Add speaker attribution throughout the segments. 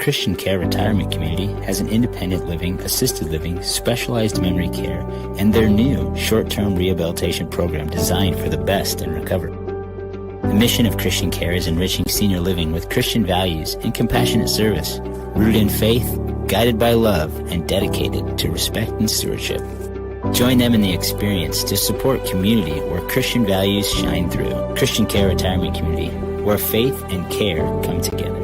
Speaker 1: Christian Care Retirement Community has an independent living, assisted living, specialized memory care, and their new short-term rehabilitation program designed for the best in recovery. The mission of Christian Care is enriching senior living with Christian values and compassionate service, rooted in faith, guided by love, and dedicated to respect and stewardship. Join them in the experience to support community where Christian values shine through. Christian Care Retirement Community, where faith and care come together.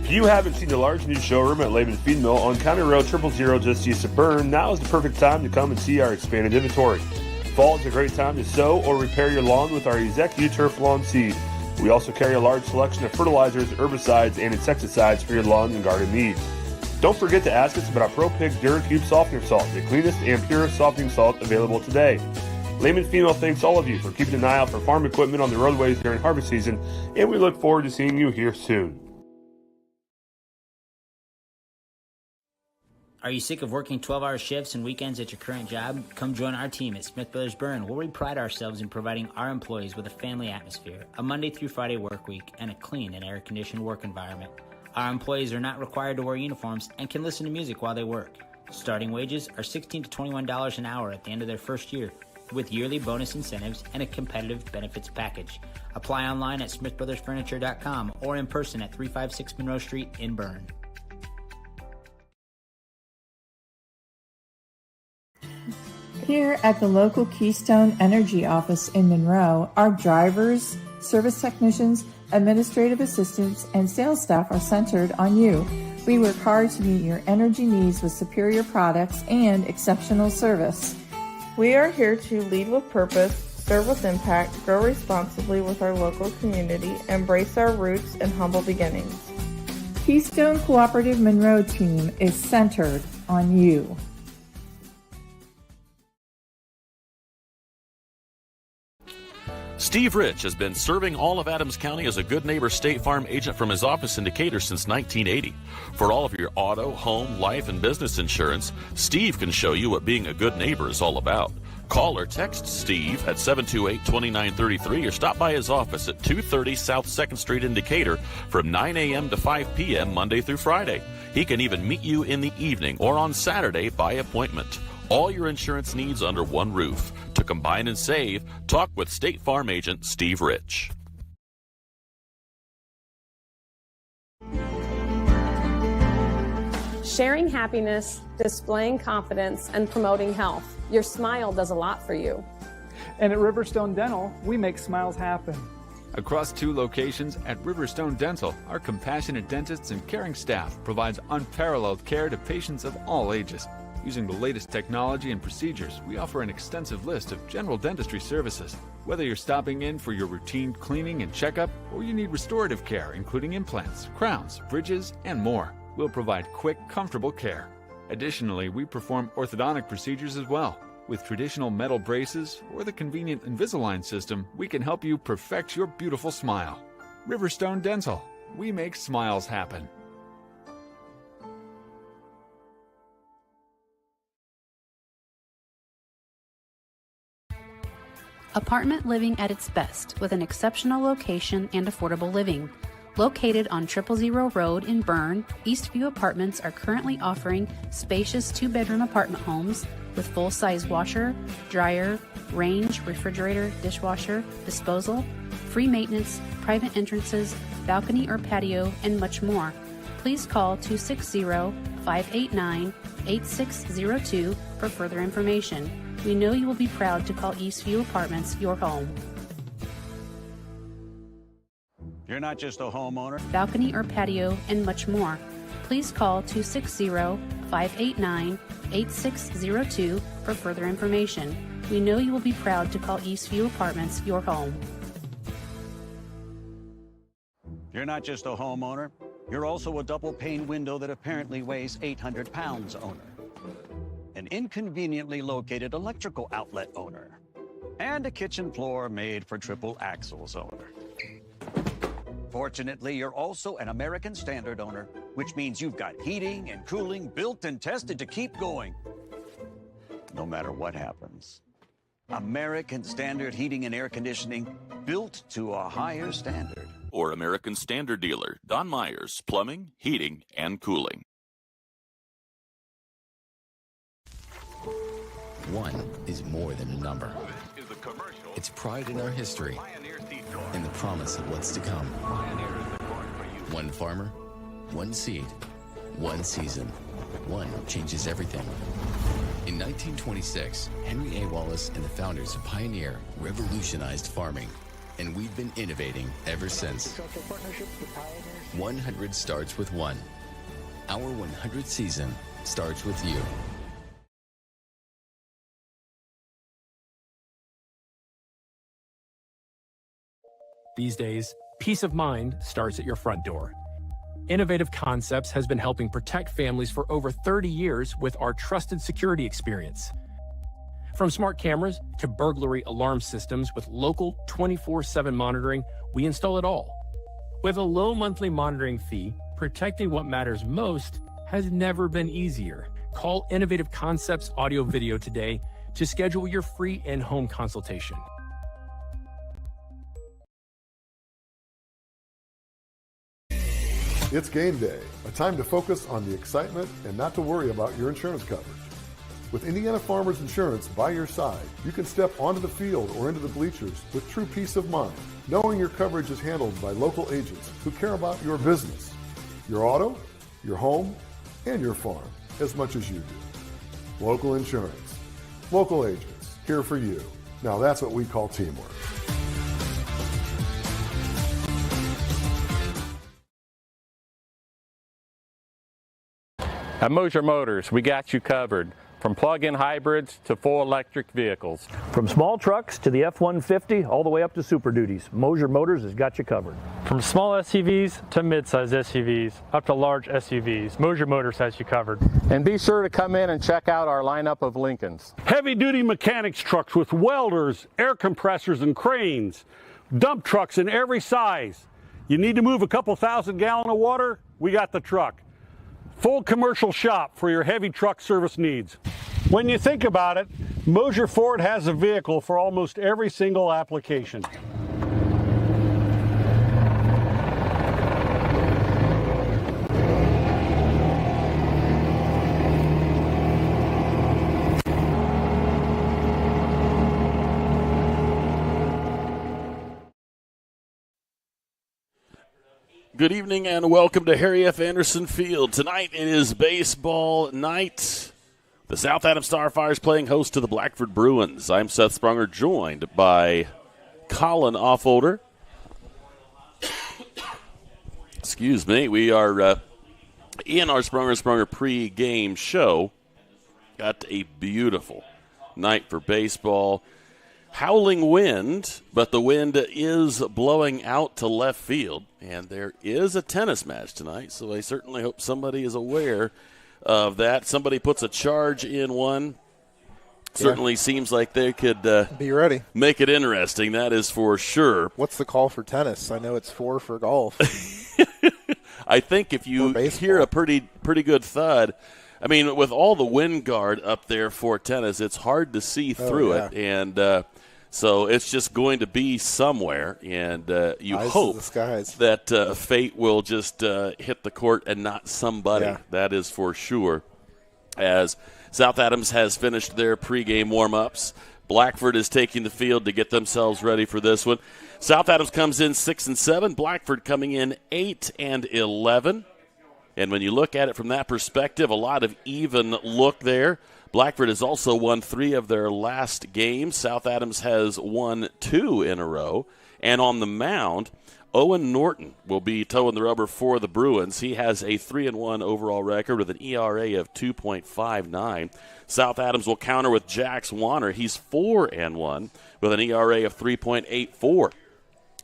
Speaker 2: If you haven't seen the large new showroom at Laban Feed Mill on County Road 000 just east of Berne, now is the perfect time to come and see our expanded inventory. Fall is a great time to sow or repair your lawn with our Execu Turf Lawn Seed. We also carry a large selection of fertilizers, herbicides, and insecticides for your lawn and garden needs. Don't forget to ask us about our Pro Pig DuraCube Softener Salt, the cleanest and purest softening salt available today. Layman Female thanks all of you for keeping an eye out for farm equipment on the roadways during harvest season, and we look forward to seeing you here soon.
Speaker 1: Are you sick of working 12-hour shifts and weekends at your current job? Come join our team at Smith Brothers Berne, where we pride ourselves in providing our employees with a family atmosphere, a Monday through Friday work week, and a clean and air-conditioned work environment. Our employees are not required to wear uniforms and can listen to music while they work. Starting wages are $16 to $21 an hour at the end of their first year, with yearly bonus incentives and a competitive benefits package. Apply online at smithbrothersfurniture.com or in person at 356 Monroe Street in Berne.
Speaker 3: Here at the local Keystone Energy office in Monroe, our drivers, service technicians, administrative assistants, and sales staff are centered on you. We work hard to meet your energy needs with superior products and exceptional service.
Speaker 4: We are here to lead with purpose, serve with impact, grow responsibly with our local community, embrace our roots and humble beginnings.
Speaker 3: Keystone Cooperative Monroe team is centered on you.
Speaker 5: Steve Rich has been serving all of Adams County as a Good Neighbor State Farm agent from his office in Decatur since 1980. For all of your auto, home, life, and business insurance, Steve can show you what being a good neighbor is all about. Call or text Steve at 728-2933 or stop by his office at 230 South 2nd Street in Decatur from 9 a.m. to 5 p.m. Monday through Friday. He can even meet you in the evening or on Saturday by appointment. All your insurance needs under one roof. To combine and save, talk with State Farm agent Steve Rich.
Speaker 6: Sharing happiness, displaying confidence, and promoting health. Your smile does a lot for you.
Speaker 7: And at Riverstone Dental, we make smiles happen.
Speaker 8: Across 2 locations at Riverstone Dental, our compassionate dentists and caring staff provides unparalleled care to patients of all ages. Using the latest technology and procedures, we offer an extensive list of general dentistry services. Whether you're stopping in for your routine cleaning and checkup, or you need restorative care, including implants, crowns, bridges, and more, we'll provide quick, comfortable care. Additionally, we perform orthodontic procedures as well. With traditional metal braces or the convenient Invisalign system, we can help you perfect your beautiful smile. Riverstone Dental. We make smiles happen.
Speaker 9: Apartment living at its best with an exceptional location and affordable living. Located on 000 Road in Berne, Eastview Apartments are currently offering spacious 2-bedroom apartment homes with full-size washer, dryer, range, refrigerator, dishwasher, disposal, free maintenance, private entrances, balcony or patio, and much more. Please call 260-589-8602 for further information. We know you will be proud to call Eastview Apartments your home.
Speaker 10: You're not just a homeowner.
Speaker 9: Balcony or patio, and much more. Please call 260-589-8602 for further information. We know you will be proud to call Eastview Apartments your home.
Speaker 10: You're not just a homeowner. You're also a double-pane window that apparently weighs 800 pounds owner. An inconveniently located electrical outlet owner, and a kitchen floor made for triple axles owner. Fortunately, you're also an American Standard owner, which means you've got heating and cooling built and tested to keep going, no matter what happens. American Standard Heating and Air Conditioning, built to a higher standard.
Speaker 5: or American Standard dealer, Don Myers, Plumbing, Heating, and Cooling.
Speaker 11: One is more than a number. It's pride in our history and the promise of what's to come. One farmer, one seed, one season. One changes everything. In 1926, Henry A. Wallace and the founders of Pioneer revolutionized farming, and we've been innovating ever since. 100 starts with one. Our 100th season starts with you.
Speaker 12: These days, peace of mind starts at your front door. Innovative Concepts has been helping protect families for over 30 years with our trusted security experience. From smart cameras to burglary alarm systems with local 24/7 monitoring, we install it all. With a low monthly monitoring fee, protecting what matters most has never been easier. Call Innovative Concepts Audio Video today to schedule your free in-home consultation.
Speaker 13: It's game day, a time to focus on the excitement and not to worry about your insurance coverage. With Indiana Farmers Insurance by your side, you can step onto the field or into the bleachers with true peace of mind, knowing your coverage is handled by local agents who care about your business, your auto, your home, and your farm as much as you do. Local insurance, local agents, here for you. Now that's what we call teamwork.
Speaker 14: At Mosier Motors, we got you covered. From plug-in hybrids to full electric vehicles.
Speaker 15: From small trucks to the F-150, all the way up to Super Duties, Mosier Motors has got you covered.
Speaker 16: From small SUVs to mid-size SUVs, up to large SUVs, Mosier Motors has you covered.
Speaker 14: And be sure to come in and check out our lineup of Lincolns.
Speaker 17: Heavy-duty mechanics trucks with welders, air compressors, and cranes. Dump trucks in every size. You need to move a couple thousand gallons of water? We got the truck. Full commercial shop for your heavy truck service needs. When you think about it, Mosier Ford has a vehicle for almost every single application.
Speaker 5: Good evening and welcome to Harry F. Anderson Field. Tonight it is baseball night. The South Adams Starfires playing host to the Blackford Bruins. I'm Seth Sprunger, joined by Colin Offolder. Excuse me. We are in our Sprunger pre-game show. Got a beautiful night for baseball. Howling wind, but the wind is blowing out to left field, and there is a tennis match tonight, so I certainly hope somebody is aware of that. Somebody puts a charge in one. Certainly seems like they could
Speaker 18: be ready.
Speaker 5: Make it interesting, that is for sure.
Speaker 18: What's the call for tennis? I know it's 4 for golf.
Speaker 5: I think if you hear a pretty good thud, I mean, with all the wind guard up there for tennis, it's hard to see through it, and so it's just going to be somewhere, and you hope that fate will just hit the court and not somebody. Yeah. That is for sure. As South Adams has finished their pregame warm-ups, Blackford is taking the field to get themselves ready for this one. South Adams comes in 6-7, Blackford coming in 8-11. And when you look at it from that perspective, a lot of even look there. Blackford has also won 3 of their last games. South Adams has won 2 in a row. And on the mound, Owen Norton will be toeing the rubber for the Bruins. He has a 3-1 overall record with an ERA of 2.59. South Adams will counter with Jax Warner. He's 4-1 with an ERA of 3.84.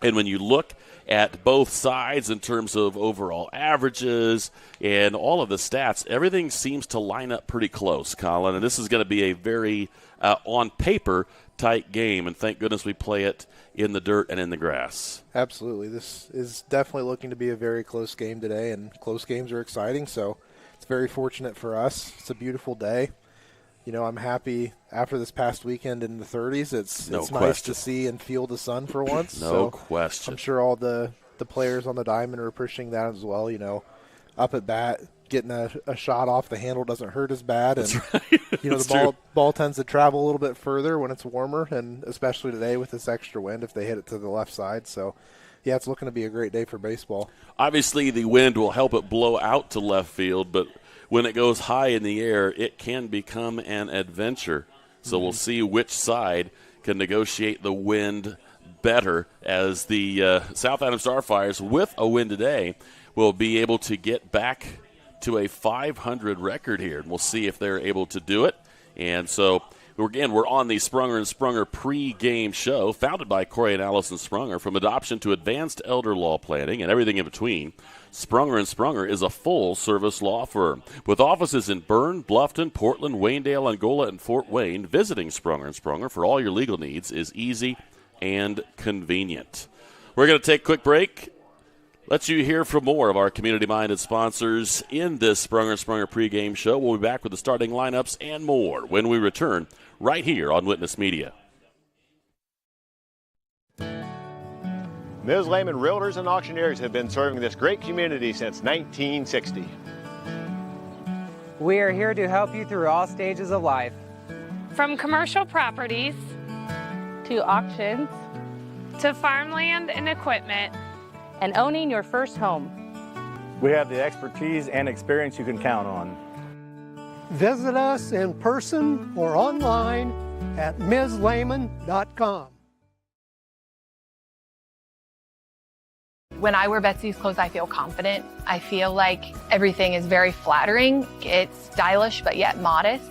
Speaker 5: And when you look at both sides in terms of overall averages and all of the stats, everything seems to line up pretty close, Colin. And this is going to be a very, on paper, tight game. And thank goodness we play it in the dirt and in the grass.
Speaker 18: Absolutely. This is definitely looking to be a very close game today, and close games are exciting. So it's very fortunate for us. It's a beautiful day. You know, I'm happy after this past weekend in the 30s. It's nice to see and feel the sun for once.
Speaker 5: No question.
Speaker 18: I'm sure all the the players on the diamond are appreciating that as well. You know, up at bat, getting a shot off the handle doesn't hurt as bad. And,
Speaker 5: That's right.
Speaker 18: you know,
Speaker 5: That's
Speaker 18: the
Speaker 5: true.
Speaker 18: ball tends to travel a little bit further when it's warmer, and especially today with this extra wind if they hit it to the left side. So, yeah, it's looking to be a great day for baseball.
Speaker 5: Obviously, the wind will help it blow out to left field, but when it goes high in the air, it can become an adventure. So we'll see which side can negotiate the wind better, as the South Adams Starfires, with a win today, will be able to get back to a 500 record here. And we'll see if they're able to do it. And so, again, we're on the Sprunger and Sprunger pre-game show, founded by Corey and Allison Sprunger. From adoption to advanced elder law planning and everything in between, Sprunger and Sprunger is a full-service law firm with offices in Berne, Bluffton, Portland, Waynedale, Angola, and Fort Wayne. Visiting Sprunger and Sprunger for all your legal needs is easy and convenient. We're going to take a quick break. Let you hear from more of our community-minded sponsors in this Sprunger and Sprunger pregame show. We'll be back with the starting lineups and more when we return right here on Witness Media.
Speaker 19: Ms. Lehman Realtors and Auctioneers have been serving this great community since 1960.
Speaker 20: We are here to help you through all stages of life.
Speaker 21: From commercial properties
Speaker 22: to auctions
Speaker 21: to farmland and equipment
Speaker 22: and owning your first home.
Speaker 15: We have the expertise and experience you can count on.
Speaker 23: Visit us in person or online at MsLehman.com.
Speaker 24: When I wear Betsy's clothes, I feel confident. I feel like everything is very flattering. It's stylish, but yet modest.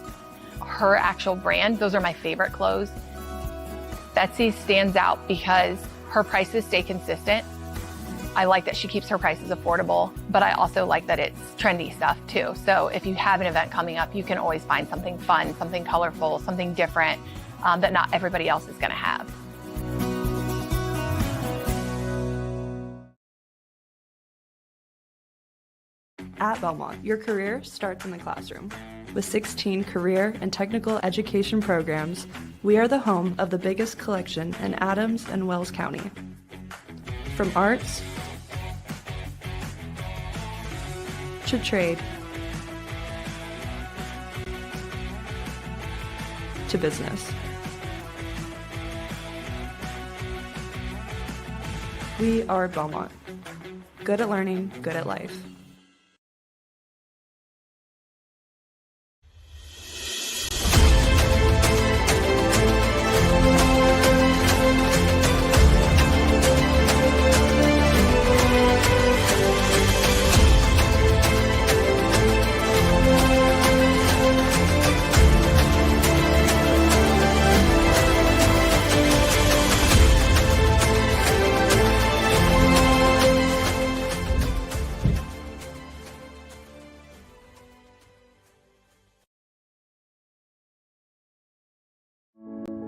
Speaker 24: Her actual brand, those are my favorite clothes. Betsy stands out because her prices stay consistent. I like that she keeps her prices affordable, but I also like that it's trendy stuff too. So if you have an event coming up, you can always find something fun, something colorful, something different that not everybody else is going to have.
Speaker 25: At Belmont, your career starts in the classroom. With 16 career and technical education programs, we are the home of the biggest collection in Adams and Wells County. From arts to trade to business. We are Belmont. Good at learning, good at life.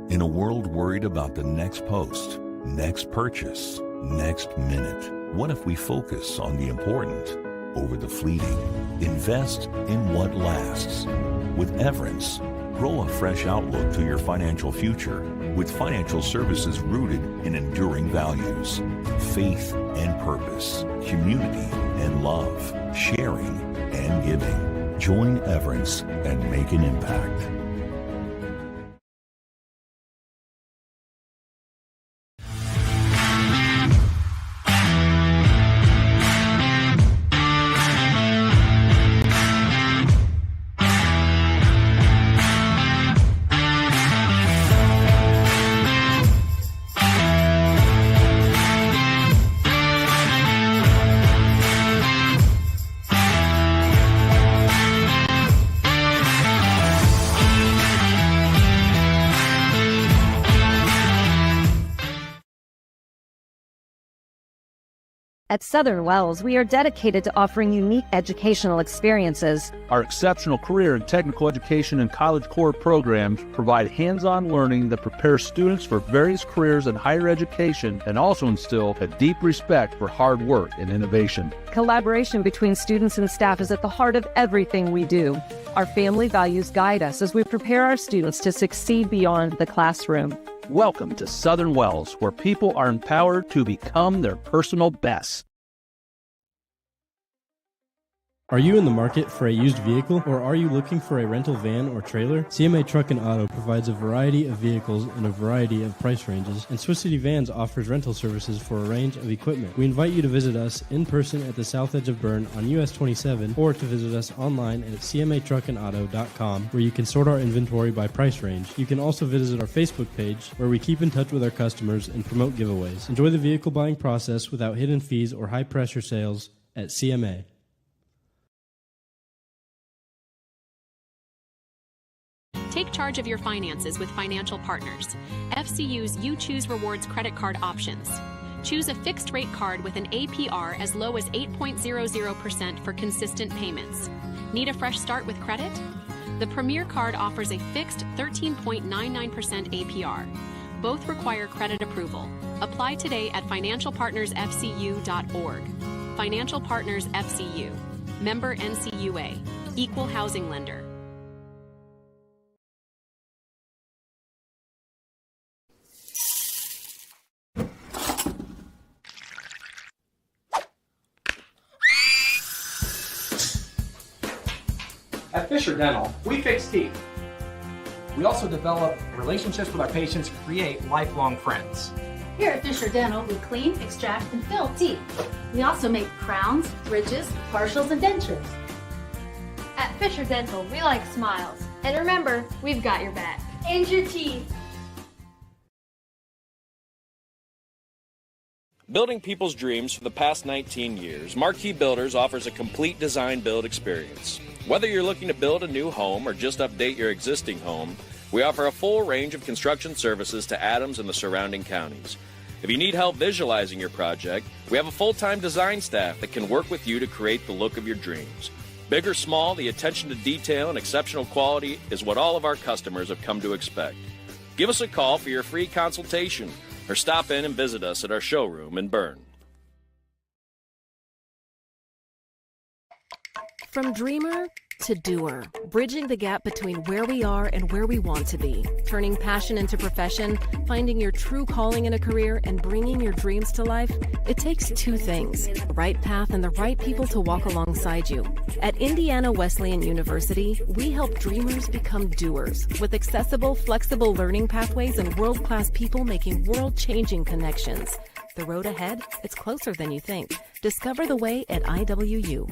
Speaker 26: In a world worried about the next post, next purchase, next minute, what if we focus on the important over the fleeting? Invest in what lasts. With Everence, grow a fresh outlook to your financial future with financial services rooted in enduring values, faith and purpose, community and love, sharing and giving. Join Everence and make an impact.
Speaker 27: At Southern Wells, we are dedicated to offering unique educational experiences.
Speaker 28: Our exceptional career and technical education and college core programs provide hands-on learning that prepares students for various careers in higher education and also instill a deep respect for hard work and innovation.
Speaker 27: Collaboration between students and staff is at the heart of everything we do. Our family values guide us as we prepare our students to succeed beyond the classroom.
Speaker 28: Welcome to Southern Wells, where people are empowered to become their personal best.
Speaker 1: Are you in the market for a used vehicle, or are you looking for a rental van or trailer? CMA Truck and Auto provides a variety of vehicles in a variety of price ranges, and Swiss City Vans offers rental services for a range of equipment. We invite you to visit us in person at the south edge of Berne on US 27, or to visit us online at cmatruckandauto.com, where you can sort our inventory by price range. You can also visit our Facebook page, where we keep in touch with our customers and promote giveaways. Enjoy the vehicle buying process without hidden fees or high-pressure sales at CMA.
Speaker 2: Take charge of your finances with Financial Partners. FCU's You Choose Rewards credit card options. Choose a fixed rate card with an APR as low as 8.00% for consistent payments. Need a fresh start with credit? The Premier card offers a fixed 13.99% APR. Both require credit approval. Apply today at financialpartnersfcu.org. Financial Partners FCU. Member NCUA. Equal housing lender.
Speaker 3: At Fisher Dental, we fix teeth. We also develop relationships with our patients to create lifelong friends.
Speaker 4: Here at Fisher Dental, we clean, extract, and fill teeth. We also make crowns, bridges, partials, and dentures.
Speaker 6: At Fisher Dental, we like smiles. And remember, we've got your back.
Speaker 4: And your teeth.
Speaker 7: Building people's dreams for the past 19 years, Marquee Builders offers a complete design build experience. Whether you're looking to build a new home or just update your existing home, we offer a full range of construction services to Adams and the surrounding counties. If you need help visualizing your project, we have a full-time design staff that can work with you to create the look of your dreams. Big or small, the attention to detail and exceptional quality is what all of our customers have come to expect. Give us a call for your free consultation or stop in and visit us at our showroom in Berne.
Speaker 8: From dreamer to doer, bridging the gap between where we are and where we want to be, turning passion into profession, finding your true calling in a career, and bringing your dreams to life, it takes two things, the right path and the right people to walk alongside you. At Indiana Wesleyan University, we help dreamers become doers with accessible, flexible learning pathways and world-class people making world-changing connections. The road ahead, it's closer than you think. Discover the way at IWU.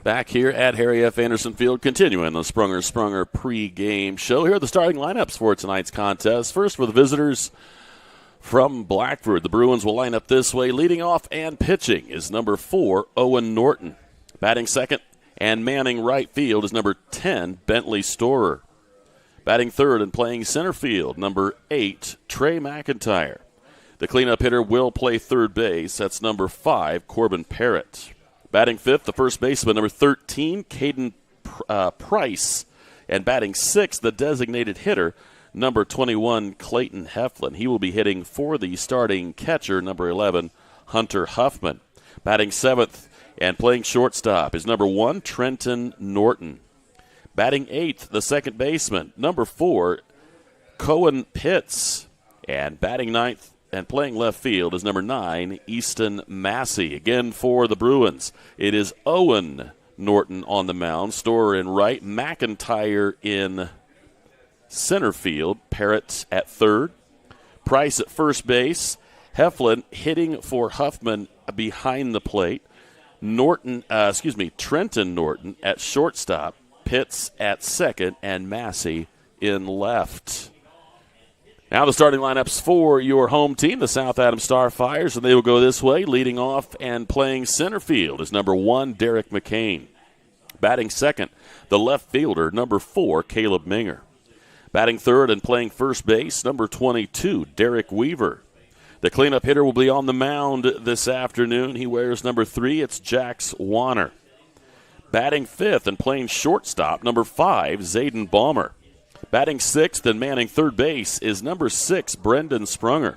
Speaker 5: Back here at Harry F. Anderson Field, continuing the Sprunger pre-game show. Here are the starting lineups for tonight's contest. First, for the visitors from Blackford, the Bruins will line up this way. Leading off and pitching is number 4, Owen Norton. Batting second and manning right field is number 10, Bentley Storer. Batting third and playing center field, number 8, Trey McIntyre. The cleanup hitter will play third base. That's number 5, Corbin Parrott. Batting fifth, the first baseman, number 13, Caden Price. And batting sixth, the designated hitter, number 21, Clayton Heflin. He will be hitting for the starting catcher, number 11, Hunter Huffman. Batting seventh and playing shortstop is number 1, Trenton Norton. Batting eighth, the second baseman, number 4, Cohen Pitts. And batting ninth and playing left field is number 9, Easton Massey. Again for the Bruins, it is Owen Norton on the mound, Storer in right, McIntyre in center field, Parrott at third, Price at first base, Heflin hitting for Huffman behind the plate, Trenton Norton at shortstop, Pitts at second, and Massey in left. Now the starting lineups for your home team, the South Adams Starfires, and they will go this way. Leading off and playing center field is number 1, Derek McCain. Batting second, the left fielder, number 4, Caleb Minger. Batting third and playing first base, number 22, Derek Weaver. The cleanup hitter will be on the mound this afternoon. He wears number 3, it's Jax Warner. Batting fifth and playing shortstop, number 5, Zayden Balmer. Batting sixth and manning third base is number 6, Brendan Sprunger.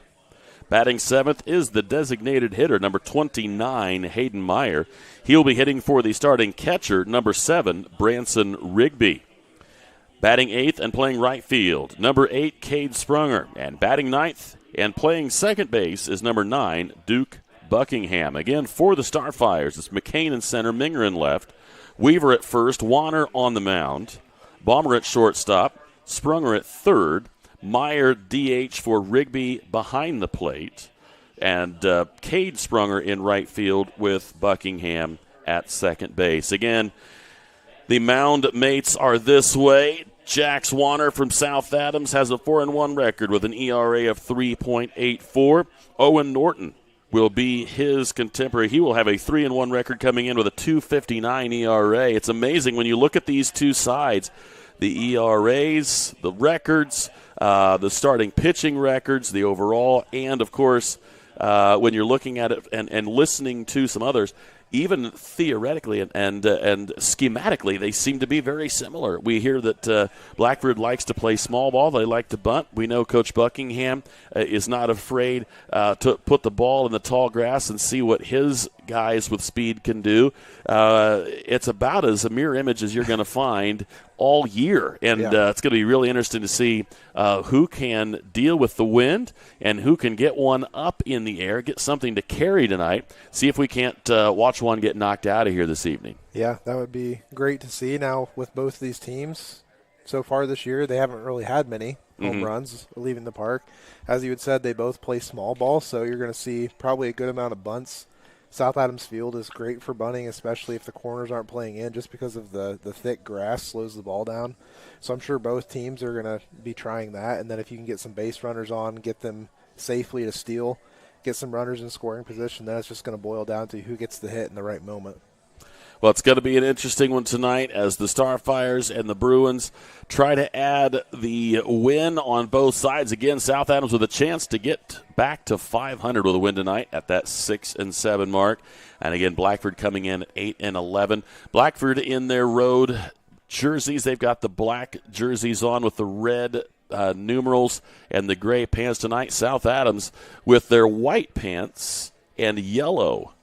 Speaker 5: Batting seventh is the designated hitter, number 29, Hayden Meyer. He'll be hitting for the starting catcher, number 7, Branson Rigby. Batting 8th and playing right field, number 8, Cade Sprunger. And batting 9th and playing second base is number 9, Duke Buckingham. Again, for the Starfires, it's McCain in center, Minger in left, Weaver at first, Warner on the mound, Bomber at shortstop, Sprunger at third, Meyer DH for Rigby behind the plate, and Cade Sprunger in right field with Buckingham at second base. Again, the mound mates are this way. Jax Warner from South Adams has a 4-1 record with an ERA of 3.84. Owen Norton will be his contemporary. He will have a 3-1 record coming in with a 2.59 ERA. It's amazing when you look at these two sides, the ERAs, the records, the starting pitching records, the overall, and, of course, when you're looking at it and listening to some others, even theoretically and schematically, they seem to be very similar. We hear that Blackford likes to play small ball. They like to bunt. We know Coach Buckingham is not afraid to put the ball in the tall grass and see what his guys with speed can do. It's about as a mirror image as you're going to find all year, and it's going to be really interesting to see who can deal with the wind and who can get one up in the air, get something to carry tonight, see if we can't watch one get knocked out of here this evening.
Speaker 18: Yeah, that would be great to see. Now, with both of these teams so far this year, they haven't really had many home runs leaving the park. As you had said, they both play small ball, so you're going to see probably a good amount of bunts. South Adams Field is great for bunting, especially if the corners aren't playing in, just because of the thick grass slows the ball down. So I'm sure both teams are going to be trying that. And then if you can get some base runners on, get them safely to steal, get some runners in scoring position, then it's just going to boil down to who gets the hit in the right moment.
Speaker 5: Well, it's going to be an interesting one tonight as the Starfires and the Bruins try to add the win on both sides. Again, South Adams with a chance to get back to 500 with a win tonight at that 6-7 mark. And again, Blackford coming in at 8-11. Blackford in their road jerseys. They've got the black jerseys on with the red numerals and the gray pants tonight. South Adams with their white pants and yellow,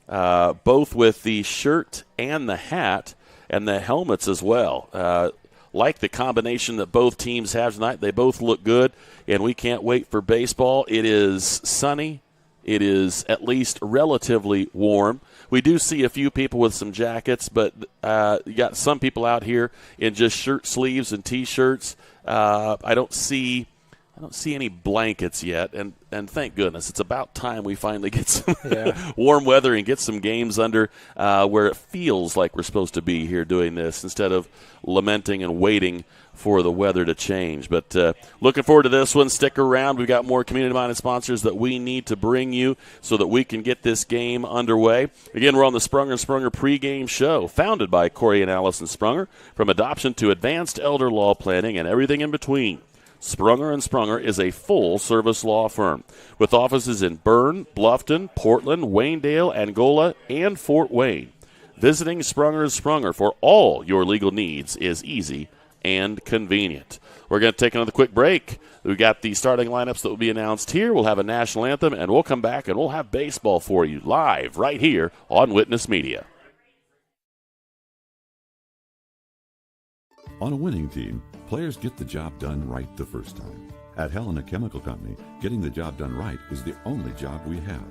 Speaker 5: both with the shirt and the hat and the helmets as well. Like the combination that both teams have tonight. They both look good, and we can't wait for baseball. It is sunny. It is at least relatively warm. We do see a few people with some jackets, but you got some people out here in just shirt sleeves and T-shirts. I don't see any blankets yet, and thank goodness. It's about time we finally get some warm weather and get some games under where it feels like we're supposed to be here doing this instead of lamenting and waiting for the weather to change. But looking forward to this one. Stick around. We've got more community-minded sponsors that we need to bring you so that we can get this game underway. Again, we're on the Sprunger & Sprunger pregame show, founded by Corey and Allison Sprunger, from adoption to advanced elder law planning and everything in between. Sprunger & Sprunger is a full-service law firm with offices in Berne, Bluffton, Portland, Waynedale, Angola, and Fort Wayne. Visiting Sprunger & Sprunger for all your legal needs is easy and convenient. We're going to take another quick break. We've got the starting lineups that will be announced here. We'll have a national anthem, and we'll come back and we'll have baseball for you live right here on Witness Media.
Speaker 9: On a winning team, players get the job done right the first time. At Helena Chemical Company, getting the job done right is the only job we have.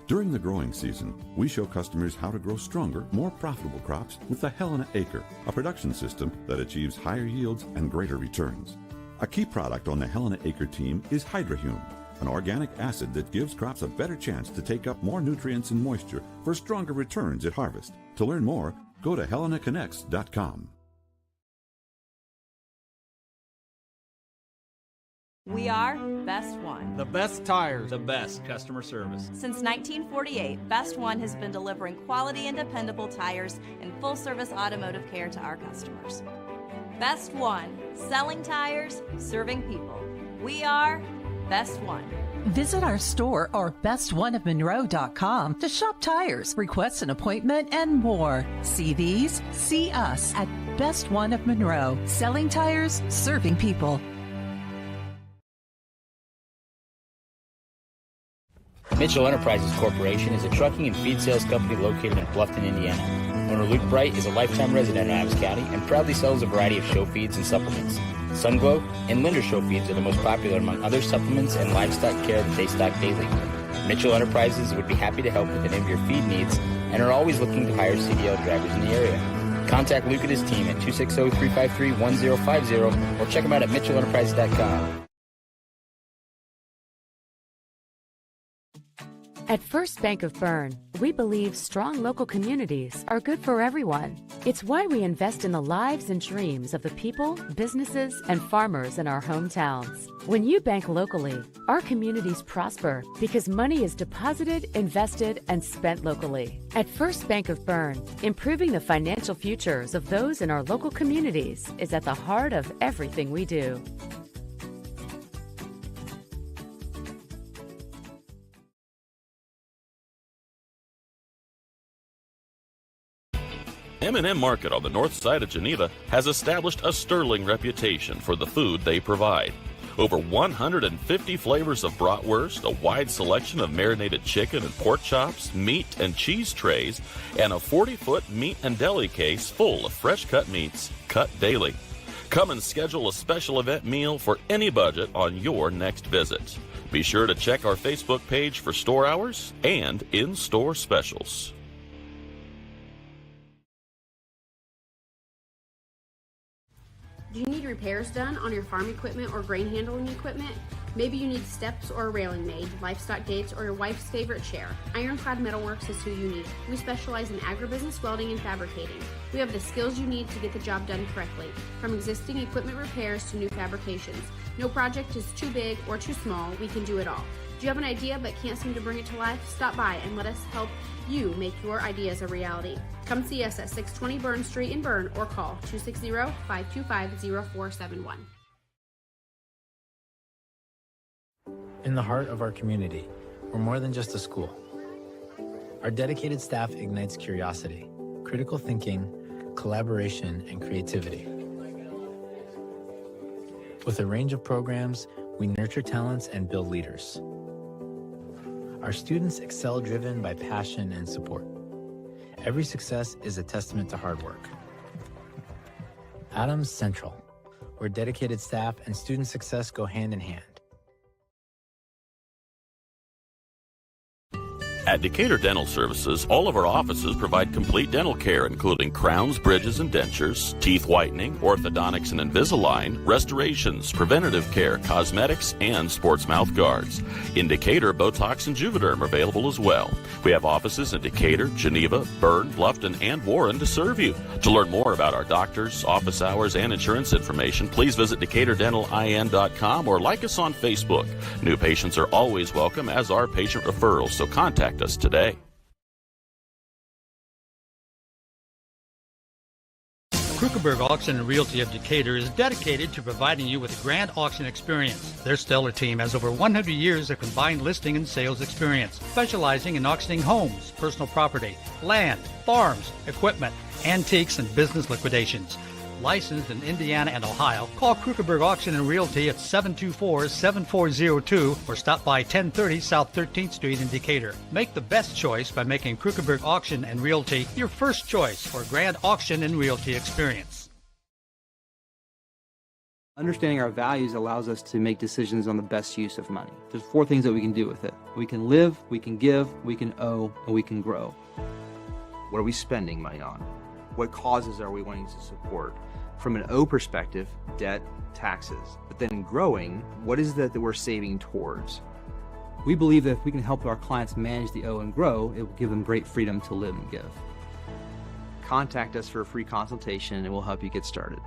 Speaker 9: During the growing season, we show customers how to grow stronger, more profitable crops with the Helena Acre, a production system that achieves higher yields and greater returns. A key product on the Helena Acre team is Hydrahume, an organic acid that gives crops a better chance to take up more nutrients and moisture for stronger returns at harvest. To learn more, go to helenaconnects.com.
Speaker 10: We are Best One.
Speaker 11: The best tires. The best customer service.
Speaker 10: Since 1948, Best One has been delivering quality and dependable tires and full-service automotive care to our customers. Best One, selling tires, serving people. We are Best One.
Speaker 12: Visit our store or bestoneofmonroe.com to shop tires, request an appointment, and more. See these? See us at Best One of Monroe, selling tires, serving people.
Speaker 13: Mitchell Enterprises Corporation is a trucking and feed sales company located in Bluffton, Indiana. Owner Luke Bright is a lifetime resident of Adams County and proudly sells a variety of show feeds and supplements. Sunglow and Linder show feeds are the most popular among other supplements and livestock care that they stock daily. Mitchell Enterprises would be happy to help with any of your feed needs and are always looking to hire CDL drivers in the area. Contact Luke and his team at 260-353-1050 or check them out at mitchellenterprises.com.
Speaker 14: At First Bank of Berne, we believe strong local communities are good for everyone. It's why we invest in the lives and dreams of the people, businesses, and farmers in our hometowns. When you bank locally, our communities prosper because money is deposited, invested, and spent locally. At First Bank of Berne, improving the financial futures of those in our local communities is at the heart of everything we do.
Speaker 5: M&M Market on the north side of Geneva has established a sterling reputation for the food they provide. Over 150 flavors of bratwurst, a wide selection of marinated chicken and pork chops, meat and cheese trays, and a 40-foot meat and deli case full of fresh-cut meats, cut daily. Come and schedule a special event meal for any budget on your next visit. Be sure to check our Facebook page for store hours and in-store specials.
Speaker 2: Do you need repairs done on your farm equipment or grain handling equipment? Maybe you need steps or a railing made, livestock gates, or your wife's favorite chair. Ironclad Metalworks is who you need. We specialize in agribusiness welding and fabricating. We have the skills you need to get the job done correctly, from existing equipment repairs to new fabrications. No project is too big or too small. We can do it all. Do you have an idea but can't seem to bring it to life? Stop by and let us help you make your ideas a reality. Come see us at 620 Berne Street in Berne or call 260-525-0471.
Speaker 16: In the heart of our community, we're more than just a school. Our dedicated staff ignites curiosity, critical thinking, collaboration, and creativity. With a range of programs, we nurture talents and build leaders. Our students excel driven by passion and support. Every success is a testament to hard work. Adams Central, where dedicated staff and student success go hand in hand.
Speaker 5: At Decatur Dental Services, all of our offices provide complete dental care, including crowns, bridges, and dentures, teeth whitening, orthodontics and Invisalign, restorations, preventative care, cosmetics, and sports mouth guards. In Decatur, Botox and Juvederm are available as well. We have offices in Decatur, Geneva, Berne, Bluffton, and Warren to serve you. To learn more about our doctors, office hours, and insurance information, please visit DecaturDentalIN.com or like us on Facebook. New patients are always welcome, as are patient referrals, so contact us today.
Speaker 17: Krukenberg Auction and Realty of Decatur is dedicated to providing you with a grand auction experience. Their stellar team has over 100 years of combined listing and sales experience, specializing in auctioning homes, personal property, land, farms, equipment, antiques, and business liquidations. Licensed in Indiana and Ohio, call Krukenberg Auction and Realty at 724-7402 or stop by 1030 South 13th Street in Decatur. Make the best choice by making Krukenberg Auction and Realty your first choice for a grand auction and realty experience.
Speaker 19: Understanding our values allows us to make decisions on the best use of money. There's 4 things that we can do with it. We can live, we can give, we can owe, and we can grow. What are we spending money on? What causes are we wanting to support? From an O perspective, debt, taxes. But then growing, what is that we're saving towards? We believe that if we can help our clients manage the O and grow, it will give them great freedom to live and give. Contact us for a free consultation and we'll help you get started.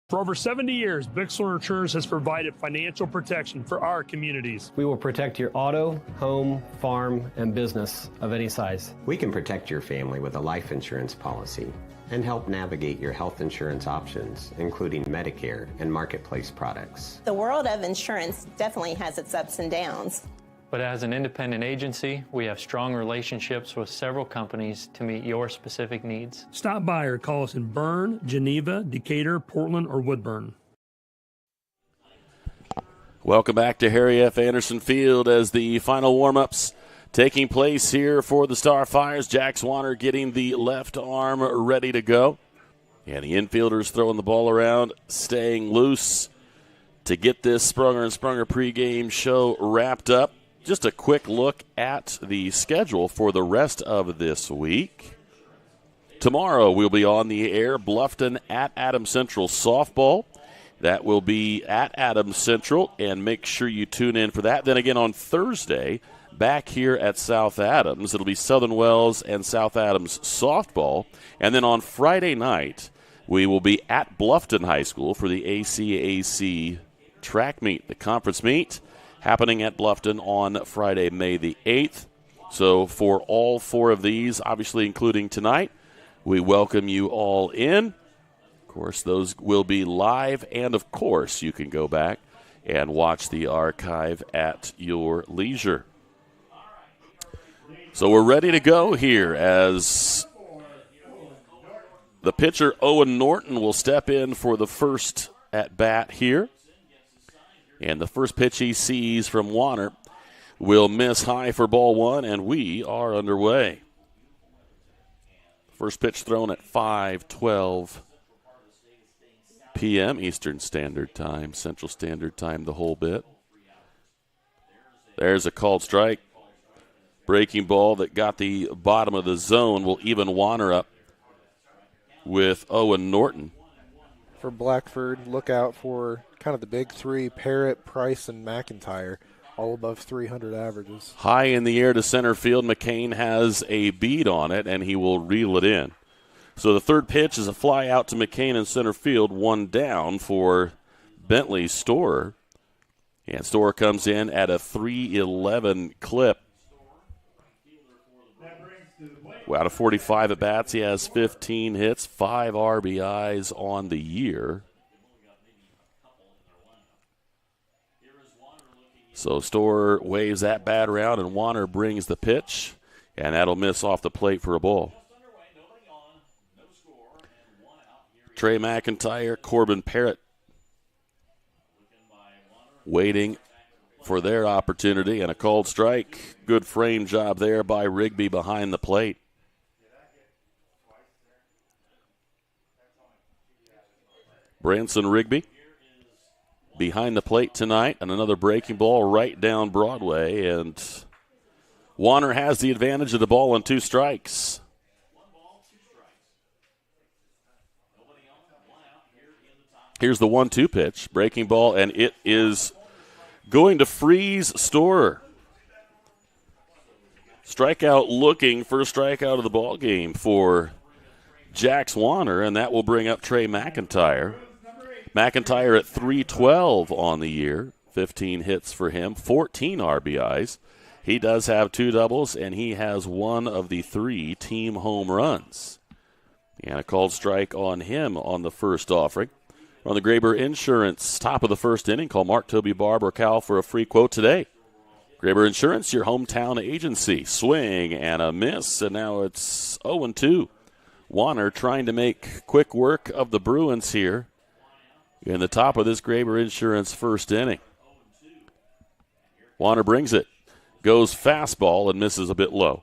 Speaker 20: For over 70 years, Bixler Insurance has provided financial protection for our communities.
Speaker 21: We will protect your auto, home, farm, and business of any size.
Speaker 22: We can protect your family with a life insurance policy and help navigate your health insurance options, including Medicare and marketplace products.
Speaker 29: The world of insurance definitely has its ups and downs.
Speaker 30: But as an independent agency, we have strong relationships with several companies to meet your specific needs.
Speaker 20: Stop by or call us in Berne, Geneva, Decatur, Portland, or Woodburn.
Speaker 5: Welcome back to Harry F. Anderson Field as the final warm-ups taking place here for the Starfires. Jack Swanner getting the left arm ready to go. And the infielders throwing the ball around, staying loose to get this Sprunger and Sprunger pregame show wrapped up. Just a quick look at the schedule for the rest of this week. Tomorrow we'll be on the air, Bluffton at Adams Central softball. That will be at Adams Central, and make sure you tune in for that. Then again on Thursday, back here at South Adams, it'll be Southern Wells and South Adams softball. And then on Friday night, we will be at Bluffton High School for the ACAC track meet, the conference meet, happening at Bluffton on Friday, May the 8th. So for all four of these, obviously including tonight, we welcome you all in. Of course, those will be live, and of course, you can go back and watch the archive at your leisure. So we're ready to go here as the pitcher, Owen Norton, will step in for the first at-bat here. And the first pitch he sees from Warner will miss high for ball one, and we are underway. First pitch thrown at 5:12 p.m. Eastern Standard Time, Central Standard Time, the whole bit. There's a called strike. Breaking ball that got the bottom of the zone will even Warner up with Owen Norton.
Speaker 18: For Blackford, look out for kind of the big three, Parrott, Price, and McIntyre, all above 300 averages.
Speaker 5: High in the air to center field. McCain has a bead on it, and he will reel it in. So the third pitch is a fly out to McCain in center field, one down for Bentley Storer. And Storer comes in at a 3:11 clip. Out of 45 at-bats, he has 15 hits, 5 RBIs on the year. So Storer waves that bat around, and Warner brings the pitch, and that'll miss off the plate for a ball. Trey McIntyre, Corbin Parrott waiting for their opportunity, and a called strike. Good frame job there by Rigby behind the plate. Branson Rigby behind the plate tonight, and another breaking ball right down Broadway, and Warner has the advantage of the ball on 2 strikes. Here's the 1-2 pitch, breaking ball, and it is going to freeze Storer. Strikeout looking, first strikeout of the ball game for Jack Swanner, and that will bring up Trey McIntyre. McIntyre at 312 on the year, 15 hits for him, 14 RBIs. He does have 2 doubles, and he has 1 of the 3 team home runs. And a called strike on him on the first offering. On the Graber Insurance, top of the first inning, call Mark, Toby, Barb, or Cal for a free quote today. Graber Insurance, your hometown agency. Swing and a miss, and now it's 0-2. Warner trying to make quick work of the Bruins here in the top of this Graber Insurance first inning. Warner brings it, goes fastball, and misses a bit low.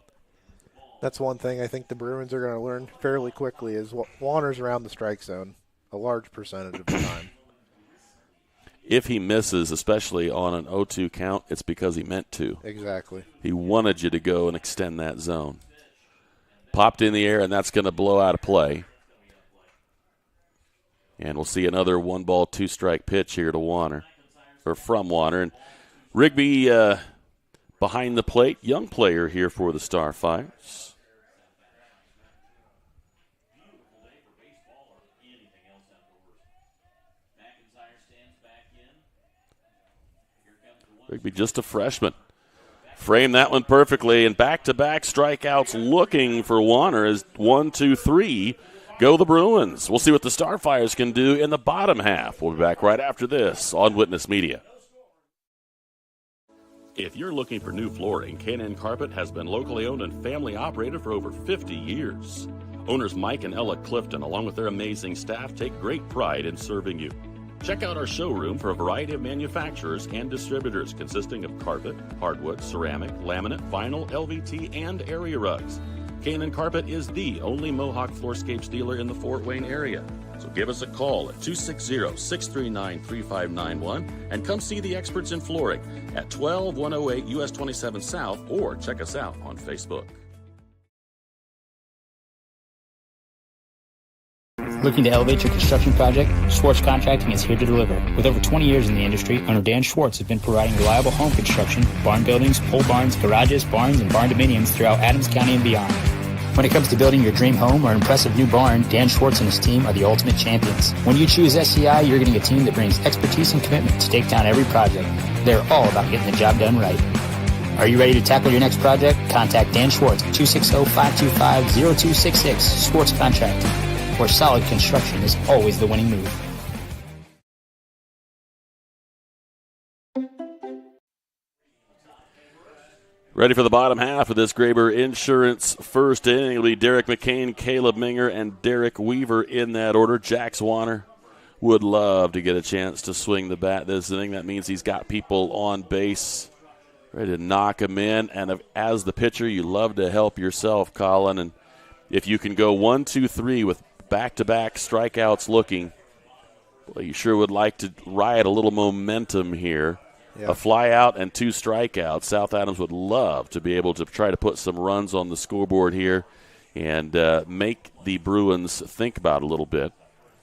Speaker 18: That's one thing I think the Bruins are going to learn fairly quickly is Warner's around the strike zone a large percentage of the time.
Speaker 5: If he misses, especially on an 0-2 count, it's because he meant to.
Speaker 18: Exactly.
Speaker 5: He wanted you to go and extend that zone. Popped in the air, and that's going to blow out of play. And we'll see another 1-ball, 2-strike pitch here to Warner, or from Warner. And Rigby behind the plate, young player here for the Starfires. Rigby just a freshman. Framed that one perfectly, and back-to-back strikeouts looking for Warner as 1, 2, 3 go the Bruins. We'll see what the Starfires can do in the bottom half. We'll be back right after this on Witness Media. If you're looking for new flooring, K&N Carpet has been locally owned and family operated for over 50 years. Owners Mike and Ella Clifton, along with their amazing staff, take great pride in serving you. Check out our showroom for a variety of manufacturers and distributors consisting of carpet, hardwood, ceramic, laminate, vinyl, LVT, and area rugs. K&N Carpet is the only Mohawk Floorscapes dealer in the Fort Wayne area. So give us a call at 260-639-3591 and come see the experts in flooring at 12108 US 27 South, or check us out on Facebook.
Speaker 13: Looking to elevate your construction project? Schwartz Contracting is here to deliver. With over 20 years in the industry, owner Dan Schwartz has been providing reliable home construction, barn buildings, pole barns, garages, barns, and barn dominiums throughout Adams County and beyond. When it comes to building your dream home or impressive new barn, Dan Schwartz and his team are the ultimate champions. When you choose SCI, you're getting a team that brings expertise and commitment to take down every project. They're all about getting the job done right. Are you ready to tackle your next project? Contact Dan Schwartz at 260-525-0266, Schwartz Contracting, where solid construction is always the winning move.
Speaker 5: Ready for the bottom half of this Graber Insurance first inning. It'll be Derek McCain, Caleb Minger, and Derek Weaver in that order. Jack Swanner would love to get a chance to swing the bat this inning. That means he's got people on base ready to knock him in. And as the pitcher, you love to help yourself, Colin. And if you can go 1, 2, 3 with back-to-back strikeouts looking, well, you sure would like to ride a little momentum here. Yeah. A fly out and 2 strikeouts. South Adams would love to be able to try to put some runs on the scoreboard here and make the Bruins think about it a little bit.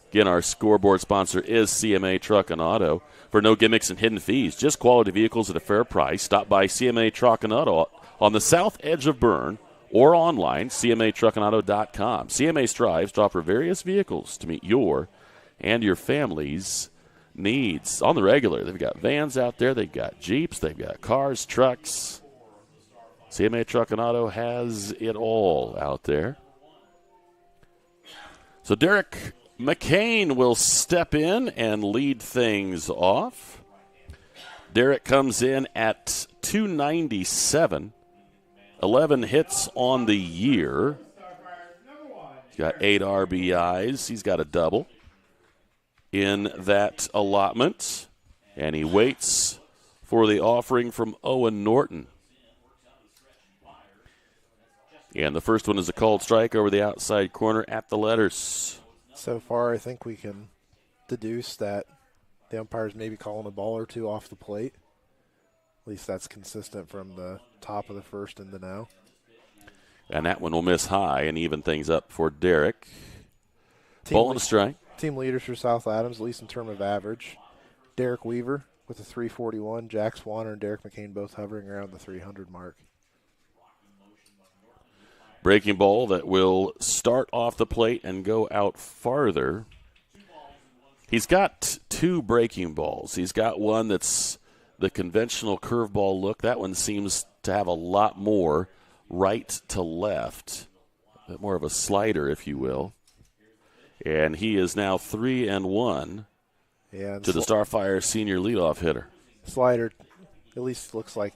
Speaker 5: Again, our scoreboard sponsor is CMA Truck and Auto. For no gimmicks and hidden fees, just quality vehicles at a fair price. Stop by CMA Truck and Auto on the south edge of Berne or online, cmatruckandauto.com. CMA strives to offer various vehicles to meet your and your family's needs on the regular. They've got vans out there, they've got Jeeps, they've got cars, trucks. CMA Truck and Auto has it all out there. So Derek McCain will step in and lead things off. Derek comes in at 297, 11 hits on the year. He's got 8 RBIs. He's got a double in that allotment, and he waits for the offering from Owen Norton. And the first one is a called strike over the outside corner at the letters.
Speaker 18: So far, I think we can deduce that the umpire's maybe calling a ball or two off the plate. At least that's consistent from the top of the first into now.
Speaker 5: And that one will miss high and even things up for Derek. Ball and a strike.
Speaker 18: Team leaders for South Adams, at least in terms of average. Derek Weaver with a 341. Jack Swanner and Derek McCain both hovering around the 300 mark.
Speaker 5: Breaking ball that will start off the plate and go out farther. He's got 2 breaking balls. He's got one that's the conventional curveball look. That one seems to have a lot more right to left. A bit more of a slider, if you will. And he is now 3-1 to the Starfire senior leadoff hitter.
Speaker 18: Slider at least looks like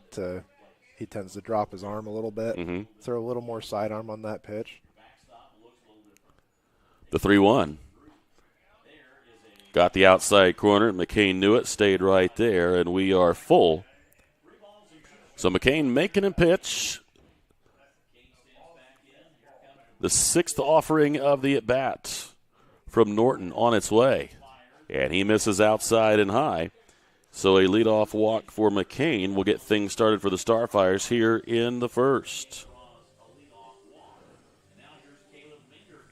Speaker 18: he tends to drop his arm a little bit.
Speaker 5: Mm-hmm.
Speaker 18: Throw a little more sidearm on that pitch.
Speaker 5: The 3-1. Got the outside corner. McCain knew it, stayed right there, and we are full. So McCain making him pitch. The 6th offering of the at-bat from Norton on its way. And he misses outside and high. So a leadoff walk for McCain will get things started for the Starfires here in the first.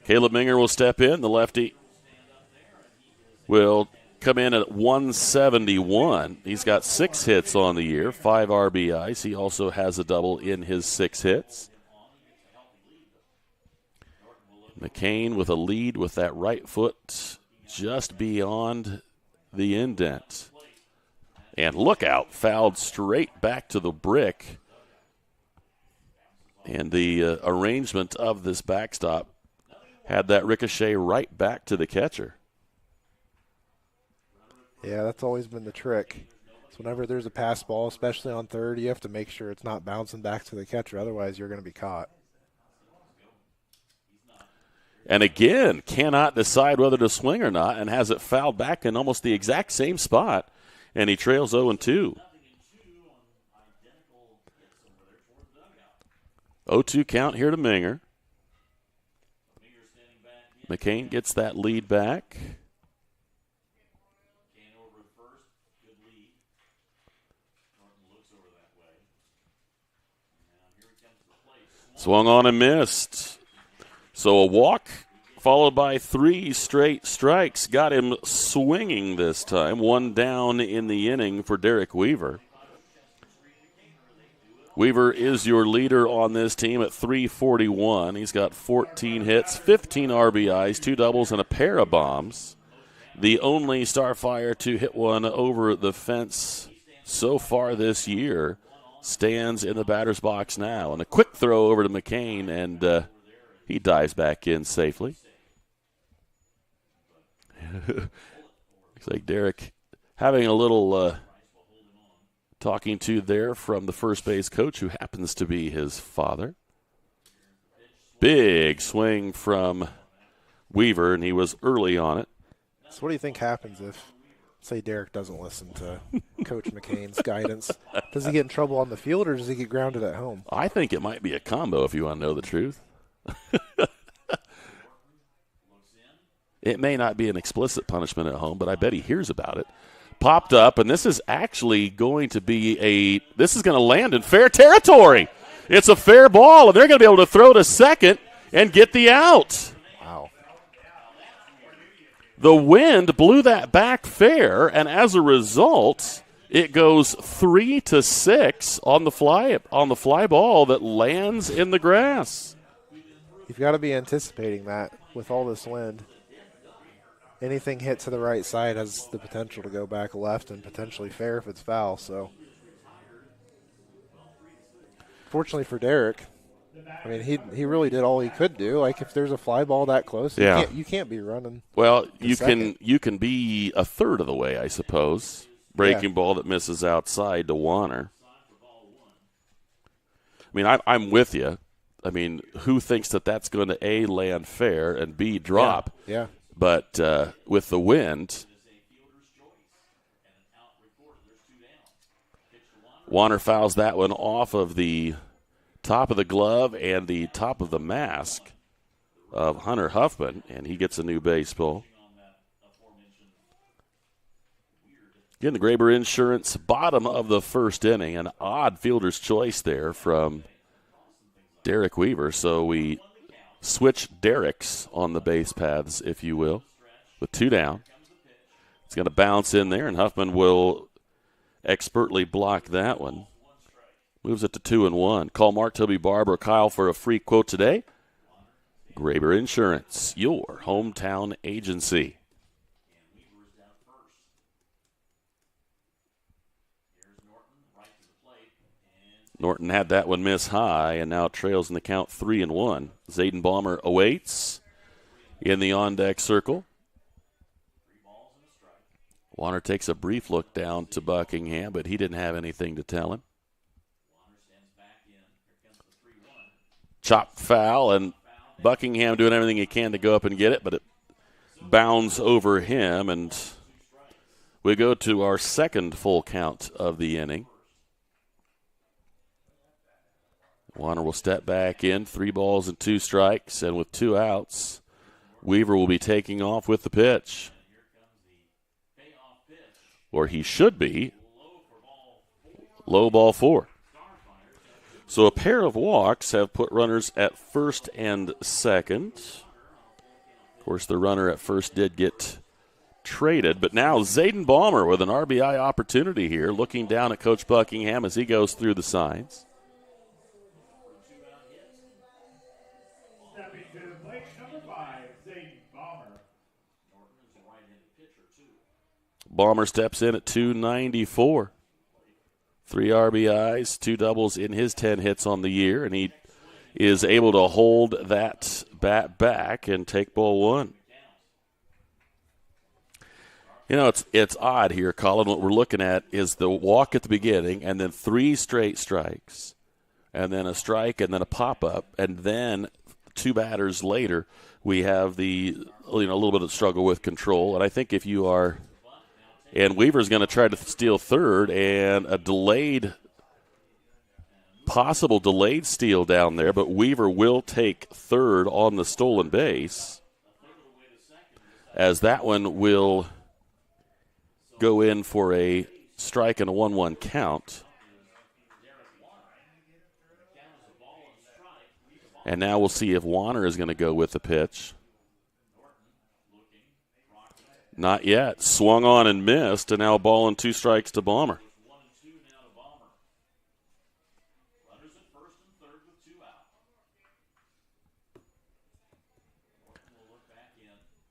Speaker 5: Caleb Minger will step in. The lefty will come in at 171. He's got 6 hits on the year, 5 RBIs. He also has a double in his 6 hits. McCain with a lead with that right foot just beyond the indent. And look out, fouled straight back to the brick. And the arrangement of this backstop had that ricochet right back to the catcher.
Speaker 18: Yeah, that's always been the trick. So whenever there's a pass ball, especially on third, you have to make sure it's not bouncing back to the catcher. Otherwise, you're going to be caught.
Speaker 5: And again, cannot decide whether to swing or not and has it fouled back in almost the exact same spot. And he trails 0-2. 0-2 count here to Minger. McCain gets that lead back. Swung on and missed. So a walk followed by 3 straight strikes got him swinging this time. 1 down in the inning for Derek Weaver. Weaver is your leader on this team at .341. He's got 14 hits, 15 RBIs, 2 doubles, and a pair of bombs. The only Starfire to hit one over the fence so far this year stands in the batter's box now. And a quick throw over to McCain, and he dives back in safely. Looks like Derek having a little talking to there from the first base coach, who happens to be his father. Big swing from Weaver, and he was early on it.
Speaker 18: So what do you think happens if, say, Derek doesn't listen to Coach McCain's guidance? Does he get in trouble on the field, or does he get grounded at home?
Speaker 5: I think it might be a combo, if you want to know the truth. It may not be an explicit punishment at home, but I bet he hears about it. Popped up, and this is actually going to be this is going to land in fair territory. It's a fair ball, and they're going to be able to throw to second and get the out.
Speaker 18: Wow.
Speaker 5: The wind blew that back fair, and as a result, it goes 3-6 on the fly ball that lands in the grass.
Speaker 18: You've got to be anticipating that with all this wind. Anything hit to the right side has the potential to go back left and potentially fair if it's foul. So, fortunately for Derek, I mean, he really did all he could do. Like, if there's a fly ball that close, you can't be running.
Speaker 5: Well, you can be a third of the way, I suppose. Breaking ball that misses outside to Warner. I mean, I'm with you. I mean, who thinks that that's going to A, land fair, and B, drop?
Speaker 18: Yeah.
Speaker 5: But with the wind, Warner fouls that one off of the top of the glove and the top of the mask of Hunter Huffman, and he gets a new baseball. Again, the Graber Insurance bottom of the first inning, an odd fielder's choice there from Derek Weaver. So we switch Derek's on the base paths, if you will, with 2 down. It's going to bounce in there, and Huffman will expertly block that one. Moves it to 2-1. Call Mark, Toby, Barber, Kyle for a free quote today. Graber Insurance, your hometown agency. Norton had that one miss high and now trails in the count 3-1. Zayden Balmer awaits in the on-deck circle. Warner takes a brief look down to Buckingham, but he didn't have anything to tell him. Chopped foul, and Buckingham doing everything he can to go up and get it, but it bounds over him, and we go to our second full count of the inning. Warner will step back in, 3 balls and 2 strikes, and with 2 outs, Weaver will be taking off with the pitch. Or he should be. Low ball 4. So a pair of walks have put runners at first and second. Of course, the runner at first did get traded, but now Zayden Balmer with an RBI opportunity here, looking down at Coach Buckingham as he goes through the signs. Balmer steps in at 294. 3 RBIs, 2 doubles in his 10 hits on the year, and he is able to hold that bat back and take ball 1. You know, it's odd here, Colin. What we're looking at is the walk at the beginning and then 3 straight strikes and then a strike and then a pop-up and then 2 batters later, we have the a little bit of struggle with control. And I think if you are, and Weaver's going to try to steal third, and a possible delayed steal down there, but Weaver will take third on the stolen base, as that one will go in for a strike and a 1-1 count. And now we'll see if Warner is going to go with the pitch. Not yet. Swung on and missed, and now ball and 2 strikes to Balmer.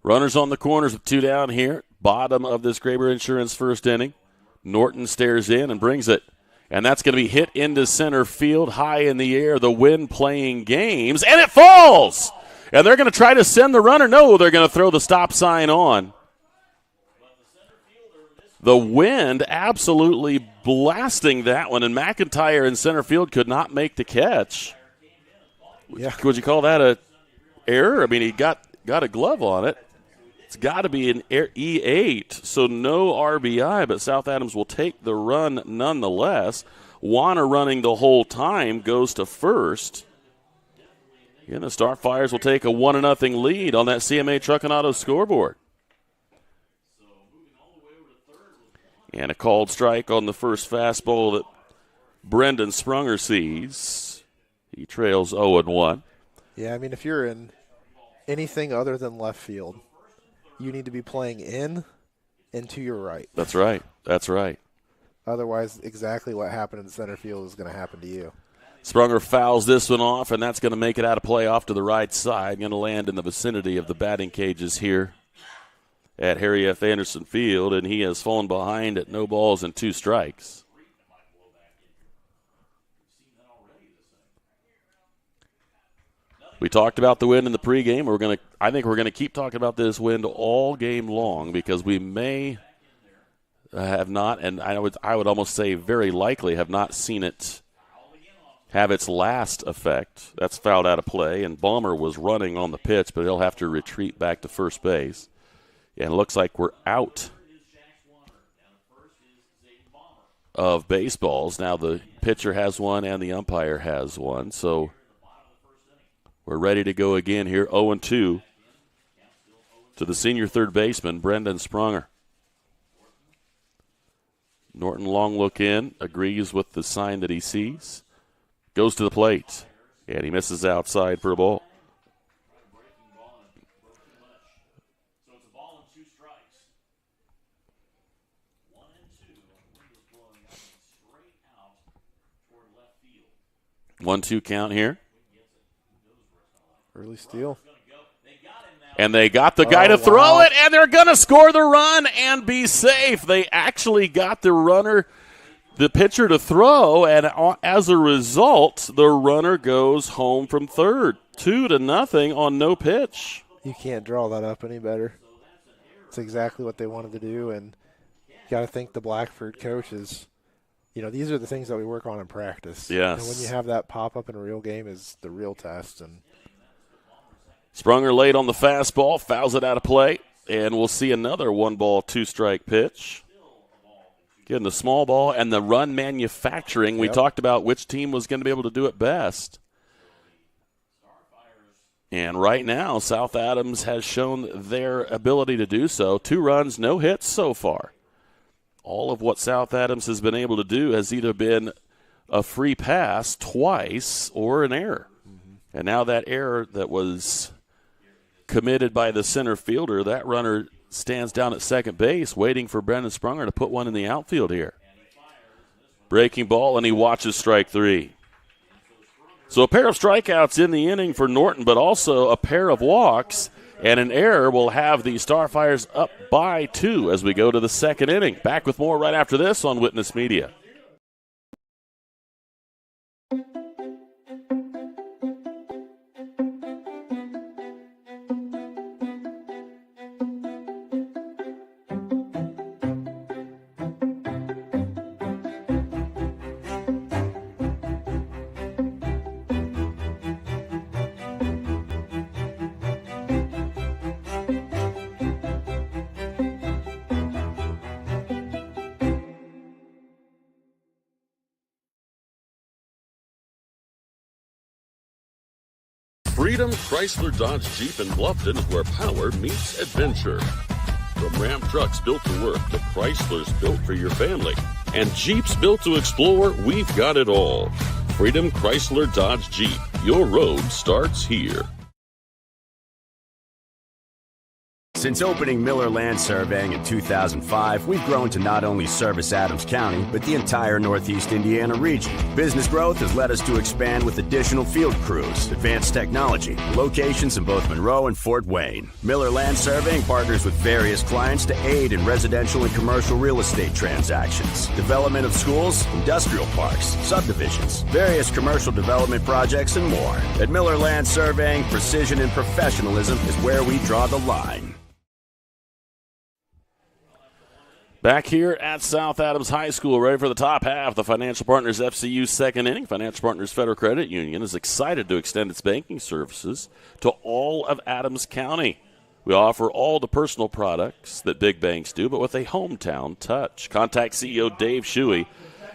Speaker 5: Runners on the corners with 2 down here. Bottom of this Graber Insurance first inning. Norton stares in and brings it. And that's going to be hit into center field, high in the air. The wind playing games, and it falls! And they're going to try to send the runner. No, they're going to throw the stop sign on. The wind absolutely blasting that one, and McIntyre in center field could not make the catch.
Speaker 18: Yeah.
Speaker 5: Would you call that a error? I mean, he got a glove on it. It's got to be an E8, so no RBI, but South Adams will take the run nonetheless. Warner running the whole time goes to first. Again, the Starfires will take a 1-0 lead on that CMA Truck and Auto scoreboard. And a called strike on the first fastball that Brendan Sprunger sees. He trails 0-1.
Speaker 18: Yeah, I mean, if you're in anything other than left field, you need to be playing in and to your right.
Speaker 5: That's right. That's right.
Speaker 18: Otherwise, exactly what happened in center field is going to happen to you.
Speaker 5: Sprunger fouls this one off, and that's going to make it out of play off to the right side. Going to land in the vicinity of the batting cages here at Harry F. Anderson Field, and he has fallen behind at 0 balls and 2 strikes. We talked about the wind in the pregame. I think we're going to keep talking about this wind all game long, because we may have not, and I would almost say very likely have not seen it have its last effect. That's fouled out of play, and Balmer was running on the pitch, but he'll have to retreat back to first base. And it looks like we're out of baseballs. Now the pitcher has one and the umpire has one, so we're ready to go again here. 0-2 to the senior third baseman, Brendan Sprunger. Norton long look in, agrees with the sign that he sees, goes to the plate, and he misses outside for a ball. One, 2 count here.
Speaker 18: Early steal.
Speaker 5: And they got the guy to throw it, and they're going to score the run and be safe. They actually got the pitcher to throw, and as a result, the runner goes home from third. 2-0 on no pitch.
Speaker 18: You can't draw that up any better. It's exactly what they wanted to do, and you got to thank the Blackford coaches. These are the things that we work on in practice.
Speaker 5: Yes.
Speaker 18: And when you have that pop up in a real game is the real test. And
Speaker 5: Sprunger late on the fastball, fouls it out of play, and we'll see another 1-ball, 2-strike pitch. Getting the small ball and the run manufacturing. We talked about which team was going to be able to do it best. And right now, South Adams has shown their ability to do so. 2 runs, no hits so far. All of what South Adams has been able to do has either been a free pass twice or an error. Mm-hmm. And now that error that was committed by the center fielder, that runner stands down at second base waiting for Brendan Sprunger to put one in the outfield here. Breaking ball, and he watches strike 3. So a pair of strikeouts in the inning for Norton, but also a pair of walks. And an error will have the Starfires up by 2 as we go to the second inning. Back with more right after this on Witness Media. Freedom Chrysler Dodge Jeep in Bluffton is where power meets adventure. From Ram trucks built to work to Chryslers built for your family and Jeeps built to explore, we've got it all. Freedom Chrysler Dodge Jeep. Your road starts here.
Speaker 1: Since opening Miller Land Surveying in 2005, we've grown to not only service Adams County, but the entire Northeast Indiana region. Business growth has led us to expand with additional field crews, advanced technology, locations in both Monroe and Fort Wayne. Miller Land Surveying partners with various clients to aid in residential and commercial real estate transactions, development of schools, industrial parks, subdivisions, various commercial development projects, and more. At Miller Land Surveying, precision and professionalism is where we draw the line.
Speaker 5: Back here at South Adams High School, ready for the top half. The Financial Partners FCU second inning. Financial Partners Federal Credit Union is excited to extend its banking services to all of Adams County. We offer all the personal products that big banks do, but with a hometown touch. Contact CEO Dave Shuey,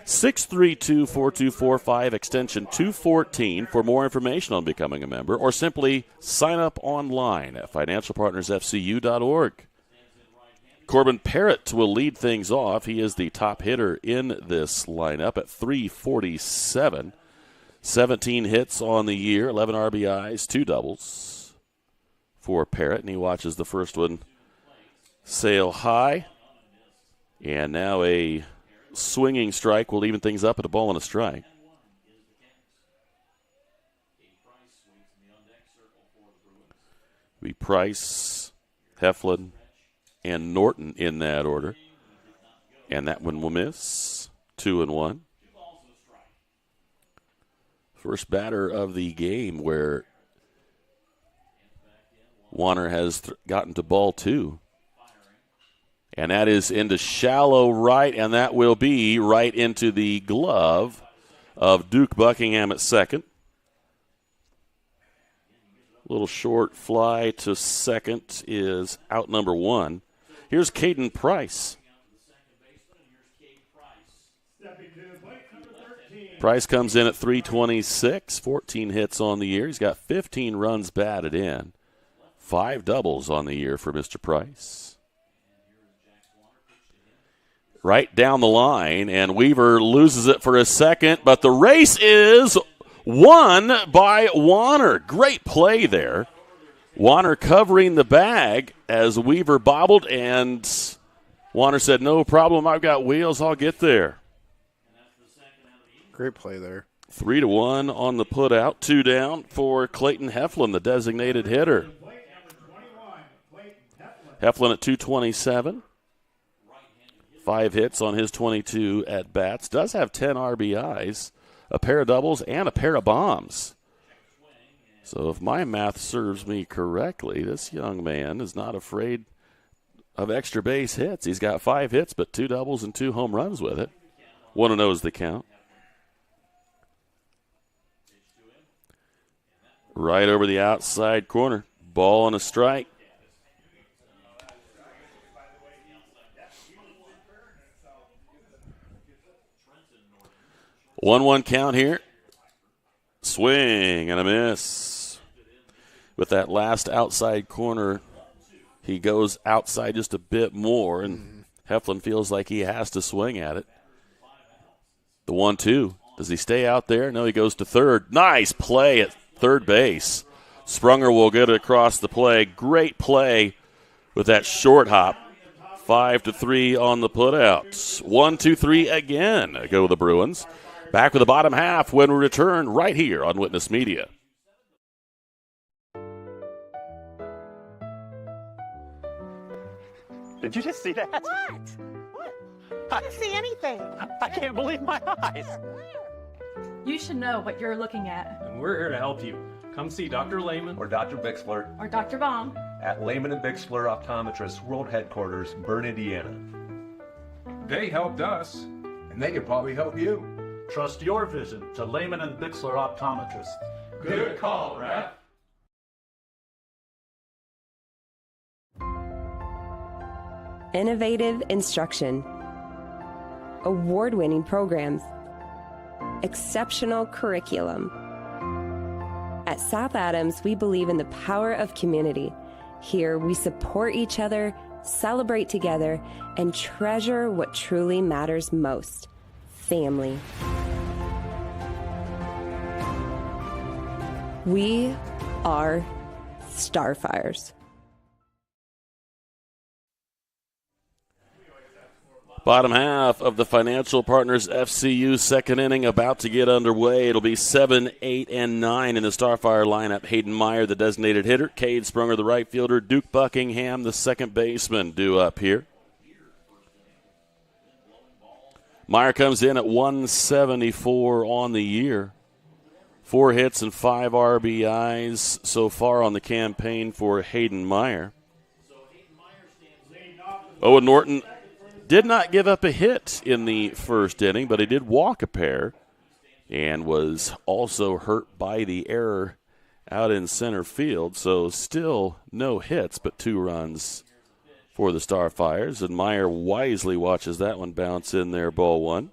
Speaker 5: 632-4245, extension 214 for more information on becoming a member, or simply sign up online at financialpartnersfcu.org. Corbin Parrott will lead things off. He is the top hitter in this lineup at .347. 17 hits on the year, 11 RBIs, 2 doubles for Parrott, and he watches the first one sail high. And now a swinging strike will even things up at a ball and a strike. Be Price, Heflin, and Norton in that order. And that one will miss. 2-1. First batter of the game where Warner has gotten to ball 2. And that is into shallow right, and that will be right into the glove of Duke Buckingham at second. Little short fly to second is out number 1. Here's Caden Price. Price comes in at .326, 14 hits on the year. He's got 15 runs batted in, 5 doubles on the year for Mr. Price. Right down the line, and Weaver loses it for a second, but the race is won by Warner. Great play there. Warner covering the bag as Weaver bobbled, and Warner said, "No problem, I've got wheels, I'll get there."
Speaker 18: Great play there.
Speaker 5: 3-1 on the putout, 2 down for Clayton Heflin, the designated hitter. Heflin at .227. 5 hits on his 22 at-bats. Does have 10 RBIs, a pair of doubles, and a pair of bombs. So if my math serves me correctly, this young man is not afraid of extra base hits. He's got 5 hits, but 2 doubles and 2 home runs with it. 1-0 is the count. Right over the outside corner. Ball and a strike. One count here. Swing and a miss. With that last outside corner, he goes outside just a bit more, and Heflin feels like he has to swing at it. The 1-2. Does he stay out there? No, he goes to third. Nice play at third base. Sprunger will get it across the play. Great play with that short hop. 5-3 on the putouts. 1-2-3 again. Go the Bruins. Back with the bottom half when we return right here on Witness Media.
Speaker 3: Did you just see that?
Speaker 6: What? I didn't see anything.
Speaker 3: I can't believe my eyes.
Speaker 15: You should know what you're looking at.
Speaker 11: And we're here to help you. Come see Dr. Lehman
Speaker 23: or Dr. Bixler
Speaker 15: Or Dr. Baum.
Speaker 23: at Lehman and Bixler Optometrists World Headquarters, Berne, Indiana.
Speaker 24: They helped us, and they could probably help you.
Speaker 25: Trust your vision to Lehman and Bixler Optometrists.
Speaker 24: Good call, Rap.
Speaker 26: Innovative instruction, award-winning programs, exceptional curriculum. At
Speaker 4: At South Adams, we believe in the power of community. Here, we support each other, celebrate together, and treasure what truly matters most: family. We are Starfires.
Speaker 5: Bottom half of the Financial Partners FCU second inning about to get underway. It'll be 7, 8, and 9 in the Starfire lineup. Hayden Meyer, the designated hitter. Cade Sprunger, the right fielder. Duke Buckingham, the second baseman, due up here. Meyer comes in at 174 on the year. 4 hits and 5 RBIs so far on the campaign for Hayden Meyer. Owen Norton did not give up a hit in the first inning, but he did walk a pair and was also hurt by the error out in center field. So still no hits, but 2 runs for the Starfires. And Meyer wisely watches that one bounce in there, ball 1.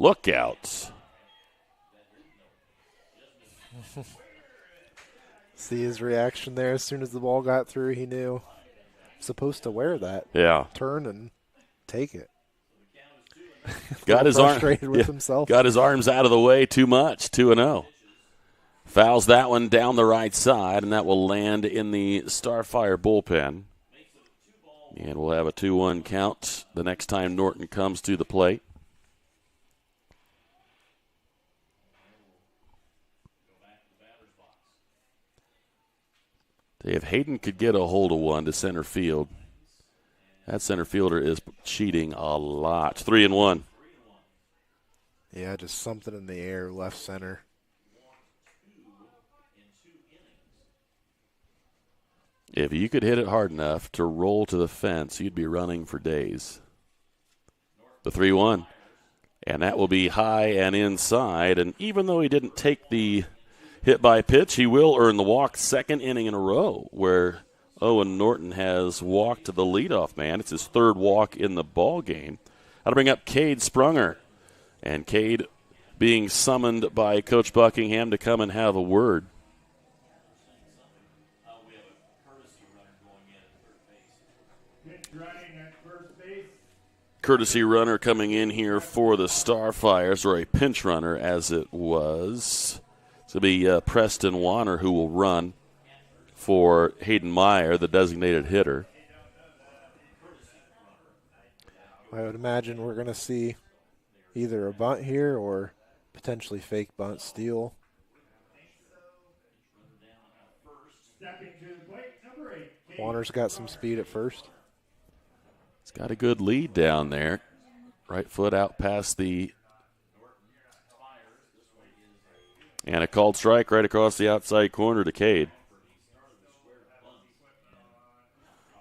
Speaker 5: Look out.
Speaker 18: See his reaction there as soon as the ball got through. He knew supposed to wear that.
Speaker 5: Yeah.
Speaker 18: Turn and take it.
Speaker 5: Got his
Speaker 18: frustrated with himself.
Speaker 5: Got his arms out of the way too much. 2-0. Fouls that one down the right side, and that will land in the Starfire bullpen. And we'll have a 2-1 count the next time Norton comes to the plate. If Hayden could get a hold of one to center field, that center fielder is cheating a lot. 3-1.
Speaker 18: Yeah, just something in the air, left center.
Speaker 5: If you could hit it hard enough to roll to the fence, you'd be running for days. The 3-1. And that will be high and inside. And even though he didn't take the hit by pitch, he will earn the walk, second inning in a row where Owen Norton has walked the leadoff man. It's his 3rd walk in the ball game. I'll bring up Cade Sprunger. And Cade being summoned by Coach Buckingham to come and have a word. Courtesy runner coming in here for the Starfires, or a pinch runner as it was. It's going to be Preston Warner who will run for Hayden Meyer, the designated hitter.
Speaker 18: I would imagine we're going to see either a bunt here or potentially fake bunt steal. Warner's got some speed at first.
Speaker 5: He's got a good lead down there. Right foot out past the... And a called strike right across the outside corner to Cade.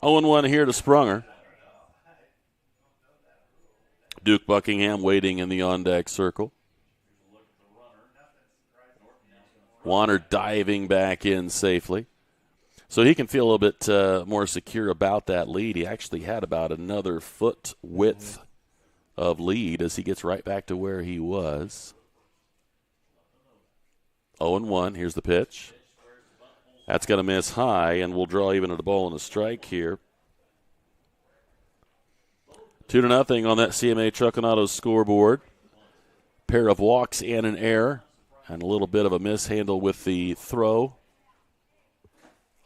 Speaker 5: 0-1 here to Sprunger. Duke Buckingham waiting in the on-deck circle. Warner diving back in safely. So he can feel a little bit more secure about that lead. He actually had about another foot width of lead as he gets right back to where he was. 0-1. Here's the pitch. That's going to miss high, and we'll draw even at a ball and a strike here. 2-0 on that CMA Truck and Auto scoreboard. Pair of walks and an error, and a little bit of a mishandle with the throw.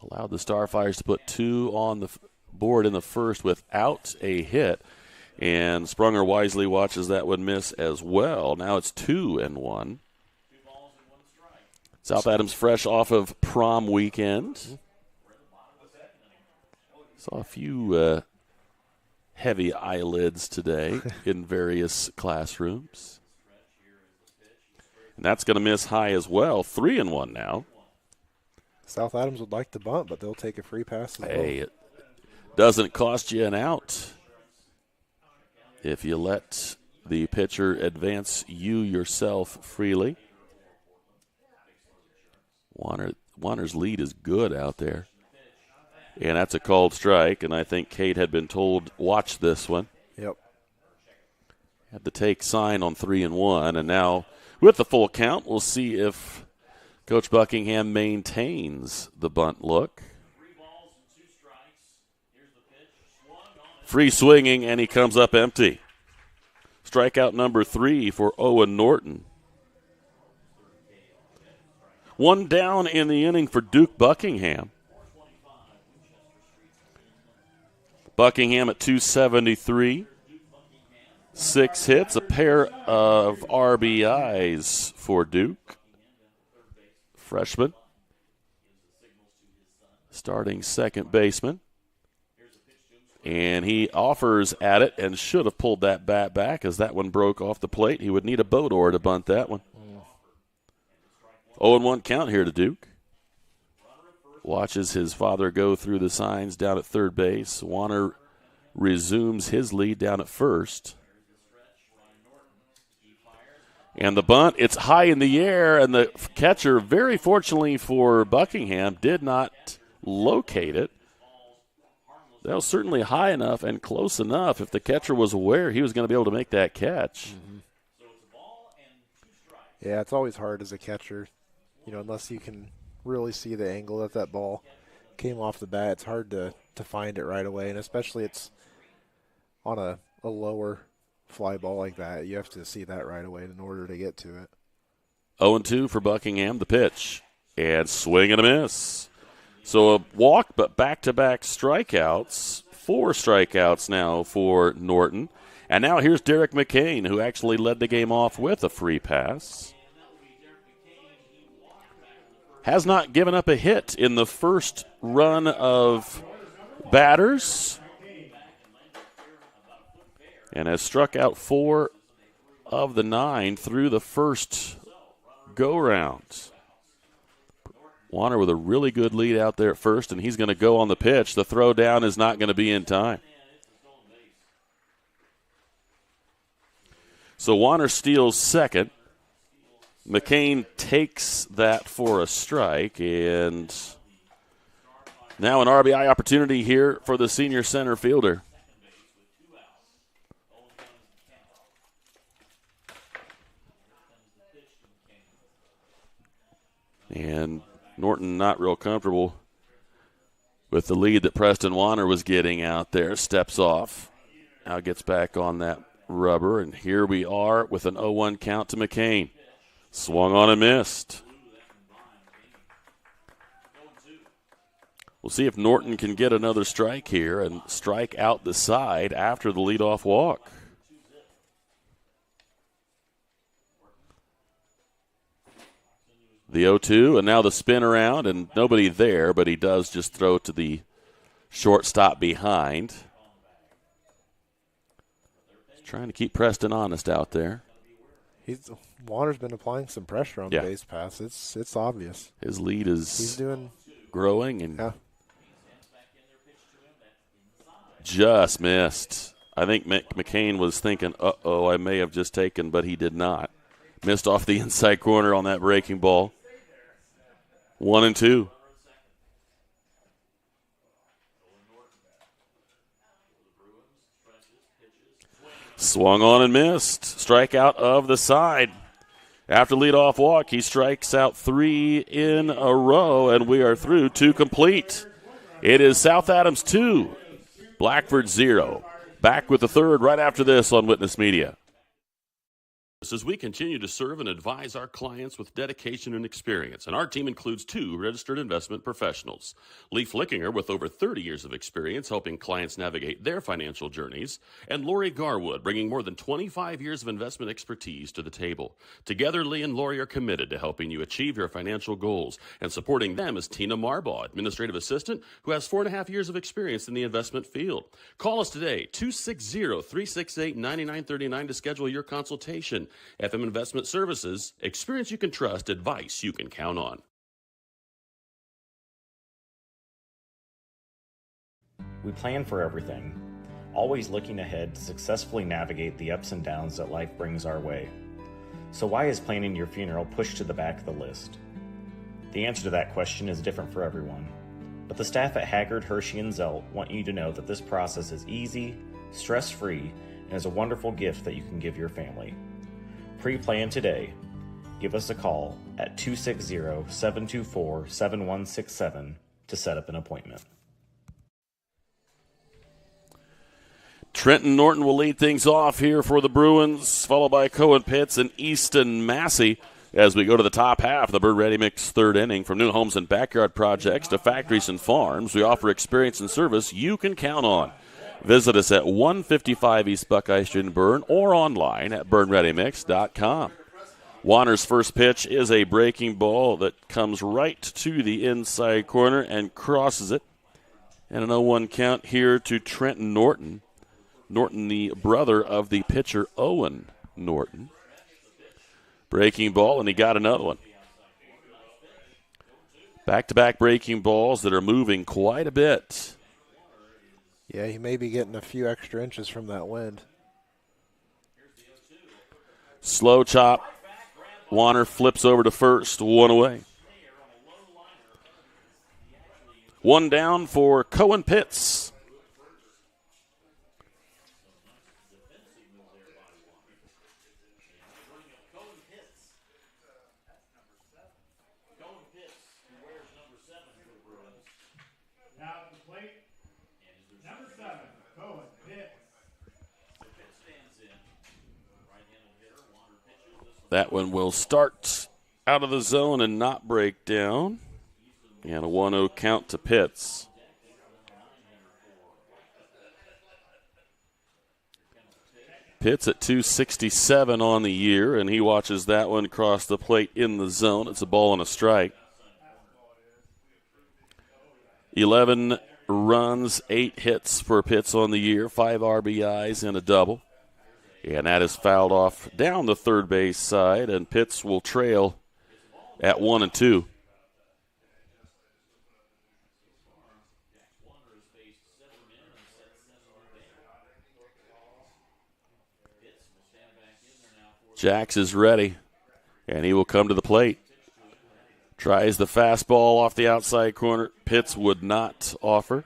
Speaker 5: Allowed the Starfires to put 2 on the board in the first without a hit. And Sprunger wisely watches that one miss as well. Now it's 2-1. South Adams fresh off of prom weekend. Saw a few heavy eyelids today in various classrooms. And that's going to miss high as well. 3-1 now.
Speaker 18: South Adams would like to bunt, but they'll take a free pass as well.
Speaker 5: Hey, it doesn't cost you an out if you let the pitcher advance you yourself freely. Warner's lead is good out there. And that's a called strike, and I think Kate had been told, watch this one.
Speaker 18: Yep.
Speaker 5: Had the take sign on 3-1, and now with the full count, we'll see if Coach Buckingham maintains the bunt look. Free swinging, and he comes up empty. Strikeout number 3 for Owen Norton. One down in the inning for Duke Buckingham. Buckingham at 273. 6 hits, a pair of RBIs for Duke. Freshman. Starting second baseman. And he offers at it and should have pulled that bat back as that one broke off the plate. He would need a boat oar to bunt that one. 0-1 count here to Duke. Watches his father go through the signs down at third base. Warner resumes his lead down at first. And the bunt, it's high in the air, and the catcher, very fortunately for Buckingham, did not locate it. That was certainly high enough and close enough. If the catcher was aware, he was going to be able to make that catch.
Speaker 18: Mm-hmm. Yeah, it's always hard as a catcher, unless you can really see the angle that ball came off the bat. It's hard to find it right away, and especially it's on a lower fly ball like that. You have to see that right away in order to get to it.
Speaker 5: 0-2 for Buckingham, the pitch. And swing and a miss. So a walk, but back-to-back strikeouts. 4 strikeouts now for Norton. And now here's Derek McCain, who actually led the game off with a free pass. Has not given up a hit in the first run of batters. And has struck out 4 of the 9 through the first go-round. Warner with a really good lead out there at first, and he's going to go on the pitch. The throw down is not going to be in time. So Warner steals second. McCain takes that for a strike, and now an RBI opportunity here for the senior center fielder. And Norton not real comfortable with the lead that Preston Warner was getting out there. Steps off. Now gets back on that rubber. And here we are with an 0-1 count to McCain. Swung on and missed. We'll see if Norton can get another strike here and strike out the side after the leadoff walk. The 0-2, and now the spin around, and nobody there, but he does just throw to the shortstop behind. He's trying to keep Preston honest out there.
Speaker 18: Warner's been applying some pressure on the base pass. It's obvious.
Speaker 5: His lead is growing, and just missed. I think McCain was thinking, uh-oh, I may have just taken, but he did not. Missed off the inside corner on that breaking ball. 1-2. Swung on and missed. Strikeout of the side. After leadoff walk, he strikes out 3 in a row, and we are through 2 complete. It is South Adams 2, Blackford 0. Back with the third right after this on Witness Media. As we continue to serve and advise our clients with dedication and experience, and our team includes 2 registered investment professionals. Lee Flickinger, with over 30 years of experience helping clients navigate their financial journeys, and Lori Garwood, bringing more than 25 years of investment expertise to the table. Together, Lee and Lori are committed to helping you achieve your financial goals, and supporting them is Tina Marbaugh, administrative assistant, who has 4.5 years of experience in the investment field. Call us today, 260-368-9939 to schedule your consultation. FM Investment Services, experience you can trust, advice you can count on.
Speaker 2: We plan for everything, always looking ahead to successfully navigate the ups and downs that life brings our way. So why is planning your funeral pushed to the back of the list? The answer to that question is different for everyone. But the staff at Haggard, Hershey, and Zelt want you to know that this process is easy, stress-free, and is a wonderful gift that you can give your family. Pre-plan today. Give us a call at 260-724-7167 to set up an appointment.
Speaker 5: Trenton Norton will lead things off here for the Bruins, followed by Cohen Pitts and Easton Massey as we go to the top half of the Bird Ready Mix third inning. From new homes and backyard projects to factories and farms, we offer experience and service you can count on. Visit us at 155 East Buckeye Street in Berne or online at BurnReadyMix.com. Warner's first pitch is a breaking ball that comes right to the inside corner and crosses it. And an 0-1 count here to Trenton Norton. Norton, the brother of the pitcher Owen Norton. Breaking ball, and he got another one. Back-to-back breaking balls that are moving quite a bit.
Speaker 18: Yeah, he may be getting a few extra inches from that wind.
Speaker 5: Slow chop. Warner flips over to first, one away. One down for Cohen Pitts. That one will start out of the zone and not break down. And a 1-0 count to Pitts. Pitts at 267 on the year, and he watches that one cross the plate in the zone. It's a ball and a strike. 11 runs, 8 hits for Pitts on the year, 5 RBIs and a double. And that is fouled off down the third base side, and Pitts will trail at 1-2. Jax is ready, and he will come to the plate. Tries the fastball off the outside corner. Pitts would not offer.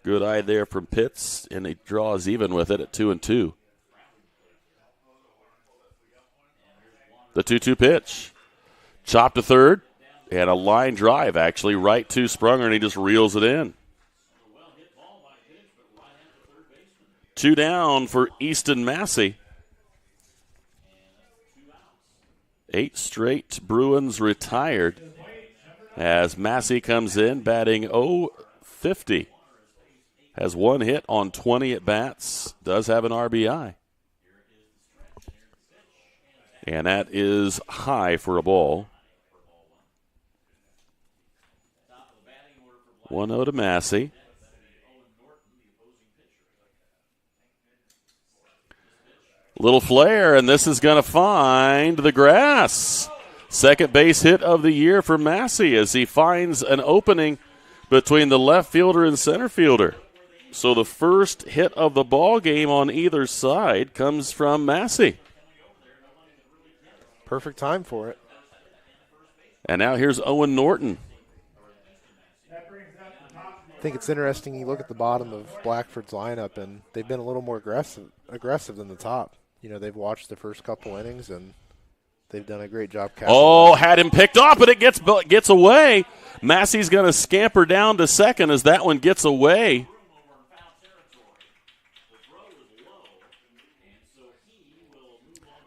Speaker 5: Good eye there from Pitts, and he draws even with it at 2-2. The 2-2 pitch. Chop to third, and a line drive, actually, right to Sprunger, and he just reels it in. 2 down for Easton Massey. 8 straight Bruins retired as Massey comes in batting .050. Has 1 hit on 20 at-bats. Does have an RBI. And that is high for a ball. 1-0 to Massey. Little flare, and this is going to find the grass. Second base hit of the year for Massey as he finds an opening between the left fielder and center fielder. So the first hit of the ball game on either side comes from Massey.
Speaker 18: Perfect time for it.
Speaker 5: And now here's Owen Norton.
Speaker 18: I think it's interesting. You look at the bottom of Blackford's lineup, and they've been a little more aggressive than the top. You know, they've watched the first couple innings, and they've done a great job.
Speaker 5: Had him picked off, but it gets away. Massey's going to scamper down to second as that one gets away.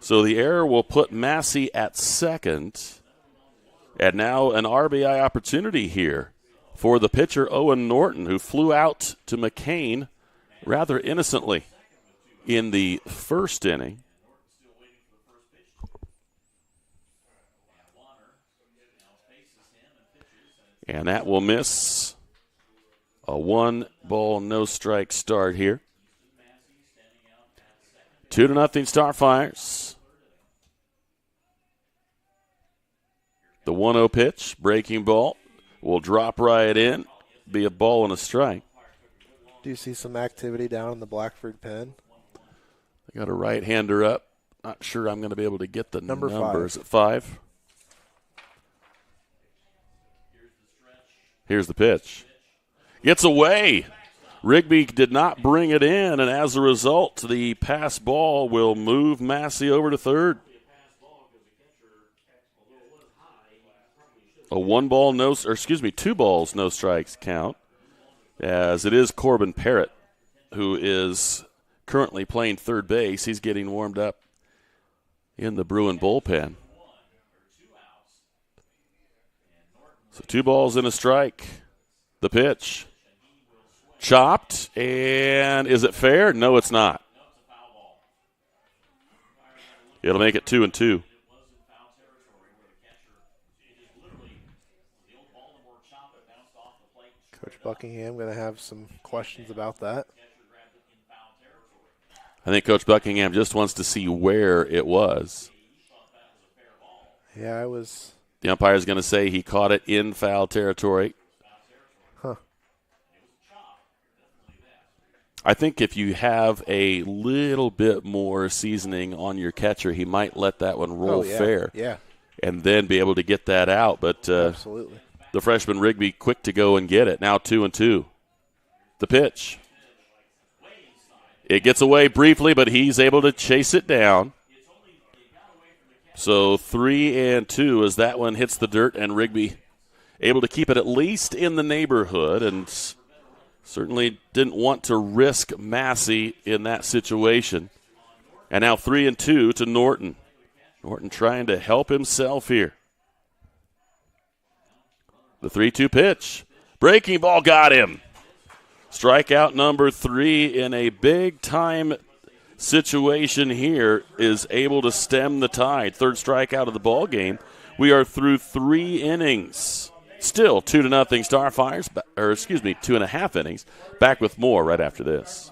Speaker 5: So the error will put Massey at second. And now an RBI opportunity here for the pitcher Owen Norton, who flew out to McCain rather innocently in the first inning. And that will miss. A 1-ball, no-strike start here. 2-0 Starfires. The 1-0 pitch, breaking ball, will drop right in, be a ball and a strike.
Speaker 18: Do you see some activity down in the Blackford pen?
Speaker 5: I got a right-hander up. Not sure I'm going to be able to get the numbers
Speaker 18: 5.
Speaker 5: at 5. Here's the pitch. Gets away. Rigby did not bring it in, and as a result, the pass ball will move Massey over to third. A two balls, no strikes count, as it is Corbin Parrott who is currently playing third base. He's getting warmed up in the Bruin bullpen. So 2 balls and a strike. The pitch. Chopped, and is it fair? No, it's not. It'll make it 2-2.
Speaker 18: Coach Buckingham going to have some questions about that.
Speaker 5: I think Coach Buckingham just wants to see where it was.
Speaker 18: Yeah, I was.
Speaker 5: The umpire's going to say he caught it in foul territory.
Speaker 18: Huh.
Speaker 5: I think if you have a little bit more seasoning on your catcher, he might let that one roll fair.
Speaker 18: Yeah.
Speaker 5: And then be able to get that out. But
Speaker 18: absolutely.
Speaker 5: The freshman Rigby quick to go and get it. Now 2-2. The pitch. It gets away briefly, but he's able to chase it down. So 3-2 as that one hits the dirt, and Rigby able to keep it at least in the neighborhood, and certainly didn't want to risk Massey in that situation. And now 3-2 to Norton. Norton trying to help himself here. The 3-2 pitch. Breaking ball got him. Strikeout number 3 in a big-time situation here is able to stem the tide. Third strikeout of the ball game. We are through 3 innings. Still 2-0 Starfires, 2.5 innings. Back with more right after this.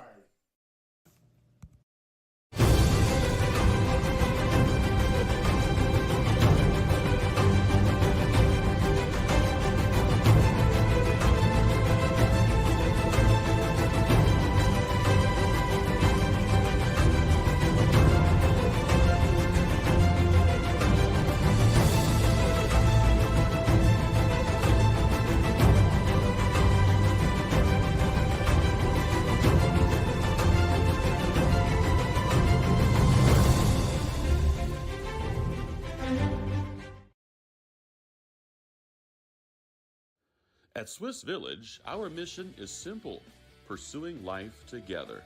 Speaker 5: At Swiss Village, our mission is simple: pursuing life together.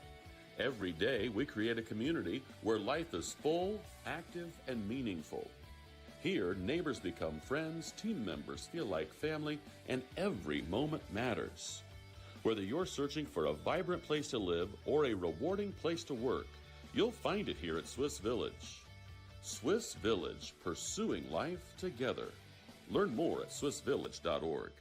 Speaker 5: Every day, we create a community where life is full, active, and meaningful. Here, neighbors become friends, team members feel like family, and every moment matters. Whether you're searching for a vibrant place to live or a rewarding place to work, you'll find it here at Swiss Village. Swiss Village, pursuing life together. Learn more at swissvillage.org.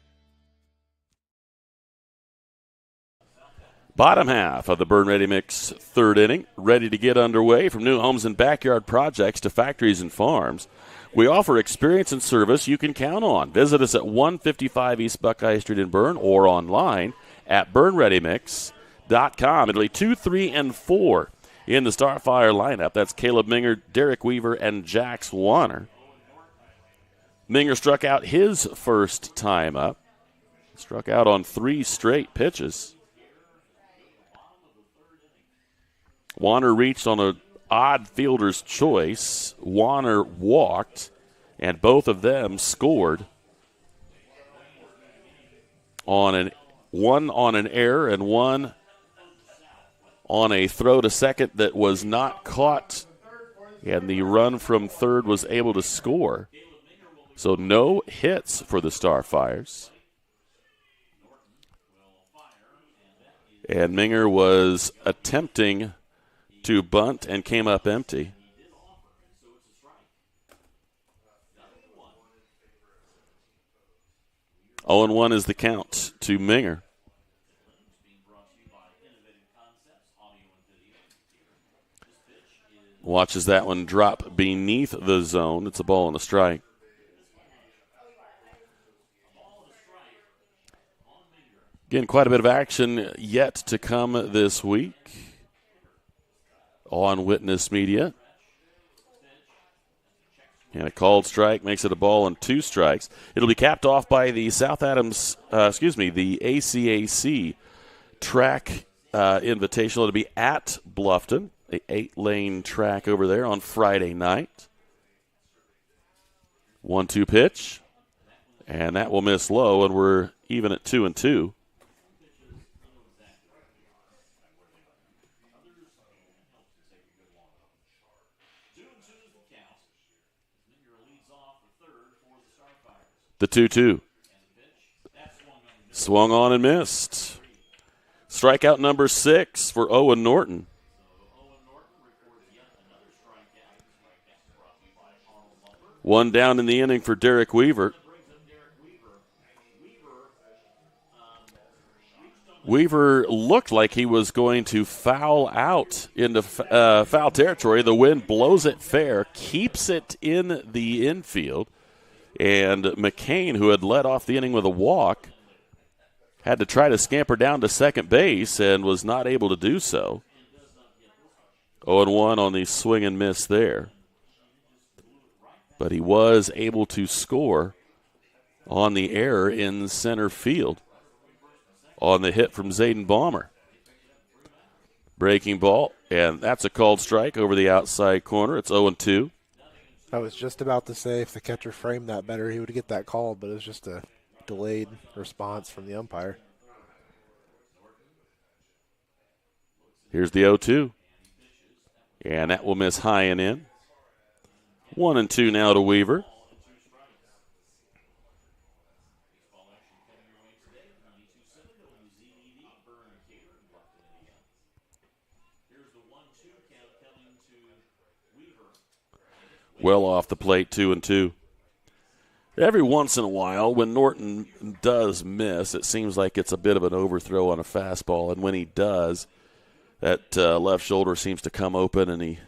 Speaker 5: Bottom half of the Berne Ready Mix third inning, ready to get underway. From new homes and backyard projects to factories and farms, we offer experience and service you can count on. Visit us at 155 East Buckeye Street in Berne or online at BerneReadyMix.com. It'll be 2, 3, and 4 in the Starfire lineup. That's Caleb Minger, Derek Weaver, and Jax Warner. Minger struck out his first time up. Struck out on 3 straight pitches. Warner reached on an odd fielder's choice. Warner walked, and both of them scored on one on an error and one on a throw to second that was not caught, and the run from third was able to score. So no hits for the Starfires. And Minger was attempting to bunt and came up empty. Oh, 0-1 is the count to Minger. Watches that one drop beneath the zone. It's a ball and a strike. Again, quite a bit of action yet to come this week on Witness Media. And a called strike makes it a ball and 2 strikes. It'll be capped off by the the ACAC track invitational. It'll be at Bluffton, the 8-lane track over there on Friday night. 1-2 pitch, and that will miss low, and we're even at 2-2. The 2-2. Swung on and missed. Strikeout number 6 for Owen Norton. One down in the inning for Derek Weaver. Weaver looked like he was going to foul out into foul territory. The wind blows it fair, keeps it in the infield. And McCain, who had led off the inning with a walk, had to try to scamper down to second base and was not able to do so. 0-1 on the swing and miss there. But he was able to score on the error in center field on the hit from Zayden Balmer. Breaking ball, and that's a called strike over the outside corner. It's 0-2.
Speaker 18: I was just about to say if the catcher framed that better, he would get that called, but it was just a delayed response from the umpire.
Speaker 5: Here's the 0-2. And that will miss high and in. 1-2 now to Weaver. Well off the plate, 2-2. Every once in a while, when Norton does miss, it seems like it's a bit of an overthrow on a fastball. And when he does, that left shoulder seems to come open and he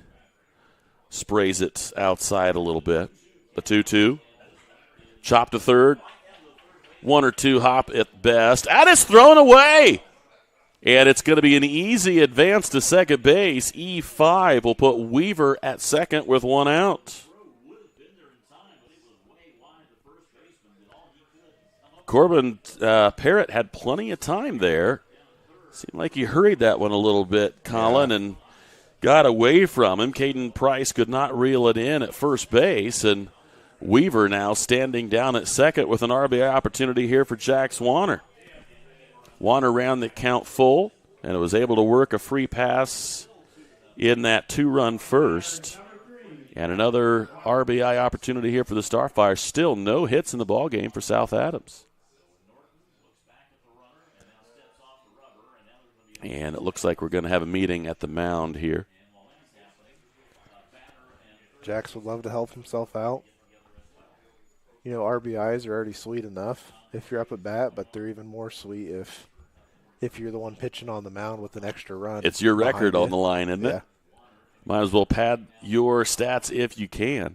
Speaker 5: sprays it outside a little bit. The 2-2. Chop to third. 1 or 2 hop at best. And it's thrown away. And it's going to be an easy advance to second base. E5 will put Weaver at second with 1 out. Corbin Parrott had plenty of time there. Seemed like he hurried that one a little bit, Colin, and got away from him. Caden Price could not reel it in at first base, and Weaver now standing down at second with an RBI opportunity here for Jack Swanner. Warner ran the count full, and was able to work a free pass in that 2-run first. And another RBI opportunity here for the Starfire. Still no hits in the ballgame for South Adams. And it looks like we're going to have a meeting at the mound here.
Speaker 18: Jax would love to help himself out. You know, RBIs are already sweet enough if you're up at bat, but they're even more sweet if you're the one pitching on the mound with an extra run.
Speaker 5: It's your record on the line, isn't it? Might as well pad your stats if you can.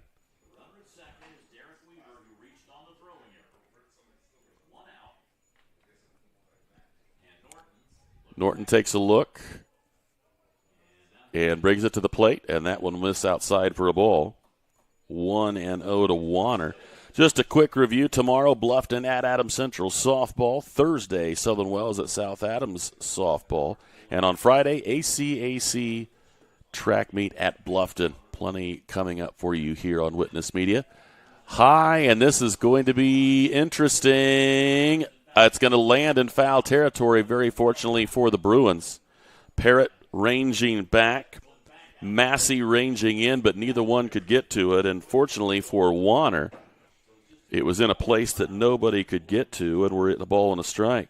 Speaker 5: Norton takes a look and brings it to the plate, and that one missed outside for a ball. 1-0 to Warner. Just a quick review. Tomorrow, Bluffton at Adams Central softball. Thursday, Southern Wells at South Adams softball. And on Friday, ACAC track meet at Bluffton. Plenty coming up for you here on Witness Media. High, and this is going to be interesting. It's going to land in foul territory, very fortunately for the Bruins. Parrott ranging back, Massey ranging in, but neither one could get to it. And fortunately for Warner, it was in a place that nobody could get to, and we're at the ball and a strike.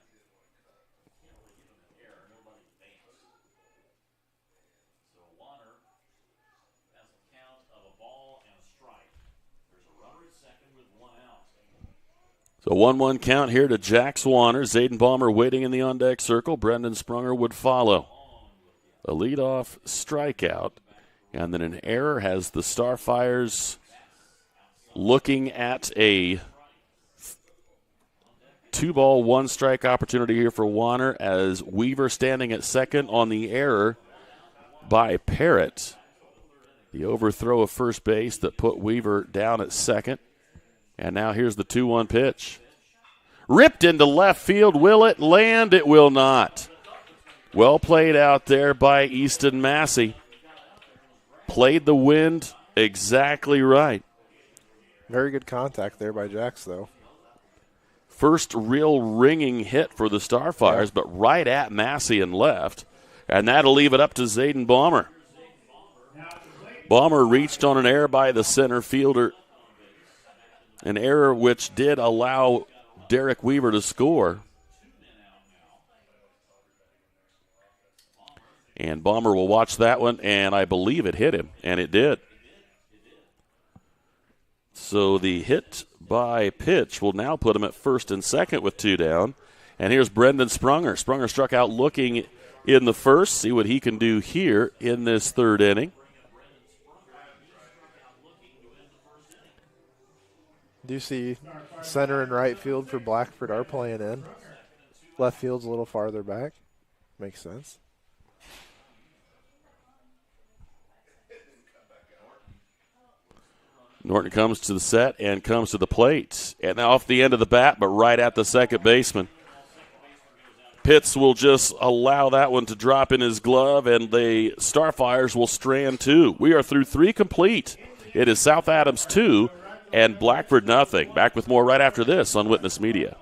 Speaker 5: So 1-1 count here to Jack Swanner. Zayden Balmer waiting in the on-deck circle. Brendan Sprunger would follow. A leadoff strikeout, and then an error has the Starfires looking at a 2-ball, 1-strike opportunity here for Warner as Weaver standing at second on the error by Parrott. The overthrow of first base that put Weaver down at second. And now here's the 2-1 pitch. Ripped into left field. Will it land? It will not. Well played out there by Easton Massey. Played the wind exactly right.
Speaker 18: Very good contact there by Jax, though.
Speaker 5: First real ringing hit for the Starfires, but right at Massey and left. And that'll leave it up to Zayden Balmer. Balmer reached on an error by the center fielder. An error which did allow Derek Weaver to score. And Balmer will watch that one, and I believe it hit him, and it did. So the hit by pitch will now put him at first and second with 2 down. And here's Brendan Sprunger. Sprunger struck out looking in the first. See what he can do here in this third inning.
Speaker 18: Do you see center and right field for Blackford are playing in? Left field's a little farther back. Makes sense.
Speaker 5: Norton comes to the set and comes to the plate. And now off the end of the bat, but right at the second baseman. Pitts will just allow that one to drop in his glove, and the Starfires will strand 2. We are through 3 complete. It is South Adams 2 and Blackford nothing. Back with more right after this on Witness Media.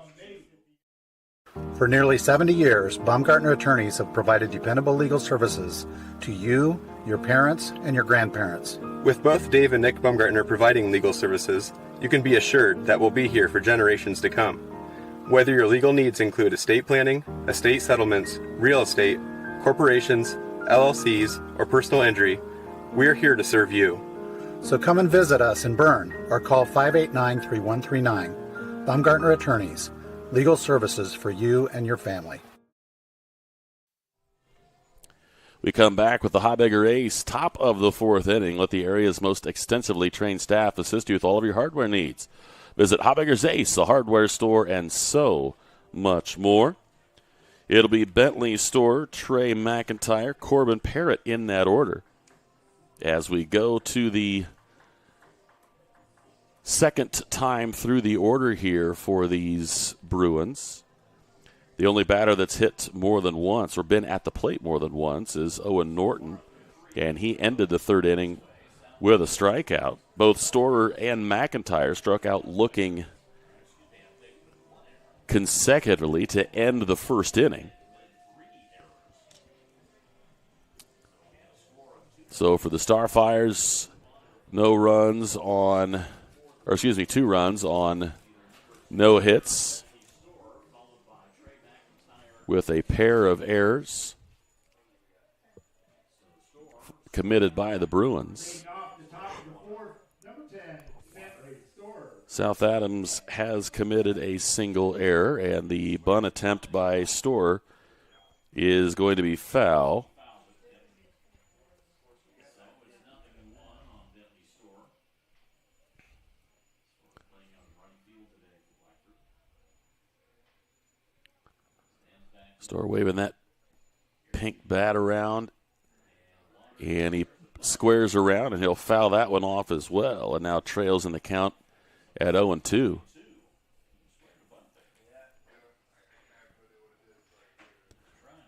Speaker 7: For nearly 70 years, Baumgartner attorneys have provided dependable legal services to you, your parents, and your grandparents.
Speaker 8: With both Dave and Nick Baumgartner providing legal services, you can be assured that we'll be here for generations to come. Whether your legal needs include estate planning, estate settlements, real estate, corporations, LLCs, or personal injury, we're here to serve you.
Speaker 7: So come and visit us in Berne or call 589-3139. Baumgartner Attorneys, legal services for you and your family.
Speaker 5: We come back with the Habegger Ace, top of the 4th inning. Let the area's most extensively trained staff assist you with all of your hardware needs. Visit Habegger's Ace, a hardware store, and so much more. It'll be Bentley Store, Trey McIntyre, Corbin Parrott in that order. As we go to the second time through the order here for these Bruins. The only batter that's hit more than once or been at the plate more than once is Owen Norton, and he ended the third inning with a strikeout. Both Storer and McIntyre struck out looking consecutively to end the first inning. So for the Starfires, 2 runs on no hits with a pair of errors committed by the Bruins. South Adams has committed a single error, and the bunt attempt by Storer is going to be foul. Storer waving that pink bat around, and he squares around, and he'll foul that one off as well, and now trails in the count at 0-2.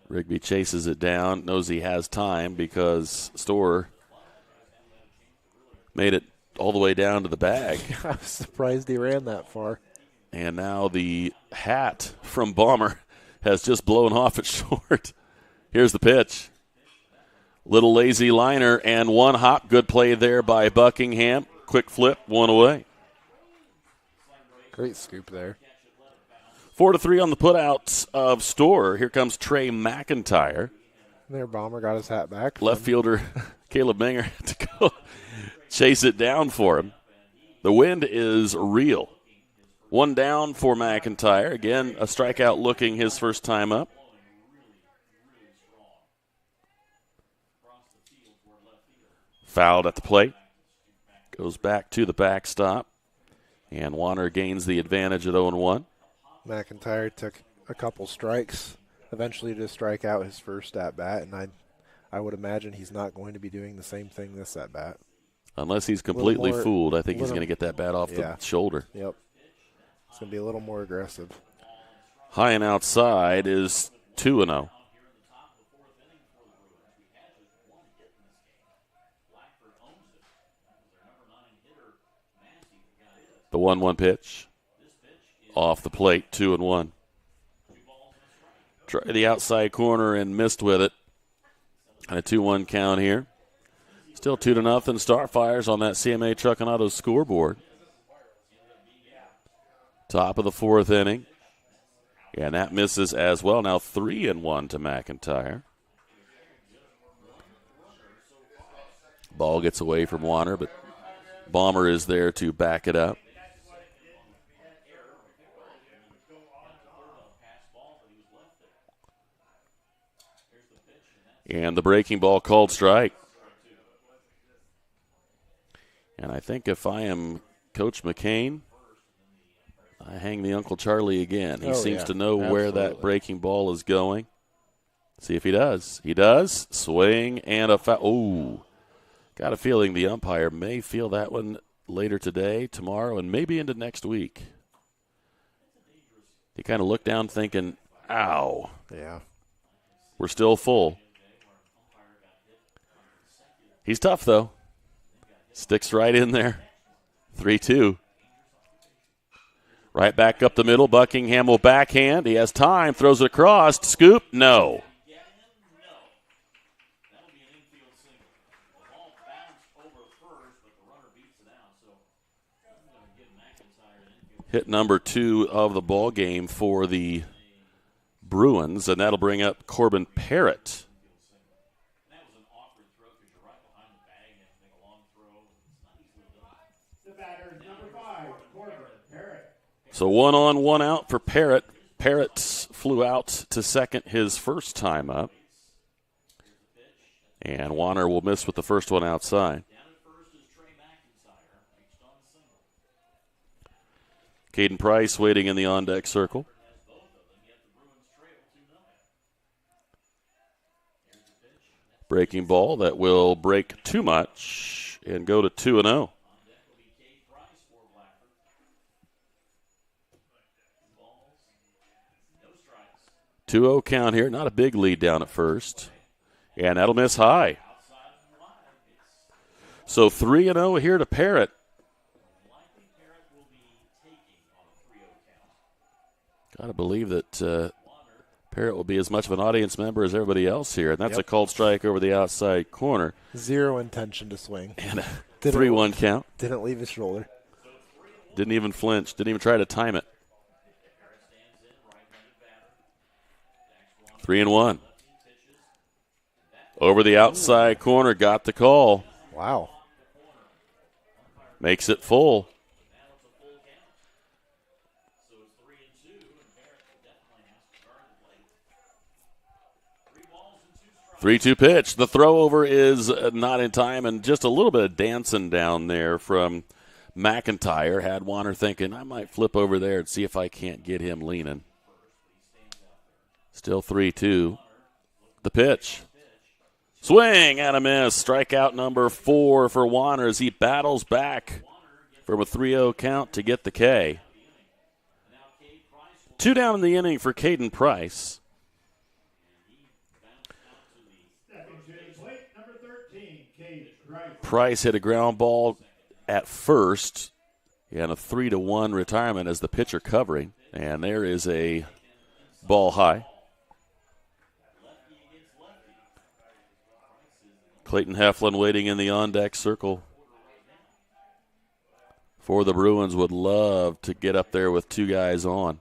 Speaker 5: Rigby chases it down, knows he has time because Storer made it all the way down to the bag.
Speaker 18: I was surprised he ran that far.
Speaker 5: And now the hat from Balmer has just blown off at short. Here's the pitch. Little lazy liner and one hop. Good play there by Buckingham. Quick flip, 1 away.
Speaker 18: Great scoop there.
Speaker 5: 4-3 on the putouts of Storer. Here comes Trey McIntyre.
Speaker 18: There, Balmer got his hat back.
Speaker 5: Left fielder Caleb Menger had to go chase it down for him. The wind is real. 1 down for McIntyre. Again, a strikeout looking his first time up. Fouled at the plate. Goes back to the backstop. And Warner gains the advantage at 0-1.
Speaker 18: McIntyre took a couple strikes eventually to strike out his first at-bat, and I would imagine he's not going to be doing the same thing this at-bat.
Speaker 5: Unless he's completely
Speaker 18: more,
Speaker 5: fooled, I think he's going to get that bat off the shoulder.
Speaker 18: Yep. It's going to be a little more aggressive.
Speaker 5: High and outside is 2-0. The 1-1 pitch. Off the plate, 2-1. Try the outside corner and missed with it. And a 2-1 count here. Still 2-0 Starfires on that CMA Truck and Auto scoreboard. Top of the 4th inning. And that misses as well. Now 3-1 to McIntyre. Ball gets away from Warner, but Bomber is there to back it up. And the breaking ball called strike. And I think if I am Coach McCain, I hang the Uncle Charlie again. He seems to know where that breaking ball is going. See if he does. He does. Swing and a foul. Ooh. Got a feeling the umpire may feel that one later today, tomorrow, and maybe into next week. He kind of looked down thinking, ow.
Speaker 18: Yeah.
Speaker 5: We're still full. He's tough, though. Sticks right in there. 3-2. Right back up the middle. Buckingham will backhand. He has time. Throws it across. Scoop. No. Hit number 2 of the ball game for the Bruins, and that'll bring up Corbin Parrott. So 1 on, 1 out for Parrott. Parrott flew out to second his first time up. And Warner will miss with the first one outside. Caden Price waiting in the on-deck circle. Breaking ball that will break too much and go to 2-0. 2-0 count here. Not a big lead down at first. And that'll miss high. So 3-0 here to Parrott. Got to believe that Parrott will be as much of an audience member as everybody else here. And that's a called strike over the outside corner.
Speaker 18: Zero intention to swing.
Speaker 5: And a 3-1 count.
Speaker 18: Didn't leave his shoulder.
Speaker 5: Didn't even flinch. Didn't even try to time it. 3-1. Over the outside corner, got the call.
Speaker 18: Wow.
Speaker 5: Makes it full. 3-2 pitch. The throw over is not in time, and just a little bit of dancing down there from McIntyre. Had Warner thinking, I might flip over there and see if I can't get him leaning. Still 3-2. The pitch. Swing and a miss. Strikeout number 4 for Warner as he battles back from a 3-0 count to get the K. 2 down in the inning for Caden Price. Price hit a ground ball at first and a 3-1 retirement as the pitcher covering. And there is a ball high. Clayton Heflin waiting in the on-deck circle for the Bruins. Would love to get up there with 2 guys on.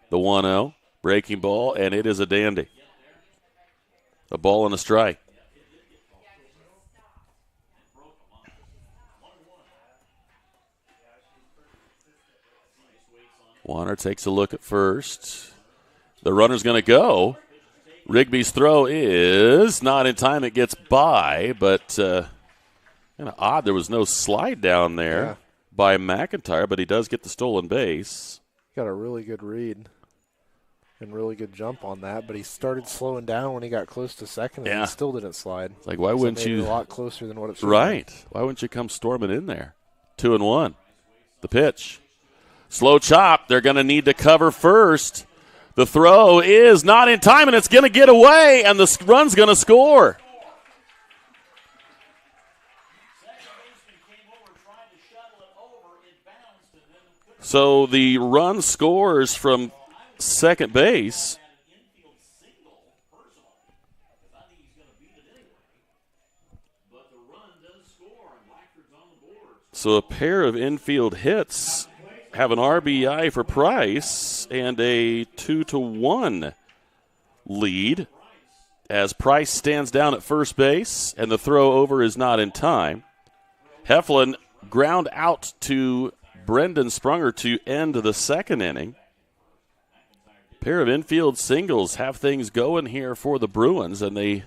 Speaker 5: The 1-0, breaking ball, and it is a dandy. A ball and a strike. Warner takes a look at first. The runner's going to go. Rigby's throw is not in time. It gets by, but kind of odd. There was no slide down there by McIntyre, but he does get the stolen base.
Speaker 18: Got a really good read. and really good jump on that, but he started slowing down when he got close to second, and he still didn't slide.
Speaker 5: It's like, why wouldn't you?
Speaker 18: A lot closer than what it should
Speaker 5: Right.
Speaker 18: be.
Speaker 5: Why wouldn't you come storming in there? 2-1. The pitch. Slow chop. They're going to need to cover first. The throw is not in time, and it's going to get away, and the run's going to score. So the run scores from second base. So a pair of infield hits have an RBI for Price and a 2-1 lead as Price stands down at first base and the throw over is not in time. Heflin ground out to Brendan Sprunger to end the second inning. A pair of infield singles have things going here for the Bruins, and they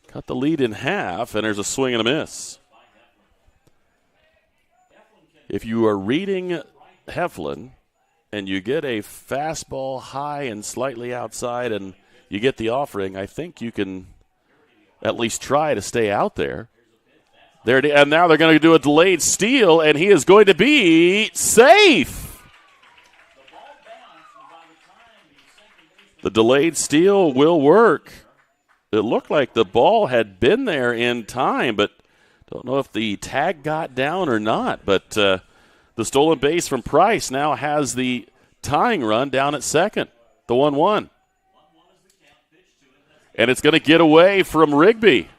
Speaker 5: cut the lead in half, and there's a swing and a miss. If you are reading Heflin and you get a fastball high and slightly outside and you get the offering, I think you can at least try to stay out there. And now they're going to do a delayed steal, and he is going to be safe. The delayed steal will work. It looked like the ball had been there in time, but don't know if the tag got down or not. But the stolen base from Price now has the tying run down at second, the 1-1. And it's going to get away from Rigby.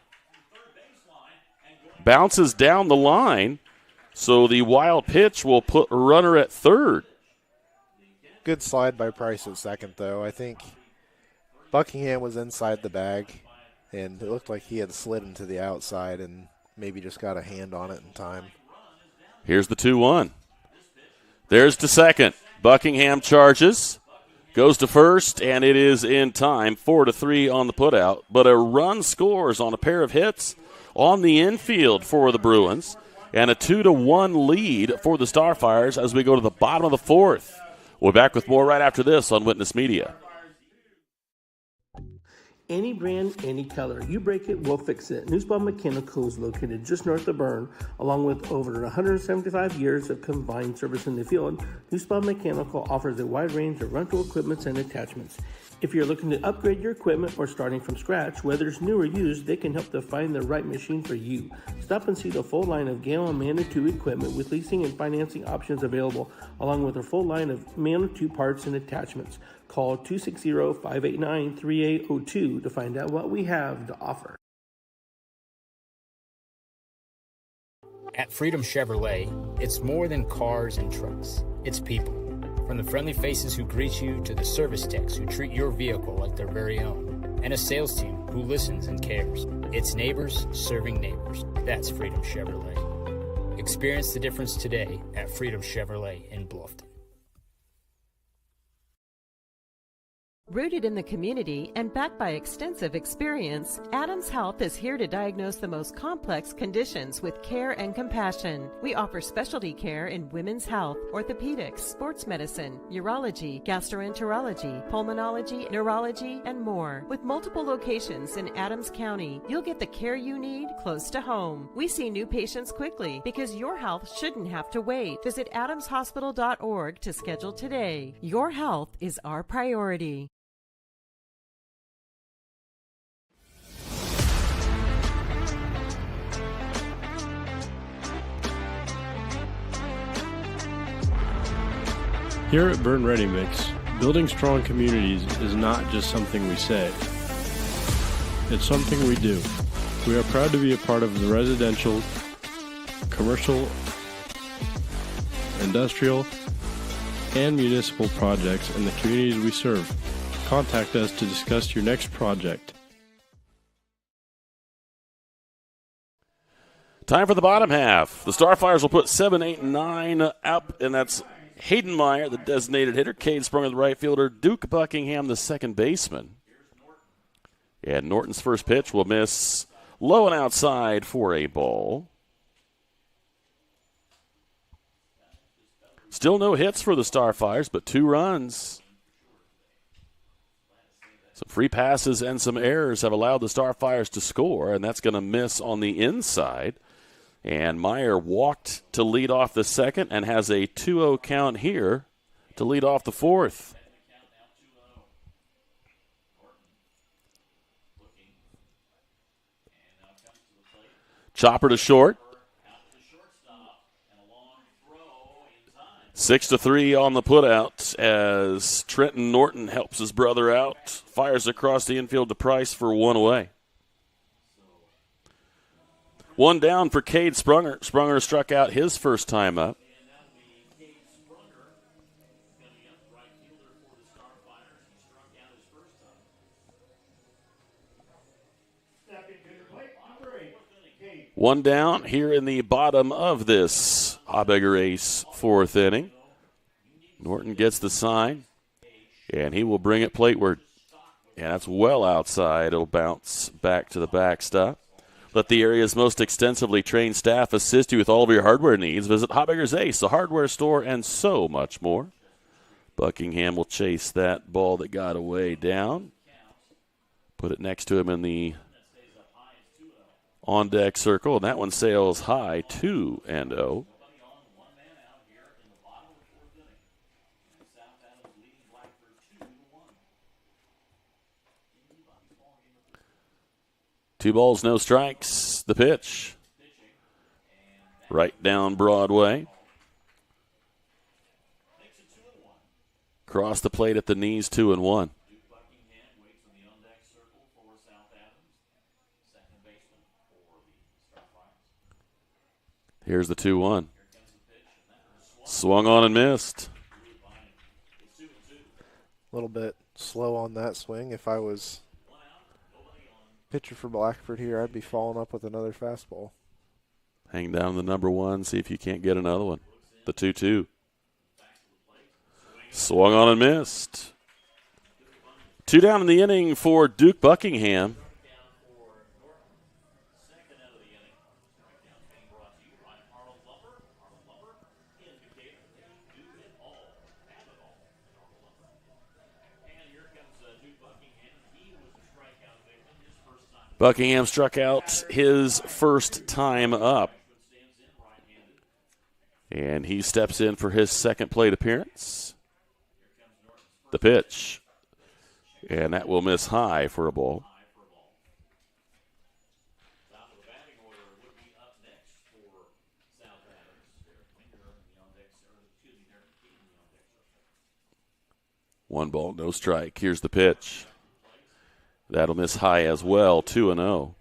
Speaker 5: Bounces down the line, so the wild pitch will put a runner at third.
Speaker 18: Good slide by Price at second, though. I think Buckingham was inside the bag, and it looked like he had slid into the outside and maybe just got a hand on it in time.
Speaker 5: Here's the 2-1. There's to second. Buckingham charges, goes to first, and it is in time, 4-3 on the putout. But a run scores on a pair of hits on the infield for the Bruins, and a 2-1 lead for the Starfires as we go to the bottom of the fourth. We're back with more right after this on Witness Media.
Speaker 9: Any brand, any color. You break it, we'll fix it. Nussbaum Mechanical is located just north of Berne, along with over 175 years of combined service in the field. Nussbaum Mechanical offers a wide range of rental equipment and attachments. If you're looking to upgrade your equipment or starting from scratch, whether it's new or used, they can help to find the right machine for you. Stop and see the full line of Gale and Manitou equipment with leasing and financing options available, along with a full line of Manitou parts and attachments. Call 260-589-3802 to find out what we have to offer.
Speaker 13: At Freedom Chevrolet, it's more than cars and trucks. It's people. From the friendly faces who greet you to the service techs who treat your vehicle like their very own. And a sales team who listens and cares. It's neighbors serving neighbors. That's Freedom Chevrolet. Experience the difference today at Freedom Chevrolet in Bluffton.
Speaker 10: Rooted in the community and backed by extensive experience, Adams Health is here to diagnose the most complex conditions with care and compassion. We offer specialty care in women's health, orthopedics, sports medicine, urology, gastroenterology, pulmonology, neurology, and more. With multiple locations in Adams County, you'll get the care you need close to home. We see new patients quickly because your health shouldn't have to wait. Visit adamshospital.org to schedule today. Your health is our priority.
Speaker 20: Here at Berne Ready Mix, building strong communities is not just something we say. It's something we do. We are proud to be a part of the residential, commercial, industrial, and municipal projects in the communities we serve. Contact us to discuss your next project.
Speaker 5: Time for the bottom half. The Starfires will put 7, 8, and 9 up, and that's Hayden Meyer, the designated hitter, Cade Sprunger, the right fielder, Duke Buckingham, the second baseman. And Norton's first pitch will miss low and outside for a ball. Still no hits for the Starfires, but 2 runs Some free passes and some errors have allowed the Starfires to score, and that's going to miss on the inside. And Meyer walked to lead off the second and has a 2-0 count here to lead off the fourth. Chopper to short. 6-3 on the putout as Trenton Norton helps his brother out. Fires across the infield to Price for one away. One down for Cade Sprunger. Sprunger struck out his first time up. One down here in the bottom of this Habegger Ace fourth inning. Norton gets the sign, and he will bring it plateward. And that's well outside. It'll bounce back to the backstop. Let the area's most extensively trained staff assist you with all of your hardware needs. Visit Habegger's Ace, a hardware store, and so much more. Buckingham will chase that ball that got away down. Put it next to him in the on-deck circle, and that one sails high, 2-0. Two balls, no strikes. The pitch. Right down Broadway. Cross the plate at the knees, 2-1. Here's the 2-1. Swung on and missed.
Speaker 18: A little bit slow on that swing. If I was pitcher for Blackford here, I'd be following up with another fastball.
Speaker 5: Hang down the number one, see if you can't get another one. The 2-2. Swung on and missed. Two down in the inning for Duke Buckingham. Buckingham struck out his first time up. And he steps in for his second plate appearance. The pitch. And that will miss high for a ball. One ball, no strike. Here's the pitch. That'll miss high as well, 2-0.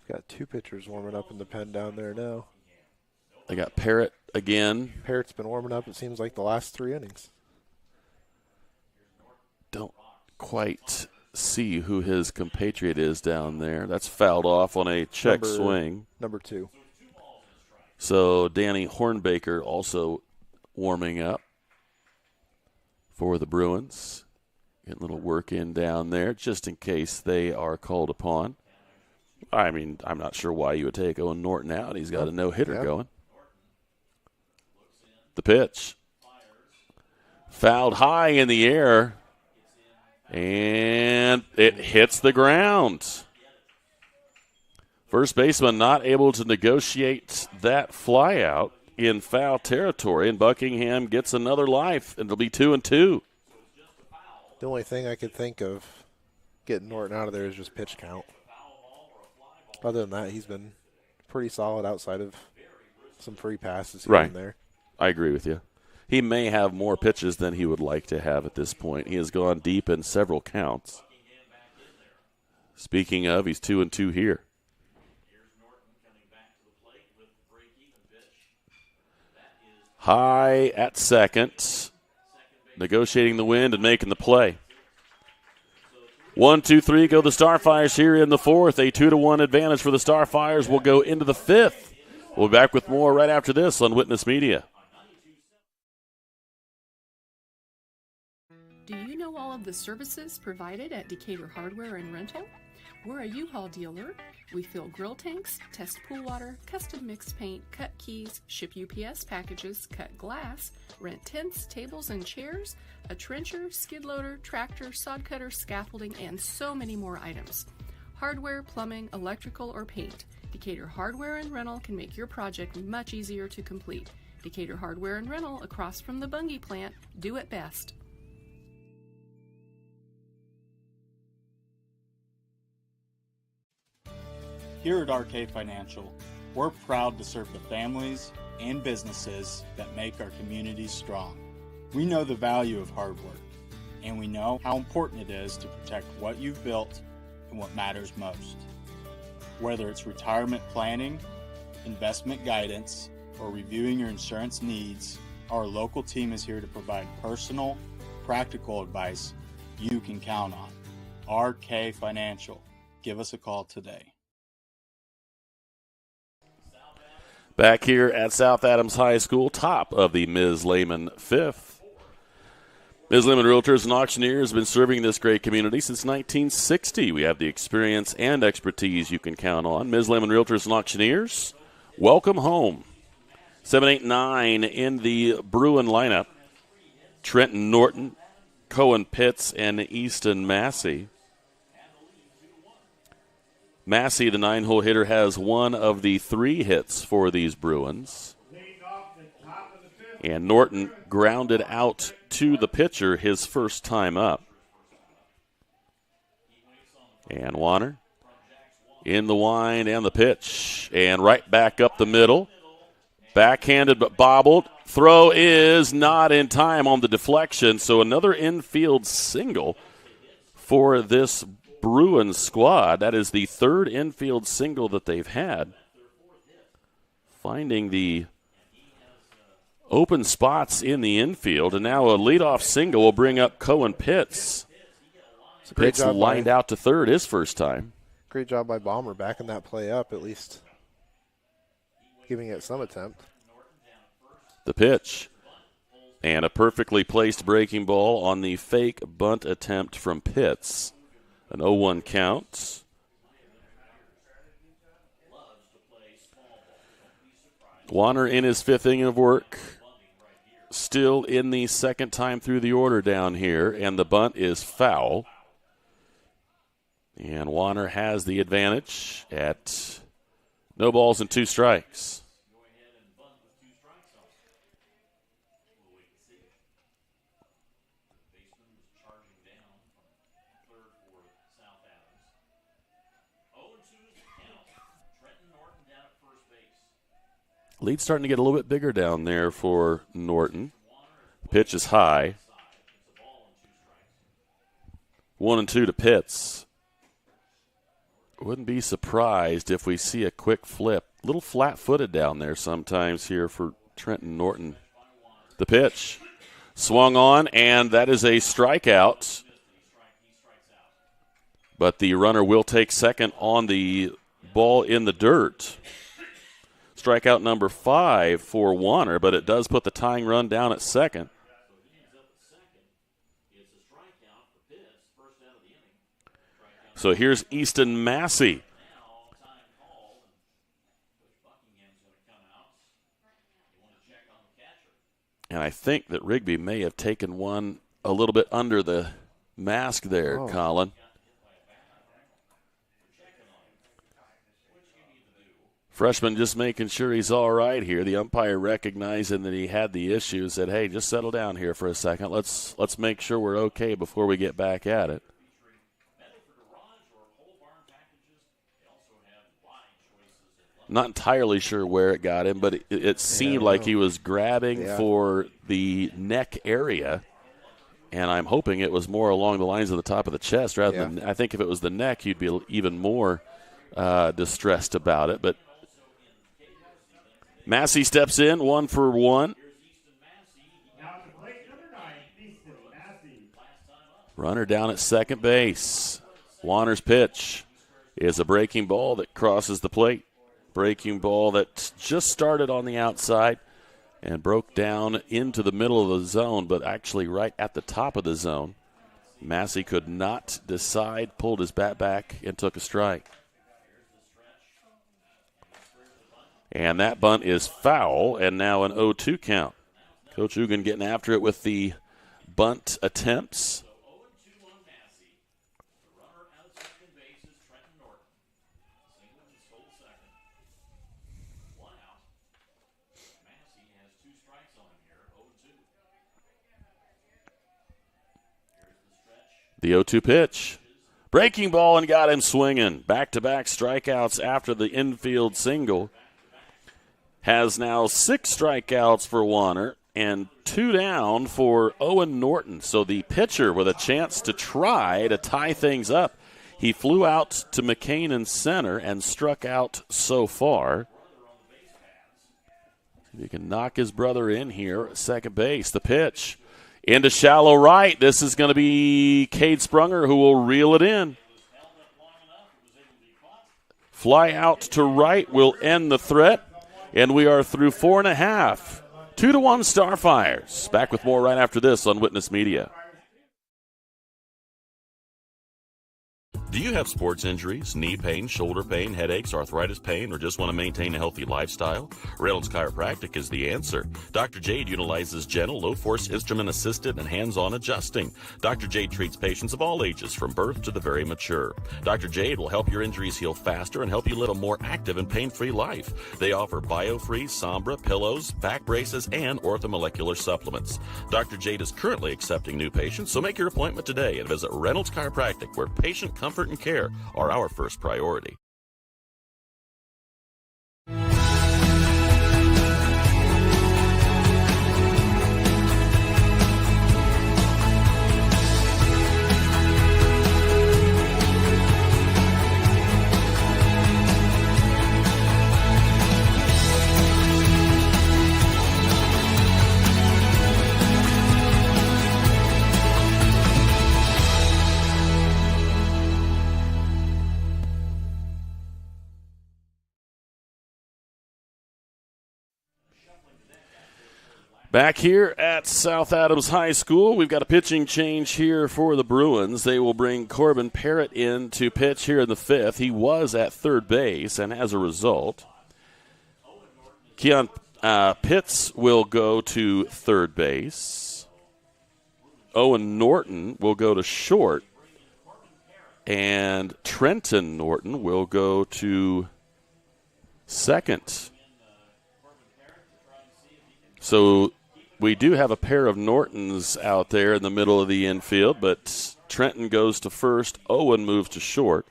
Speaker 18: Got two pitchers warming up in the pen down there now.
Speaker 5: They got Parrott again.
Speaker 18: Parrott's been warming up, it seems like, the last 3 innings.
Speaker 5: Don't quite see who his compatriot is down there. That's fouled off on a check swing.
Speaker 18: Number 2.
Speaker 5: So Danny Hornbaker also warming up for the Bruins. Get a little work in down there just in case they are called upon. I mean, I'm not sure why you would take Owen Norton out. He's got a no-hitter going. The pitch. Fouled high in the air. And it hits the ground. First baseman not able to negotiate that flyout in foul territory, and Buckingham gets another life, and it'll be 2-2.
Speaker 18: The only thing I could think of getting Norton out of there is just pitch count. Other than that, he's been pretty solid outside of some free passes here and there.
Speaker 5: I agree with you. He may have more pitches than he would like to have at this point. He has gone deep in several counts. Speaking of, he's 2-2 here. High at second. Negotiating the wind and making the play. 1-2-3 go the Starfires here in the fourth. A 2-1 advantage for the Starfires will go into the fifth. We'll be back with more right after this on Witness Media.
Speaker 12: Do you know all of the services provided at Decatur Hardware and Rental? We're a U-Haul dealer. We fill grill tanks, test pool water, custom mixed paint, cut keys, ship UPS packages, cut glass, rent tents, tables, and chairs, a trencher, skid loader, tractor, sod cutter, scaffolding, and so many more items. Hardware, plumbing, electrical, or paint. Decatur Hardware and Rental can make your project much easier to complete. Decatur Hardware and Rental, across from the Bungie plant, do it best.
Speaker 14: Here at RK Financial, we're proud to serve the families and businesses that make our communities strong. We know the value of hard work, and we know how important it is to protect what you've built and what matters most. Whether it's retirement planning, investment guidance, or reviewing your insurance needs, our local team is here to provide personal, practical advice you can count on. RK Financial. Give us a call today.
Speaker 5: Back here at South Adams High School, top of the Ms. Lehman Fifth. Ms. Lehman Realtors and Auctioneers have been serving this great community since 1960. We have the experience and expertise you can count on. Ms. Lehman Realtors and Auctioneers, welcome home. 7, 8, 9 in the Bruin lineup. Trenton Norton, Cohen Pitts, and Easton Massey. Massey, the 9-hole hitter, has one of the 3 hits for these Bruins. And Norton grounded out to the pitcher his first time up. And Warner in the wind and the pitch. And right back up the middle. Backhanded but bobbled. Throw is not in time on the deflection. So another infield single for this Bruins squad. That is the 3rd infield single that they've had. Finding the open spots in the infield, and now a leadoff single will bring up Cohen Pitts. Pitts lined out to third his first time.
Speaker 18: Great job by Bomber backing that play up, at least giving it some attempt.
Speaker 5: The pitch, and a perfectly placed breaking ball on the fake bunt attempt from Pitts. An 0-1 count. Warner in his 5th inning of work. Still in the second time through the order down here, and the bunt is foul. And Warner has the advantage at no balls and 2 strikes. Lead starting to get a little bit bigger down there for Norton. The pitch is high. 1-2 to Pitts. Wouldn't be surprised if we see a quick flip. A little flat-footed down there sometimes here for Trenton Norton. The pitch swung on, and that is a strikeout. But the runner will take second on the ball in the dirt. Strikeout number 5 for Warner, but it does put the tying run down at second. So here's Easton Massey. And I think that Rigby may have taken one a little bit under the mask there, Colin. Freshman just making sure he's all right here. The umpire recognizing that he had the issue said, hey, just settle down here for a second. Let's make sure we're okay before we get back at it. Not entirely sure where it got him, but it seemed like he was grabbing for the neck area, and I'm hoping it was more along the lines of the top of the chest rather than – I think if it was the neck, you'd be even more distressed about it. But Massey steps in, 1 for 1. Runner down at second base. Warner's pitch is a breaking ball that crosses the plate. Breaking ball that just started on the outside and broke down into the middle of the zone, but actually right at the top of the zone. Massey could not decide, pulled his bat back, and took a strike. And that bunt is foul, and now an 0-2 count. Coach Ugan getting after it with the bunt attempts. The 0-2 pitch. Breaking ball and got him swinging. Back-to-back strikeouts after the infield single. Has now 6 strikeouts for Warner and 2 down for Owen Norton. So the pitcher with a chance to try to tie things up. He flew out to McCain in center and struck out so far. He can knock his brother in here at second base. The pitch into shallow right. This is going to be Cade Sprunger who will reel it in. Fly out to right will end the threat. And we are through 4.5. 2-1 Starfires. Back with more right after this on Witness Media. Do you have sports injuries, knee pain, shoulder pain, headaches, arthritis pain, or just want to maintain a healthy lifestyle? Reynolds Chiropractic is the answer. Dr. Jade utilizes gentle, low-force, instrument-assisted, and hands-on adjusting. Dr. Jade treats patients of all ages, from birth to the very mature. Dr. Jade will help your injuries heal faster and help you live a more active and pain-free life. They offer BioFree, Sombra, pillows, back braces, and orthomolecular supplements. Dr. Jade is currently accepting new patients, so make your appointment today and visit Reynolds Chiropractic, where patient comfort and care are our first priority. Back here at South Adams High School, we've got a pitching change here for the Bruins. They will bring Corbin Parrott in to pitch here in the 5th. He was at third base, and as a result, Keon Pitts will go to third base. Owen Norton will go to short, and Trenton Norton will go to second. So we do have a pair of Nortons out there in the middle of the infield, but Trenton goes to first, Owen moves to short,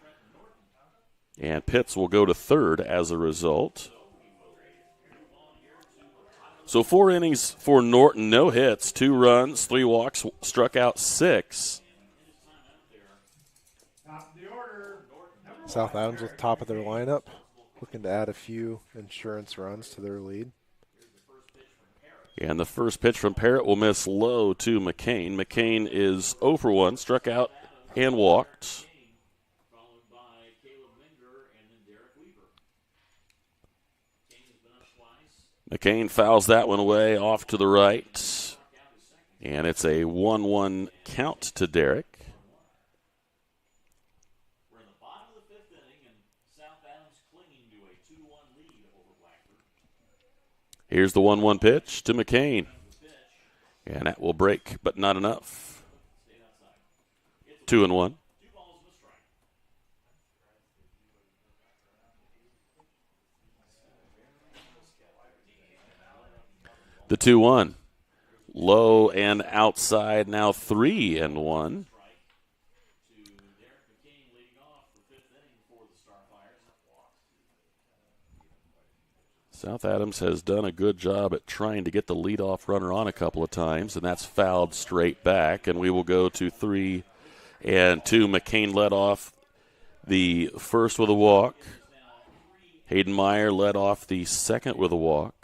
Speaker 5: and Pitts will go to third as a result. So 4 innings for Norton, no hits, 2 runs, 3 walks, struck out 6.
Speaker 18: South Adams at the top of their lineup, looking to add a few insurance runs to their lead.
Speaker 5: And the first pitch from Parrott will miss low to McCain. McCain is 0 for 1, struck out and walked. McCain fouls that one away off to the right. And it's a 1-1 count to Derek.
Speaker 16: We're in the bottom of the 5th inning, and South Adams clinging to a 2-1 lead over Blackford.
Speaker 5: Here's the 1-1 pitch to McCain. And that will break, but not enough. 2-1. The 2-1. Low and outside, now 3-1. South Adams has done a good job at trying to get the leadoff runner on a couple of times, and that's fouled straight back, and we will go to 3-2. McCain led off the first with a walk. Hayden Meyer led off the second with a walk.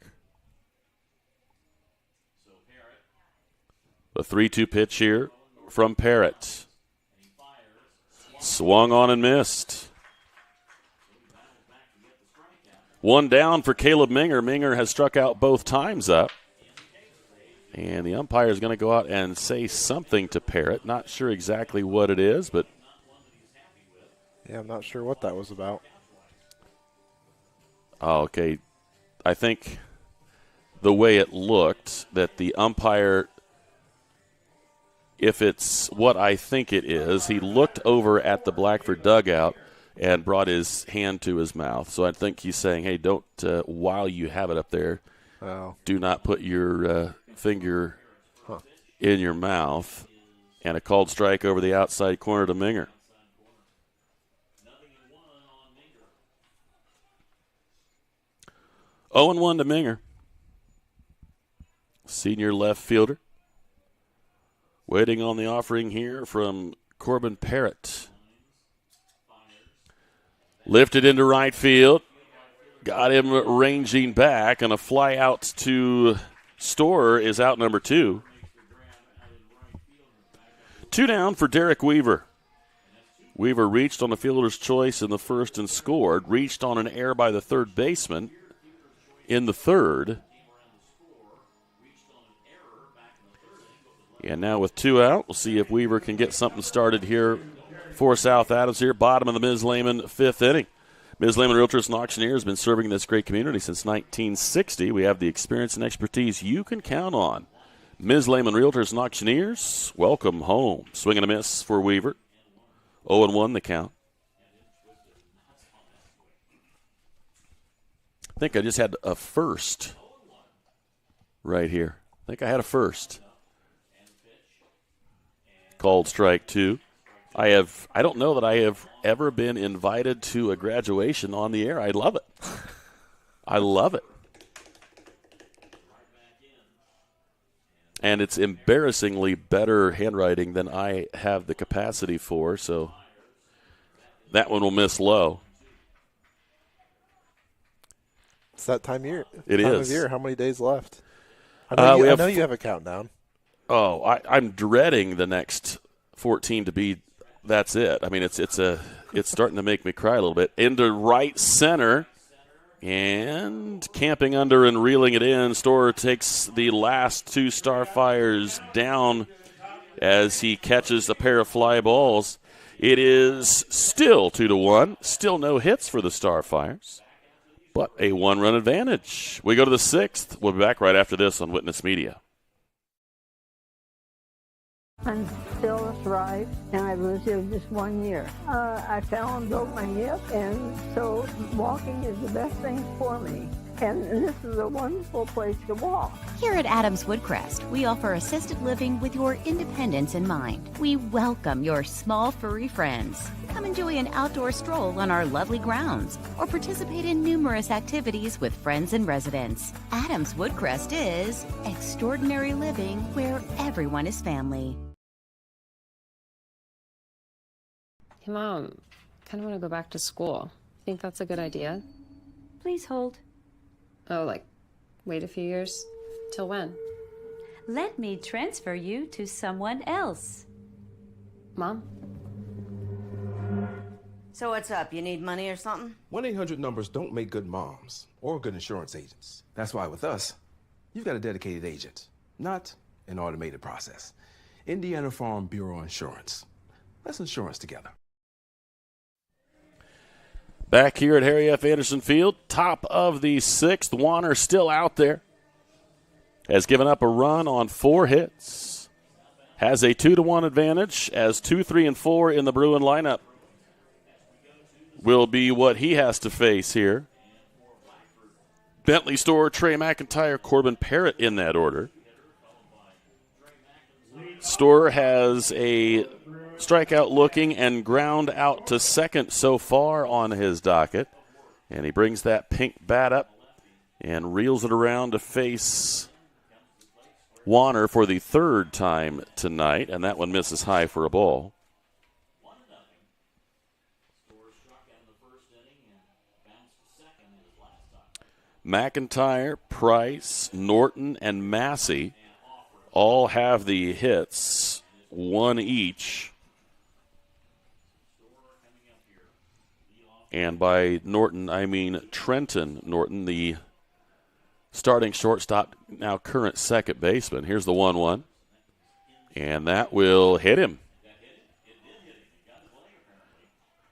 Speaker 5: The 3-2 pitch here from Parrott. Swung on and missed. 1 down for Caleb Minger. Minger has struck out both times up. And the umpire is going to go out and say something to Parrott. Not sure exactly what it is, but.
Speaker 18: Yeah, I'm not sure what that was about.
Speaker 5: Oh, okay. I think the way it looked, that the umpire, if it's what I think it is, he looked over at the Blackford dugout and brought his hand to his mouth. So I think he's saying, hey, don't, while you have it up there, do not put your finger in your mouth. And a called strike over the outside corner to Minger. Oh, and 1 to Minger. Senior left fielder. Waiting on the offering here from Corbin Parrott. Lifted into right field. Got him ranging back, and a fly out to Storer is out number 2. 2 down for Derek Weaver. Weaver reached on the fielder's choice in the first and scored. Reached on an error by the third baseman in the third. And now with 2 out, we'll see if Weaver can get something started here for South Adams here. Bottom of the Ms. Lehman 5th inning. Ms. Lehman Realtors and Auctioneers has been serving this great community since 1960. We have the experience and expertise you can count on. Ms. Lehman Realtors and Auctioneers, welcome home. Swing and a miss for Weaver. 0-1 the count. I think I just had a first right here. I think I had a first. Called strike 2. I don't know that I have ever been invited to a graduation on the air. I love it. I love it. And it's embarrassingly better handwriting than I have the capacity for, so that one will miss low.
Speaker 18: It's that time of year.
Speaker 5: It
Speaker 18: time
Speaker 5: is.
Speaker 18: Of year. How many days left? I know you have a countdown.
Speaker 5: Oh, I'm dreading the next 14 to be. That's it. I mean, it's starting to make me cry a little bit. Into right center, and camping under and reeling it in. Storer takes the last 2 Starfires down as he catches a pair of fly balls. It is still 2-1. Still no hits for the Starfires, but a 1-run advantage. We go to the 6th. We'll be back right after this on Witness Media.
Speaker 1: I'm Phyllis Rice, and I've lived here just 1 year. I fell and broke my hip, and so walking is the best thing for me. And this is a wonderful place to walk.
Speaker 17: Here at Adams Woodcrest, we offer assisted living with your independence in mind. We welcome your small furry friends. Come enjoy an outdoor stroll on our lovely grounds or participate in numerous activities with friends and residents. Adams Woodcrest is extraordinary living where everyone is family.
Speaker 19: Hey, Mom, kind of want to go back to school. Think that's a good idea?
Speaker 17: Please hold.
Speaker 19: Oh, like, wait a few years? Till when?
Speaker 17: Let me transfer you to someone else.
Speaker 19: Mom?
Speaker 21: So what's up? You need money or something?
Speaker 22: 1-800 numbers don't make good moms or good insurance agents. That's why with us, you've got a dedicated agent, not an automated process. Indiana Farm Bureau Insurance. Let's insurance together.
Speaker 5: Back here at Harry F. Anderson Field, top of the 6th. Warner still out there. Has given up a run on 4 hits. Has a 2-1 advantage as 2, 3, and 4 in the Bruin lineup will be what he has to face here. Bentley Storer, Trey McIntyre, Corbin Parrott in that order. Storer has a strikeout looking and ground out to second so far on his docket. And he brings that pink bat up and reels it around to face Warner for the 3rd time tonight. And that one misses high for a ball. McIntyre, Price, Norton, and Massey all have the hits, 1 each. And by Norton, I mean Trenton Norton, the starting shortstop, now current second baseman. Here's the 1-1. And that will hit him.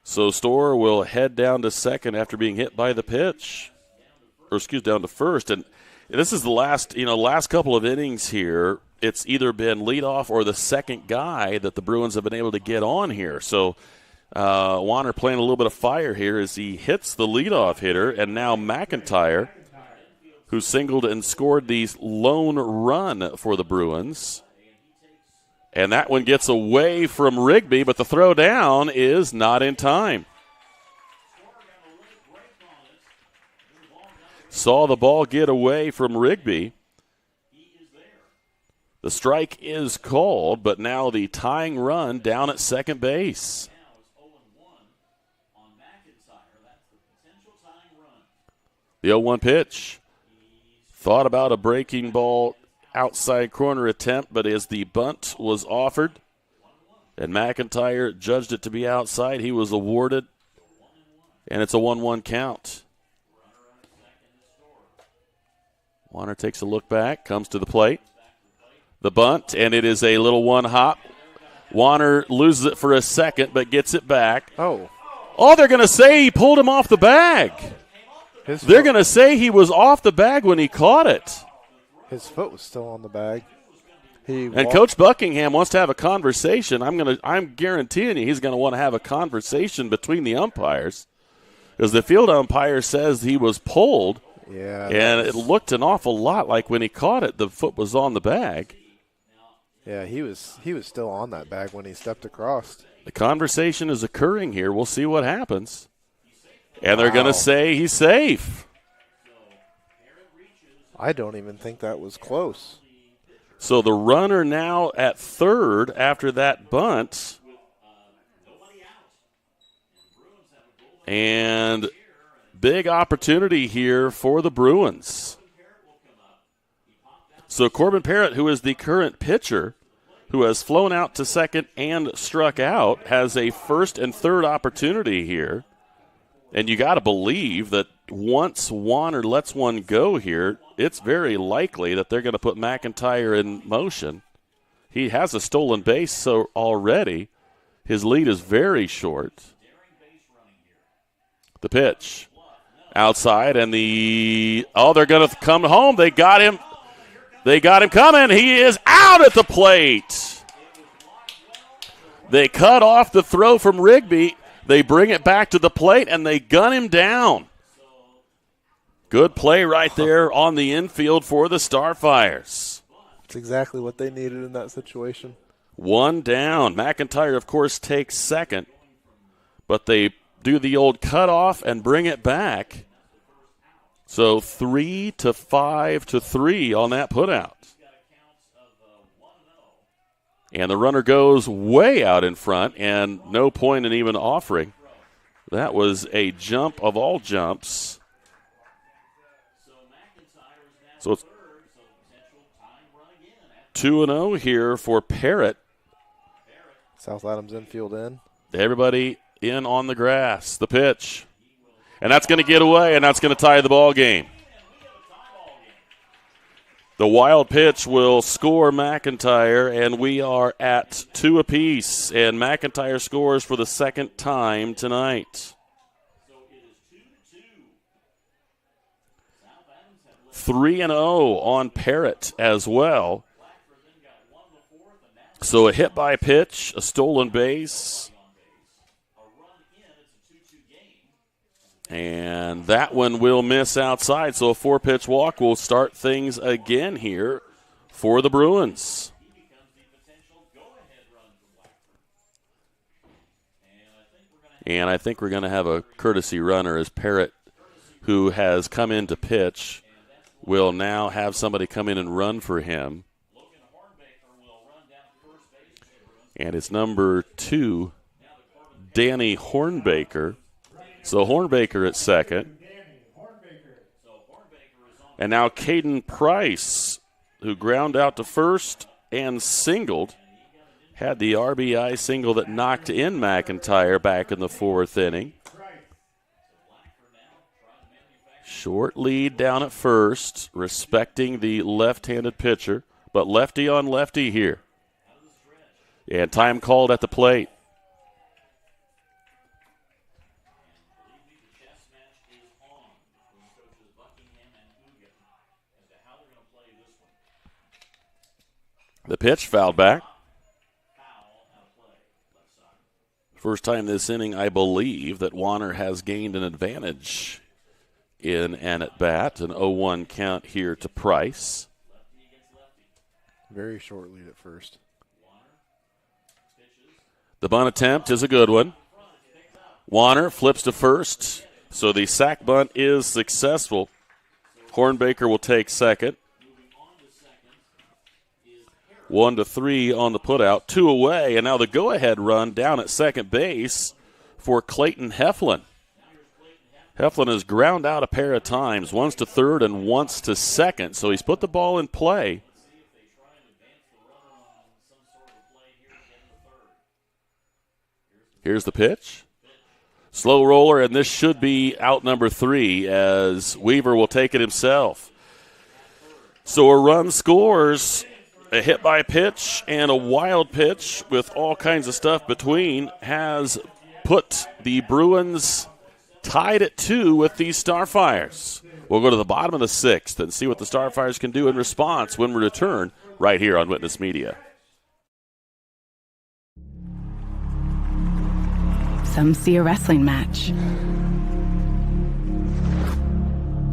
Speaker 5: So Storr will head down to second after being hit by the pitch. Down to first. And this is the last couple of innings here. It's either been leadoff or the second guy that the Bruins have been able to get on here. So Warner playing a little bit of fire here as he hits the leadoff hitter, and now McIntyre, who singled and scored the lone run for the Bruins. And that one gets away from Rigby, but the throw down is not in time. Saw the ball get away from Rigby. The strike is called, but now the tying run down at second base. The 0-1 pitch. Thought about a breaking ball outside corner attempt, but as the bunt was offered and McIntyre judged it to be outside, he was awarded, and it's a 1-1 count. Warner takes a look back, comes to the plate. The bunt, and it is a little one-hop. Warner loses it for a second, but gets it back.
Speaker 18: Oh,
Speaker 5: they're going to say he pulled him off the bag. They're going to say he was off the bag when he caught it.
Speaker 18: His foot was still on the bag.
Speaker 5: And Coach Buckingham wants to have a conversation. I'm guaranteeing you he's going to want to have a conversation between the umpires, because the field umpire says he was pulled.
Speaker 18: Yeah,
Speaker 5: and it looked an awful lot like when he caught it, the foot was on the bag.
Speaker 18: Yeah, he was still on that bag when he stepped across.
Speaker 5: The conversation is occurring here. We'll see what happens. And they're going to say he's safe.
Speaker 18: I don't even think that was close.
Speaker 5: So the runner now at third after that bunt. And big opportunity here for the Bruins. So Corbin Parrott, who is the current pitcher, who has flown out to second and struck out, has a first and third opportunity here. And you got to believe that once Warner lets one go here, it's very likely that they're going to put McIntyre in motion. He has a stolen base so already. His lead is very short. The pitch. Outside, and they're going to come home. They got him. They got him coming. He is out at the plate. They cut off the throw from Rigby. They bring it back to the plate, and they gun him down. Good play right there on the infield for the Starfires.
Speaker 18: That's exactly what they needed in that situation.
Speaker 5: One down. McIntyre, of course, takes second, but they do the old cutoff and bring it back. So 3-5-3 on that putout. And the runner goes way out in front, and no point in even offering. That was a jump of all jumps. So it's 2-0 here for Parrott.
Speaker 18: South Adams infield in.
Speaker 5: Everybody in on the grass. The pitch. And that's going to get away, and that's going to tie the ball game. The wild pitch will score McIntyre, and we are at 2 apiece. And McIntyre scores for the second time tonight. 3-0 on Parrott as well. So a hit by pitch, a stolen base. And that one will miss outside, so a 4-pitch walk will start things again here for the Bruins. And I think we're going to have a courtesy runner as Parrott, who has come in to pitch, will now have somebody come in and run for him. And it's number 2, Danny Hornbaker. So Hornbaker at second. And now Caden Price, who ground out to first and singled, had the RBI single that knocked in McIntyre back in the 4th inning. Short lead down at first, respecting the left-handed pitcher, but lefty on lefty here. And time called at the plate. The pitch fouled back. First time this inning, I believe, that Warner has gained an advantage in an at-bat. An 0-1 count here to Price.
Speaker 18: Very short lead at first.
Speaker 5: The bunt attempt is a good one. Warner flips to first, so the sac bunt is successful. Hornbaker will take second. 1-3 on the putout, 2 away, and now the go-ahead run down at second base for Clayton Heflin. Heflin has ground out a pair of times, once to third and once to second, so he's put the ball in play. Here's the pitch. Slow roller, and this should be out number 3 as Weaver will take it himself. So a run scores. A hit by pitch and a wild pitch with all kinds of stuff between has put the Bruins tied at 2 with the Starfires. We'll go to the bottom of the 6th and see what the Starfires can do in response when we return right here on Witness Media.
Speaker 3: Some see a wrestling match.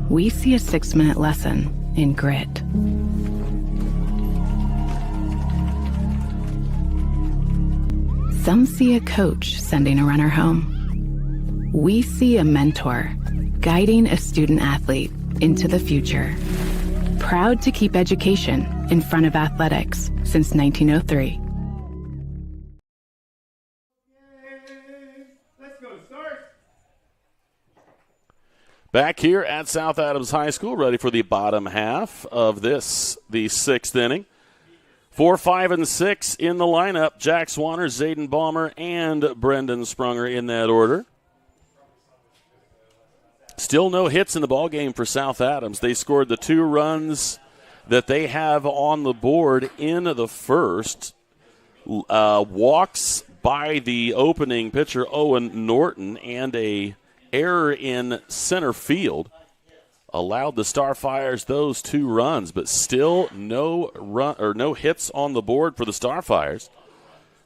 Speaker 3: We see a 6-minute lesson in grit. Some see a coach sending a runner home. We see a mentor guiding a student athlete into the future. Proud to keep education in front of athletics since 1903.
Speaker 5: Back here at South Adams High School, ready for the bottom half of this, the 6th inning. 4, 5, and 6 in the lineup. Jack Swanner, Zayden Balmer, and Brendan Sprunger in that order. Still no hits in the ballgame for South Adams. They scored the 2 runs that they have on the board in the first. Walks by the opening pitcher, Owen Norton, and a error in center field allowed the Starfires those 2 runs, but still no hits on the board for the Starfires.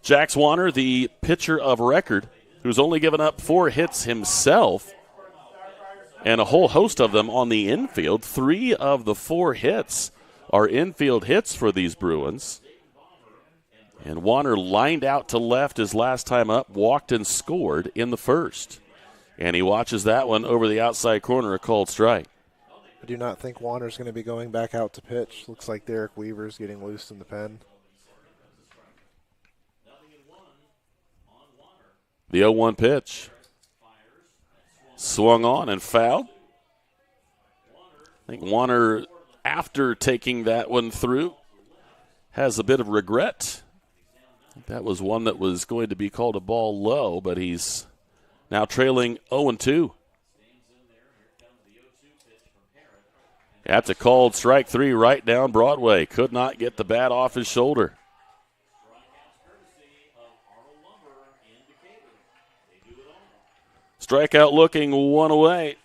Speaker 5: Jack Swanner, the pitcher of record, who's only given up 4 hits himself, and a whole host of them on the infield. 3 of the 4 hits are infield hits for these Bruins. And Warner lined out to left his last time up, walked and scored in the first. And he watches that one over the outside corner, a called strike.
Speaker 18: I do not think Warner's going to be going back out to pitch. Looks like Derek Weaver's getting loose in the pen.
Speaker 5: The 0-1 pitch. Swung on and fouled. I think Warner, after taking that one through, has a bit of regret. That was one that was going to be called a ball low, but he's now trailing 0-2. That's a called strike 3 right down Broadway. Could not get the bat off his shoulder. Strikeout looking 1 away.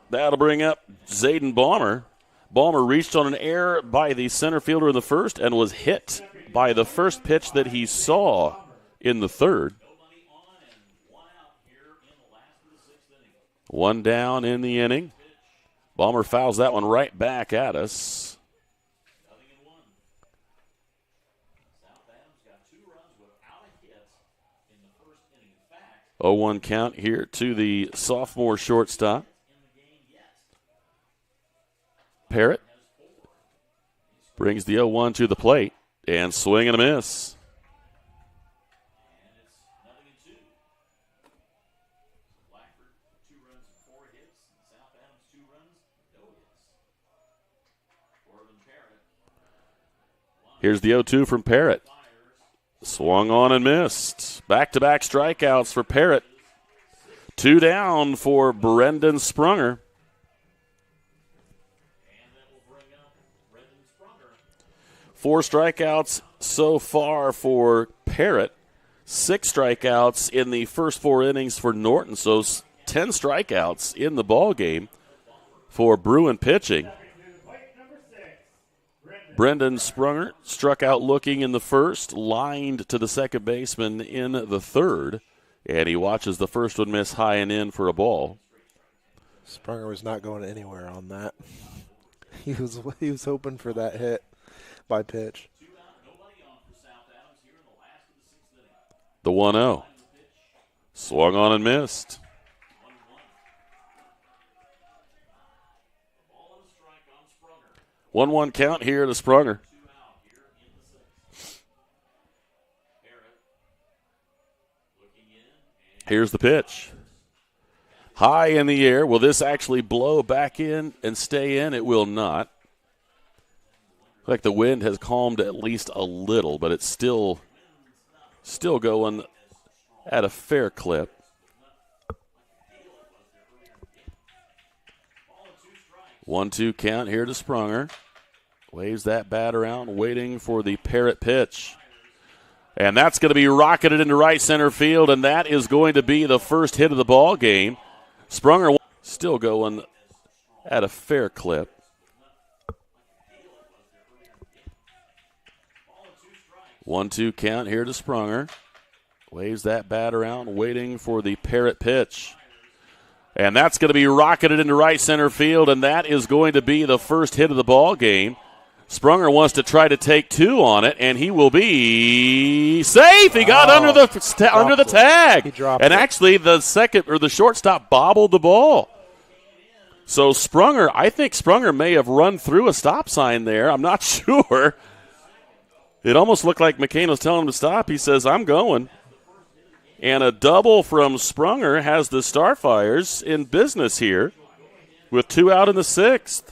Speaker 5: That'll bring up Zayden Balmer. Balmer reached on an error by the center fielder in the first and was hit by the first pitch that he saw in the third. 1 down in the inning. Balmer fouls that one right back at us. 0-1 count here to the sophomore shortstop. Parrott brings the 0-1 to the plate and swing and a miss. Here's the 0-2 from Parrott. Swung on and missed. Back-to-back strikeouts for Parrott. 2 down for Brendan Sprunger. 4 strikeouts so far for Parrott. 6 strikeouts in the first 4 innings for Norton. So 10 strikeouts in the ball game for Bruin pitching. Brendan Sprunger struck out looking in the first, lined to the second baseman in the third, and he watches the first one miss high and in for a ball.
Speaker 18: Sprunger was not going anywhere on that. He was hoping for that hit by pitch.
Speaker 5: The 1-0. Swung on and missed. 1-1 count here to Sprunger. Here's the pitch. High in the air. Will this actually blow back in and stay in? It will not. Looks like the wind has calmed at least a little, but it's still going at a fair clip. 1-2 count here to Sprunger. Waves that bat around, waiting for the Parrott pitch. And that's going to be rocketed into right center field, and that is going to be the first hit of the ball game. Sprunger still going at a fair clip. 1-2 count here to Sprunger. Waves that bat around, waiting for the Parrott pitch. And that's going to be rocketed into right center field, and that is going to be the first hit of the ball game. Sprunger wants to try to take 2 on it, and he will be safe. He got under the tag.
Speaker 18: He dropped
Speaker 5: and
Speaker 18: it.
Speaker 5: Actually, the shortstop bobbled the ball. So I think Sprunger may have run through a stop sign there. I'm not sure. It almost looked like McCain was telling him to stop. He says, "I'm going." And a double from Sprunger has the Starfires in business here with 2 out in the 6th.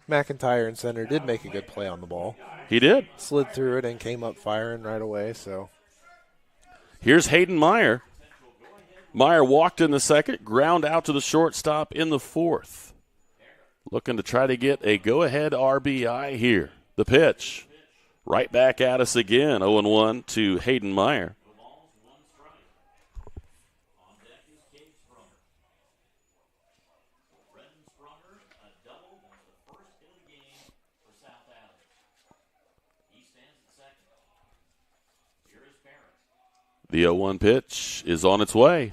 Speaker 18: McIntyre in center did make a good play on the ball.
Speaker 5: He did.
Speaker 18: Slid through it and came up firing right away. So
Speaker 5: Here's Hayden Meyer. Meyer walked in the second, ground out to the shortstop in the 4th. Looking to try to get a go-ahead RBI here. The pitch. Right back at us again, 0-1 to Hayden Meyer. The 0-1 pitch is on its way.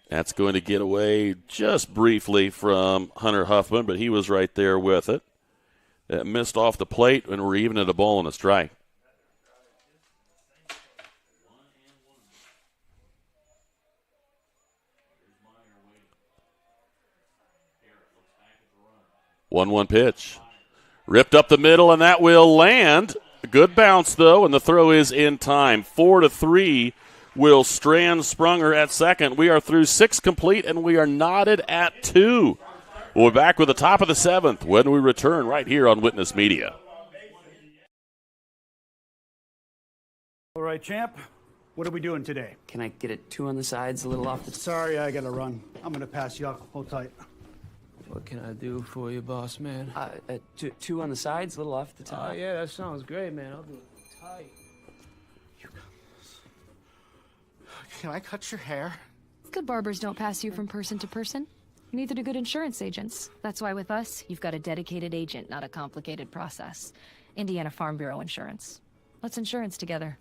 Speaker 5: That's going to get away just briefly from Hunter Huffman, but he was right there with it. It missed off the plate, and we're even at a ball and a strike. One pitch. Ripped up the middle, and that will land. A good bounce, though, and the throw is in time. 4-3 will strand Sprunger at second. We are through 6 complete, and we are knotted at 2. We'll be back with the top of the 7th when we return right here on Witness Media.
Speaker 6: All right, champ. What are we doing today?
Speaker 11: Can I get it 2 on the sides, a little off the...
Speaker 6: Sorry, I gotta run. I'm gonna pass you off. Hold tight.
Speaker 11: What can I do for you, boss man? 2 on the sides, a little off the top.
Speaker 6: Oh, yeah, that sounds great, man. I'll do it tight.
Speaker 15: Can I cut your hair?
Speaker 23: Good barbers don't pass you from person to person. Neither do good insurance agents. That's why with us, you've got a dedicated agent, not a complicated process. Indiana Farm Bureau Insurance. Let's insurance together.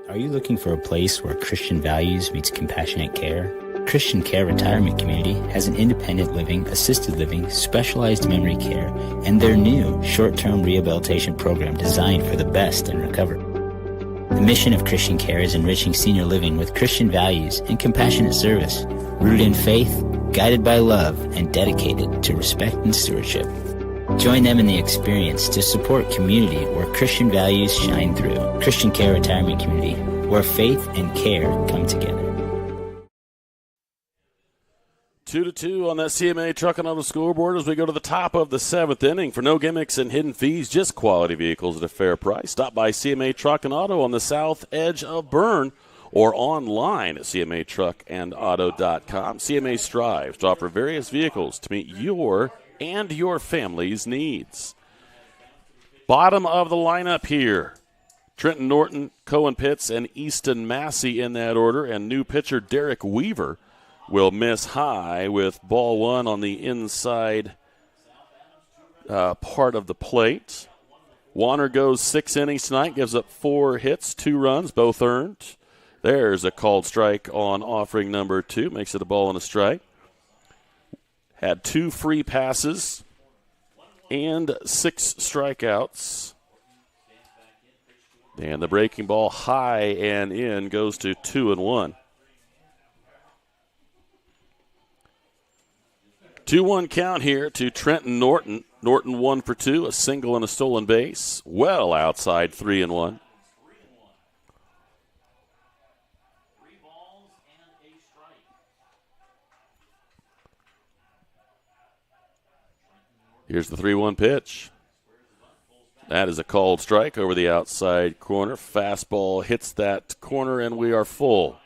Speaker 13: Are you looking for a place where Christian values meets compassionate care? Christian Care Retirement Community has an independent living, assisted living, specialized memory care, and their new short-term rehabilitation program designed for the best in recovery. The mission of Christian Care is enriching senior living with Christian values and compassionate service, rooted in faith, guided by love, and dedicated to respect and stewardship. Join them in the experience to support community where Christian values shine through. Christian Care Retirement Community, where faith and care come together.
Speaker 5: 2-2 on that CMA Truck and Auto scoreboard as we go to the top of the 7th inning. For no gimmicks and hidden fees, just quality vehicles at a fair price. Stop by CMA Truck and Auto on the south edge of Berne or online at cmatruckandauto.com. CMA strives to offer various vehicles to meet your and your family's needs. Bottom of the lineup here. Trenton Norton, Cohen Pitts, and Easton Massey in that order, and new pitcher Derek Weaver will miss high with ball one on the inside part of the plate. Warner goes 6 innings tonight, gives up 4 hits, 2 runs, both earned. There's a called strike on offering number 2, makes it a ball and a strike. Had 2 free passes and 6 strikeouts. And the breaking ball high and in goes to 2-1. 2-1 count here to Trenton Norton. Norton 1 for 2, a single and a stolen base. Well outside 3-1. Here's the 3-1 pitch. That is a called strike over the outside corner. Fastball hits that corner, and we are full.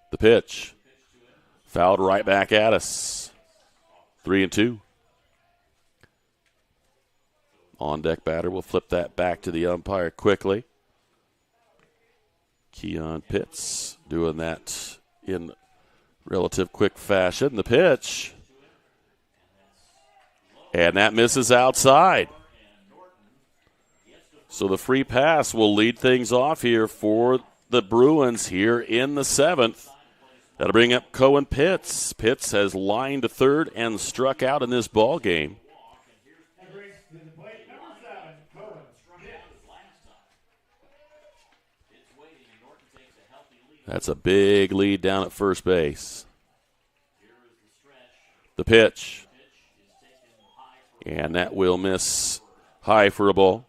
Speaker 5: The pitch. Fouled right back at us. 3-2. On deck batter will flip that back to the umpire quickly. Keon Pitts doing that in relative quick fashion. The pitch. And that misses outside. So the free pass will lead things off here for the Bruins here in the 7th. That'll bring up Cohen Pitts. Pitts has lined to third and struck out in this ball game. That's a big lead down at first base. The pitch. And that will miss high for a ball.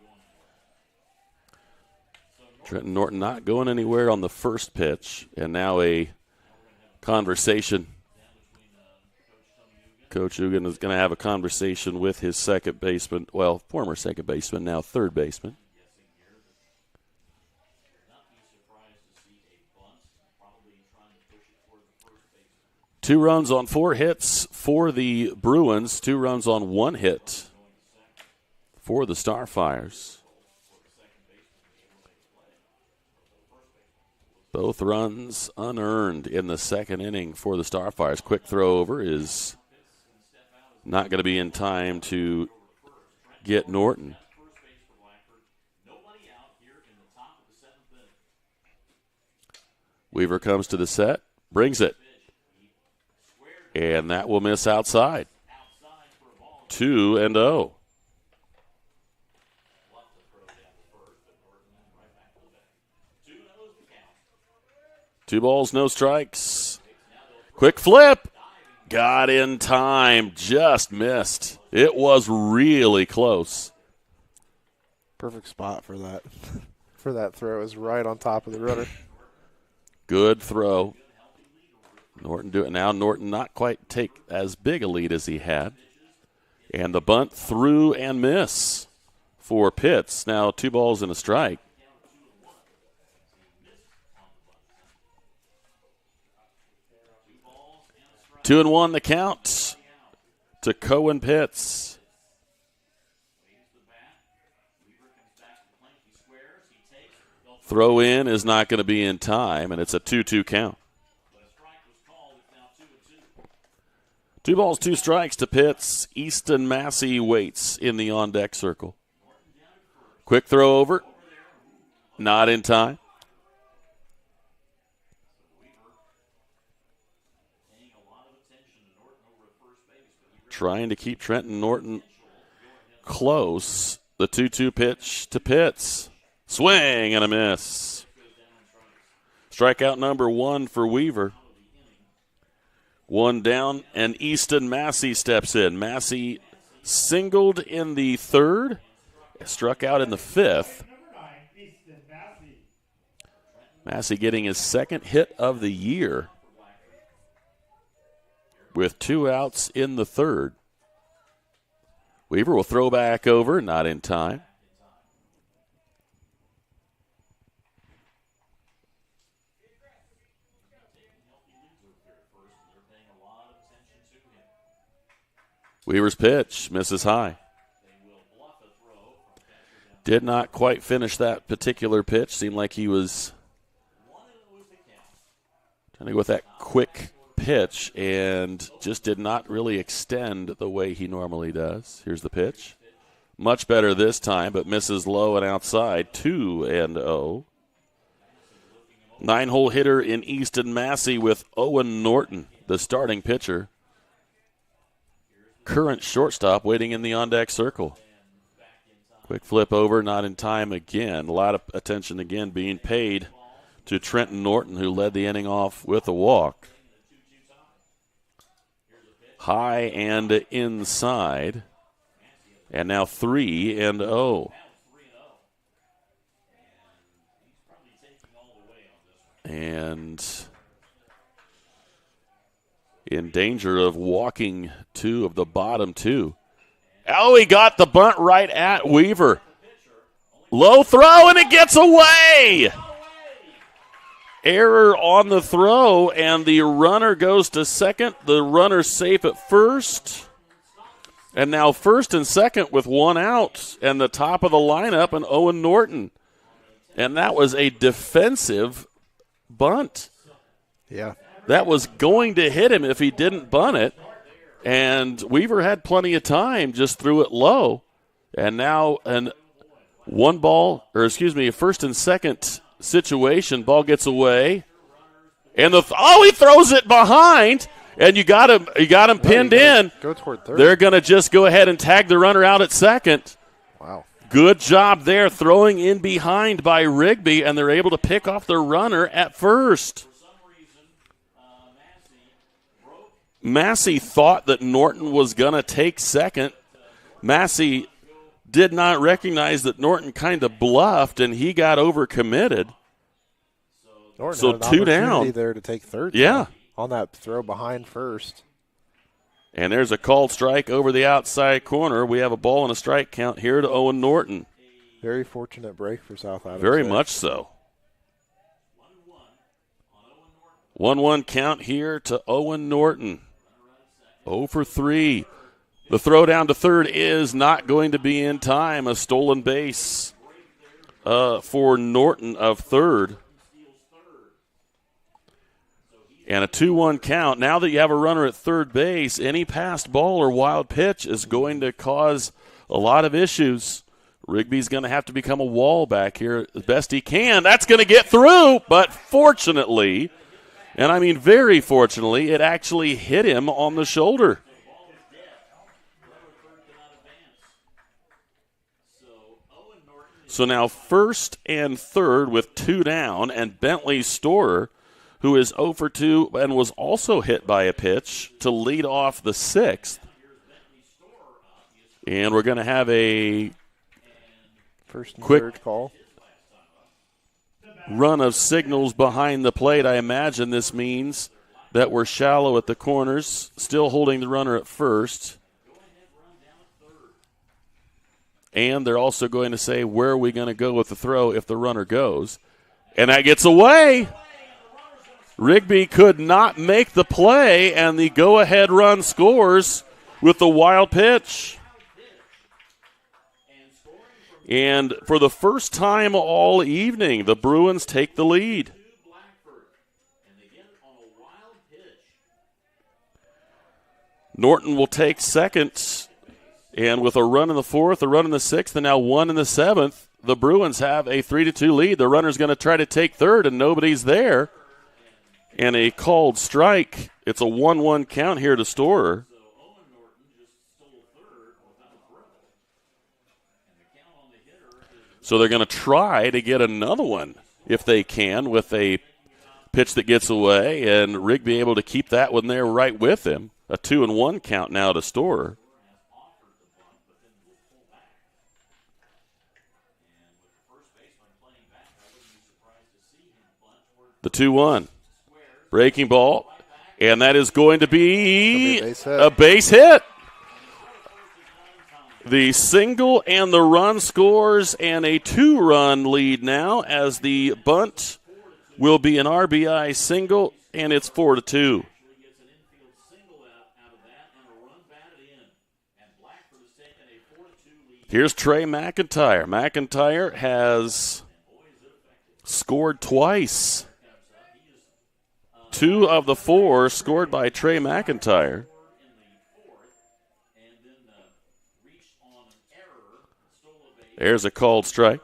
Speaker 5: Trenton Norton not going anywhere on the first pitch. And now a conversation. Coach Ugan is going to have a conversation with his second baseman, well, former second baseman, now third baseman. Two runs on 4 hits for the Bruins, 2 runs on 1 hit for the Starfires. Both runs unearned in the second inning for the Starfires. Quick throw over is not going to be in time to get Norton. Weaver comes to the set, brings it. And that will miss outside. 2-0. 2 balls, no strikes. Quick flip. Got in time. Just missed. It was really close.
Speaker 18: Perfect spot for that. For that throw. It was right on top of the runner.
Speaker 5: Good throw. Norton do it now. Norton not quite take as big a lead as he had. And the bunt through and miss for Pitts. Now 2 balls and a strike. Two and 1 the count to Cohen Pitts. Throw in is not going to be in time, and it's a 2-2 count. 2 balls, 2 strikes to Pitts. Easton Massey waits in the on-deck circle. Quick throw over. Not in time. Trying to keep Trenton Norton close The 2-2 pitch to Pitts. Swing and a miss. Strikeout number 1 for Weaver. 1 down, and Easton Massey steps in. Massey singled in the 3rd, struck out in the 5th. Massey getting his 2nd hit of the year with 2 outs in the 3rd. Weaver will throw back over, not in time. Weaver's pitch misses high. Did not quite finish that particular pitch. Seemed like he was trying to go with that quick pitch and just did not really extend the way he normally does. Here's the pitch. Much better this time, but misses low and outside. 2-0. 9-hole hitter in Easton Massey with Owen Norton, the starting pitcher. Current shortstop waiting in the on-deck circle. Quick flip over, not in time again. A lot of attention again being paid to Trenton Norton, who led the inning off with a walk. High and inside. And now 3-0. And in danger of walking 2 of the bottom 2. Oh, he got the bunt right at Weaver. Low throw, and it gets away. Error on the throw, and the runner goes to second. The runner safe at first. And now first and second with 1 out. And the top of the lineup, and Owen Norton. And that was a defensive bunt.
Speaker 18: Yeah.
Speaker 5: That was going to hit him if he didn't bunt it. And Weaver had plenty of time, just threw it low. And now a first and second situation. Ball gets away. And he throws it behind. And you got him pinned in.
Speaker 18: Go toward third.
Speaker 5: They're going to just go ahead and tag the runner out at second.
Speaker 18: Wow.
Speaker 5: Good job there, throwing in behind by Rigby, and they're able to pick off the runner at first. Massey thought that Norton was going to take second. Massey did not recognize that Norton kind of bluffed, and he got overcommitted.
Speaker 18: Norton
Speaker 5: So
Speaker 18: had an
Speaker 5: 2 down.
Speaker 18: opportunity there to take third.
Speaker 5: Yeah.
Speaker 18: On that throw behind first.
Speaker 5: And there's a called strike over the outside corner. We have a ball and a strike count here to Owen Norton.
Speaker 18: Very fortunate break for South Adams.
Speaker 5: Very much so. 1-1 count here to Owen Norton. 0 for 3. The throw down to third is not going to be in time. A stolen base for Norton of third. And a 2-1 count. Now that you have a runner at third base, any passed ball or wild pitch is going to cause a lot of issues. Rigby's going to have to become a wall back here as best he can. That's going to get through, but fortunately, and I mean very fortunately, it actually hit him on the shoulder. So now first and third with 2 down, and Bentley Storer, who is 0 for 2 and was also hit by a pitch to lead off the 6th. And we're going to have a
Speaker 18: first and
Speaker 5: quick
Speaker 18: third call.
Speaker 5: Run of signals behind the plate. I imagine this means that we're shallow at the corners, still holding the runner at first. And they're also going to say, where are we going to go with the throw if the runner goes? And that gets away. Rigby could not make the play, and the go-ahead run scores with the wild pitch. And for the first time all evening, the Bruins take the lead. Norton will take second, and with a run in the 4th, a run in the 6th, and now 1 in the 7th, the Bruins have a 3-2 lead. The runner's going to try to take third, and nobody's there. And a called strike. It's a 1-1 count here to Storer. So they're going to try to get another one if they can with a pitch that gets away, and Rigby able to keep that one there right with him. A 2-1 count now to Storer. The 2-1. Breaking ball, and that is going to be a base hit. The single and the run scores, and a 2-run lead now as the bunt will be an RBI single, and it's 4-2. Here's Trey McIntyre. McIntyre has scored twice. 2 of the 4 scored by Trey McIntyre. There's a called strike.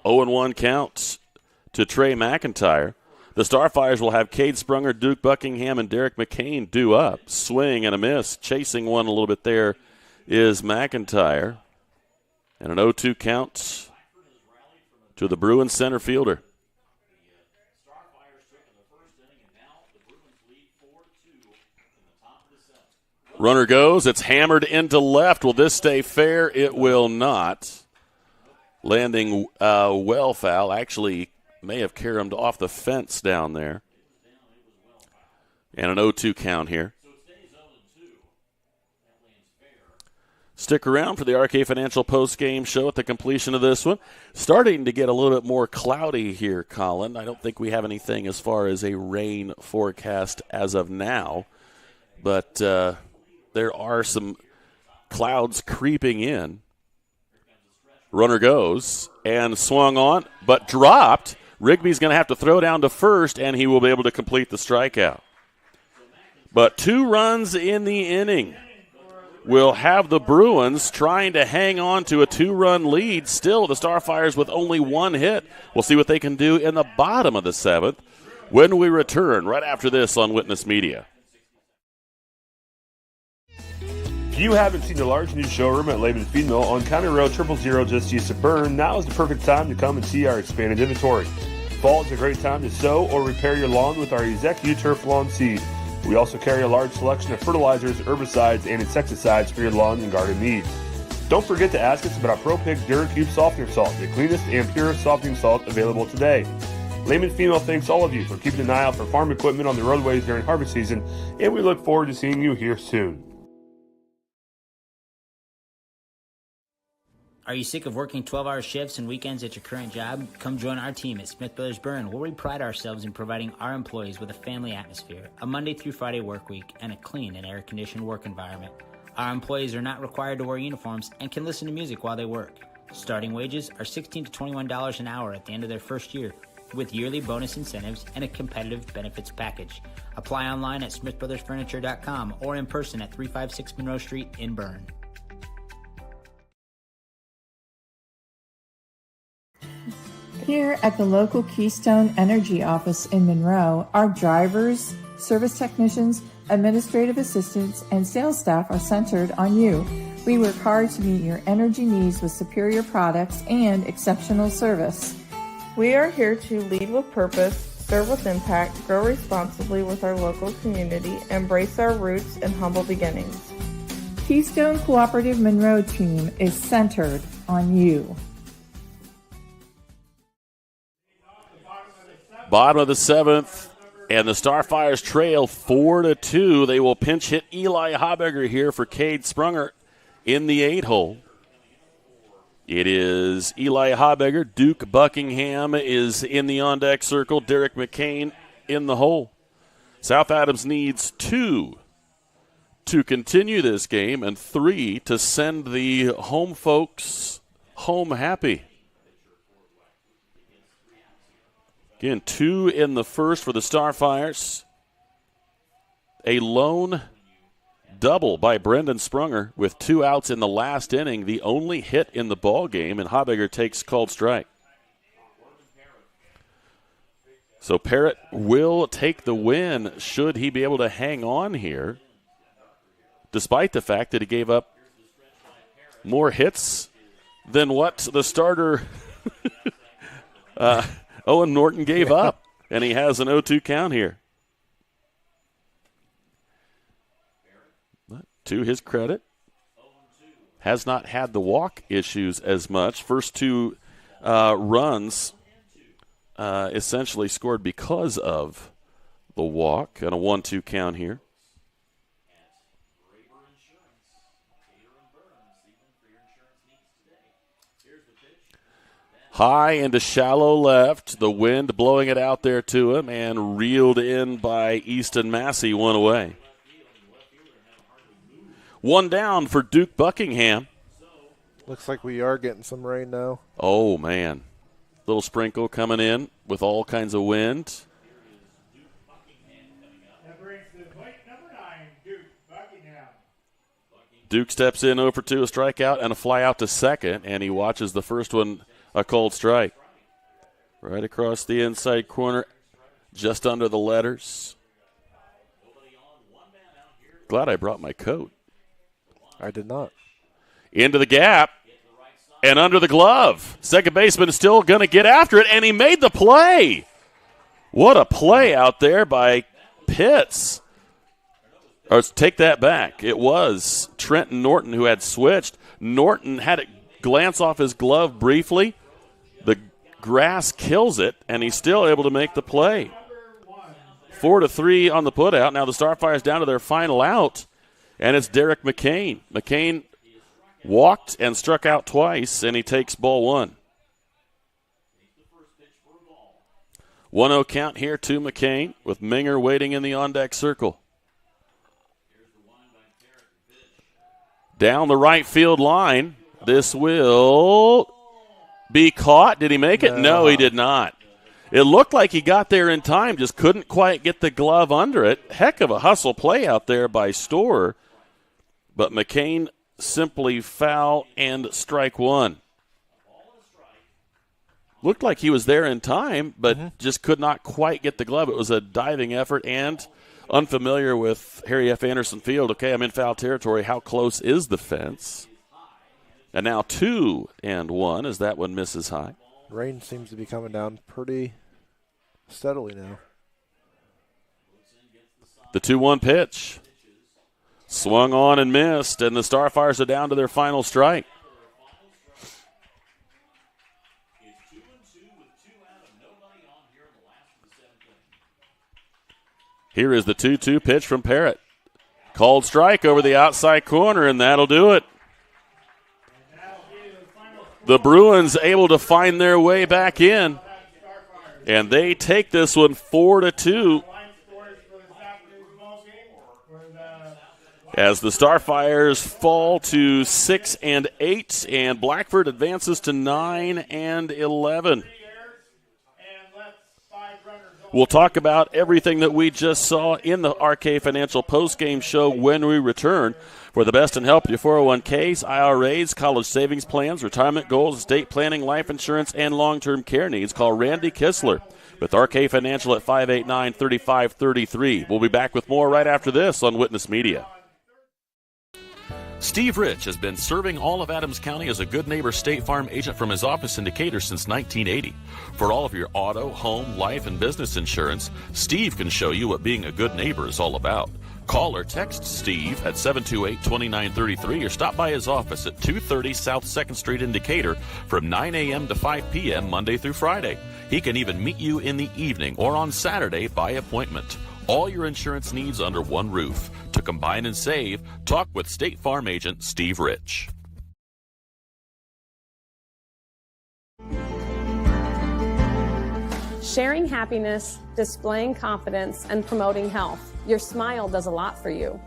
Speaker 5: 0-1 counts to Trey McIntyre. The Starfires will have Cade Sprunger, Duke Buckingham, and Derek McCain due up. Swing and a miss. Chasing one a little bit there is McIntyre. And an 0-2 count to the Bruins center fielder. Runner goes. It's hammered into left. Will this stay fair? It will not. Landing well foul. Actually may have caromed off the fence down there. And an 0-2 count here. Stick around for the RK Financial post-game show at the completion of this one. Starting to get a little bit more cloudy here, Colin. I don't think we have anything as far as a rain forecast as of now. But there are some clouds creeping in. Runner goes and swung on, but dropped. Rigby's going to have to throw down to first, and he will be able to complete the strikeout. But 2 runs in the inning will have the Bruins trying to hang on to a 2-run lead. Still, the Starfires with only 1 hit. We'll see what they can do in the bottom of the 7th when we return right after this on Witness Media.
Speaker 2: If you haven't seen the large new showroom at Lehman Feed Mill on County Road 000 just east of Berne, now is the perfect time to come and see our expanded inventory. Fall is a great time to sow or repair your lawn with our Execu Turf Lawn Seed. We also carry a large selection of fertilizers, herbicides, and insecticides for your lawn and garden needs. Don't forget to ask us about our ProPig DuraCube Softener Salt, the cleanest and purest softening salt available today. Lehman Female thanks all of you for keeping an eye out for farm equipment on the roadways during harvest season, and we look forward to seeing you here soon.
Speaker 4: Are you sick of working 12-hour shifts and weekends at your current job? Come join our team at Smith Brothers Berne, where we pride ourselves in providing our employees with a family atmosphere, a Monday through Friday work week, and a clean and air-conditioned work environment. Our employees are not required to wear uniforms and can listen to music while they work. Starting wages are $16 to $21 an hour at the end of their first year, with yearly bonus incentives and a competitive benefits package. Apply online at smithbrothersfurniture.com or in person at 356 Monroe Street in Berne.
Speaker 8: Here at the local Keystone Energy office in Monroe, our drivers, service technicians, administrative assistants, and sales staff are centered on you. We work hard to meet your energy needs with superior products and exceptional service.
Speaker 24: We are here to lead with purpose, serve with impact, grow responsibly with our local community, embrace our roots and humble beginnings.
Speaker 8: Keystone Cooperative Monroe team is centered on you.
Speaker 5: Bottom of the 7th, and the Starfires trail 4-2. They will pinch hit Eli Habegger here for Cade Sprunger in the 8-hole. It is Eli Habegger. Duke Buckingham is in the on-deck circle. Derek McCain in the hole. South Adams needs 2 to continue this game and 3 to send the home folks home happy. Again, 2 in the first for the Starfires. A lone double by Brendan Sprunger with 2 outs in the last inning, the only hit in the ball game, and Habegger takes called strike. So Parrott will take the win should he be able to hang on here. despite the fact that he gave up more hits than what the starter Owen Norton gave up. And he has an 0-2 count here. But to his credit, has not had the walk issues as much. First two runs essentially scored because of the walk, and a 1-2 count here. High into shallow left, the wind blowing it out there to him, and reeled in by Easton Massey, one away. One down for Duke Buckingham.
Speaker 18: Looks like we are getting some rain now.
Speaker 5: Oh, man. Little sprinkle coming in with all kinds of wind. Duke steps in 0 for 2, a strikeout and a fly out to second, and he watches the first one, a cold strike. Right across the inside corner, just under the letters. Glad I brought my coat.
Speaker 18: I did not.
Speaker 5: Into the gap and under the glove. Second baseman is still going to get after it, and he made the play. What a play out there by Pitts. Or take that back. It was Trenton Norton who had switched. Norton had it glance off his glove briefly. The grass kills it, and he's still able to make the play. 4-3 on the putout. Now the Starfires down to their final out, and it's Derek McCain. McCain walked and struck out twice, and he takes ball one. 1-0 count here to McCain with Minger waiting in the on-deck circle. Down the right field line. This will be caught. Did he make it? No, he did not. It looked like he got there in time, just couldn't quite get the glove under it. Heck of a hustle play out there by Storer. But McCain simply foul and strike one. Looked like he was there in time, but just could not quite get the glove. It was a diving effort, and unfamiliar with Harry F. Anderson Field. Okay, I'm in foul territory. How close is the fence? And now 2-1 as that one misses high.
Speaker 18: Rain seems to be coming down pretty steadily now.
Speaker 5: The 2-1 pitch. Swung on and missed, and the Starfires are down to their final strike. Here is the 2-2 pitch from Parrott. Called strike over the outside corner, and that'll do it. The Bruins able to find their way back in, and they take this one 4-2. As the Starfires fall to 6-8, and Blackford advances to 9-11. We'll talk about everything that we just saw in the RK Financial postgame show when we return. For the best in help with your 401ks, IRAs, college savings plans, retirement goals, estate planning, life insurance, and long-term care needs, call Randy Kistler with RK Financial at 589-3533. We'll be back with more right after this on Witness Media. Steve Rich has been serving all of Adams County as a Good Neighbor State Farm agent from his office in Decatur since 1980. For all of your auto, home, life, and business insurance, Steve can show you what being a good neighbor is all about. Call or text Steve at 728-2933 or stop by his office at 230 South 2nd Street in Decatur from 9 a.m. to 5 p.m. Monday through Friday. He can even meet you in the evening or on Saturday by appointment. All your insurance needs under one roof. To combine and save, talk with State Farm agent Steve Rich.
Speaker 7: Sharing happiness, displaying confidence, and promoting health. Your smile does a lot for you.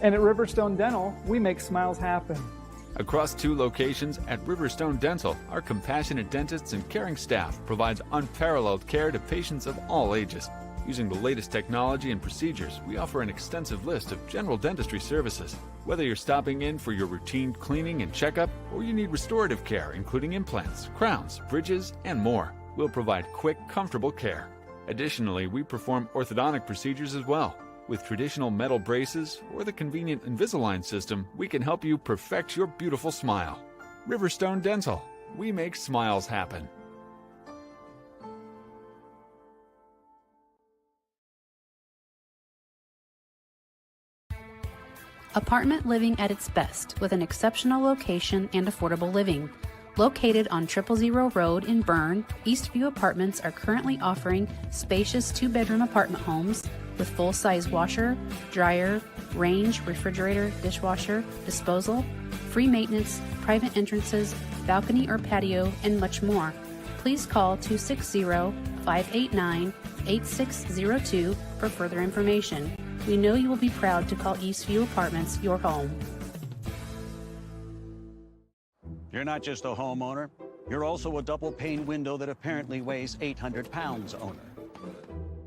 Speaker 9: And at Riverstone Dental, we make smiles happen.
Speaker 10: Across 2 locations at Riverstone Dental, our compassionate dentists and caring staff provides unparalleled care to patients of all ages. Using the latest technology and procedures, we offer an extensive list of general dentistry services. Whether you're stopping in for your routine cleaning and checkup, or you need restorative care, including implants, crowns, bridges, and more, we'll provide quick, comfortable care. Additionally, we perform orthodontic procedures as well. With traditional metal braces or the convenient Invisalign system, we can help you perfect your beautiful smile. Riverstone Dental. We make smiles happen.
Speaker 12: Apartment living at its best with an exceptional location and affordable living. Located on 000 Road in Berne, Eastview Apartments are currently offering spacious 2-bedroom apartment homes with full-size washer, dryer, range, refrigerator, dishwasher, disposal, free maintenance, private entrances, balcony or patio, and much more. Please call 260-589-8602 for further information. We know you will be proud to call Eastview Apartments your home.
Speaker 14: You're not just a homeowner, you're also a double-pane window that apparently weighs 800 pounds owner.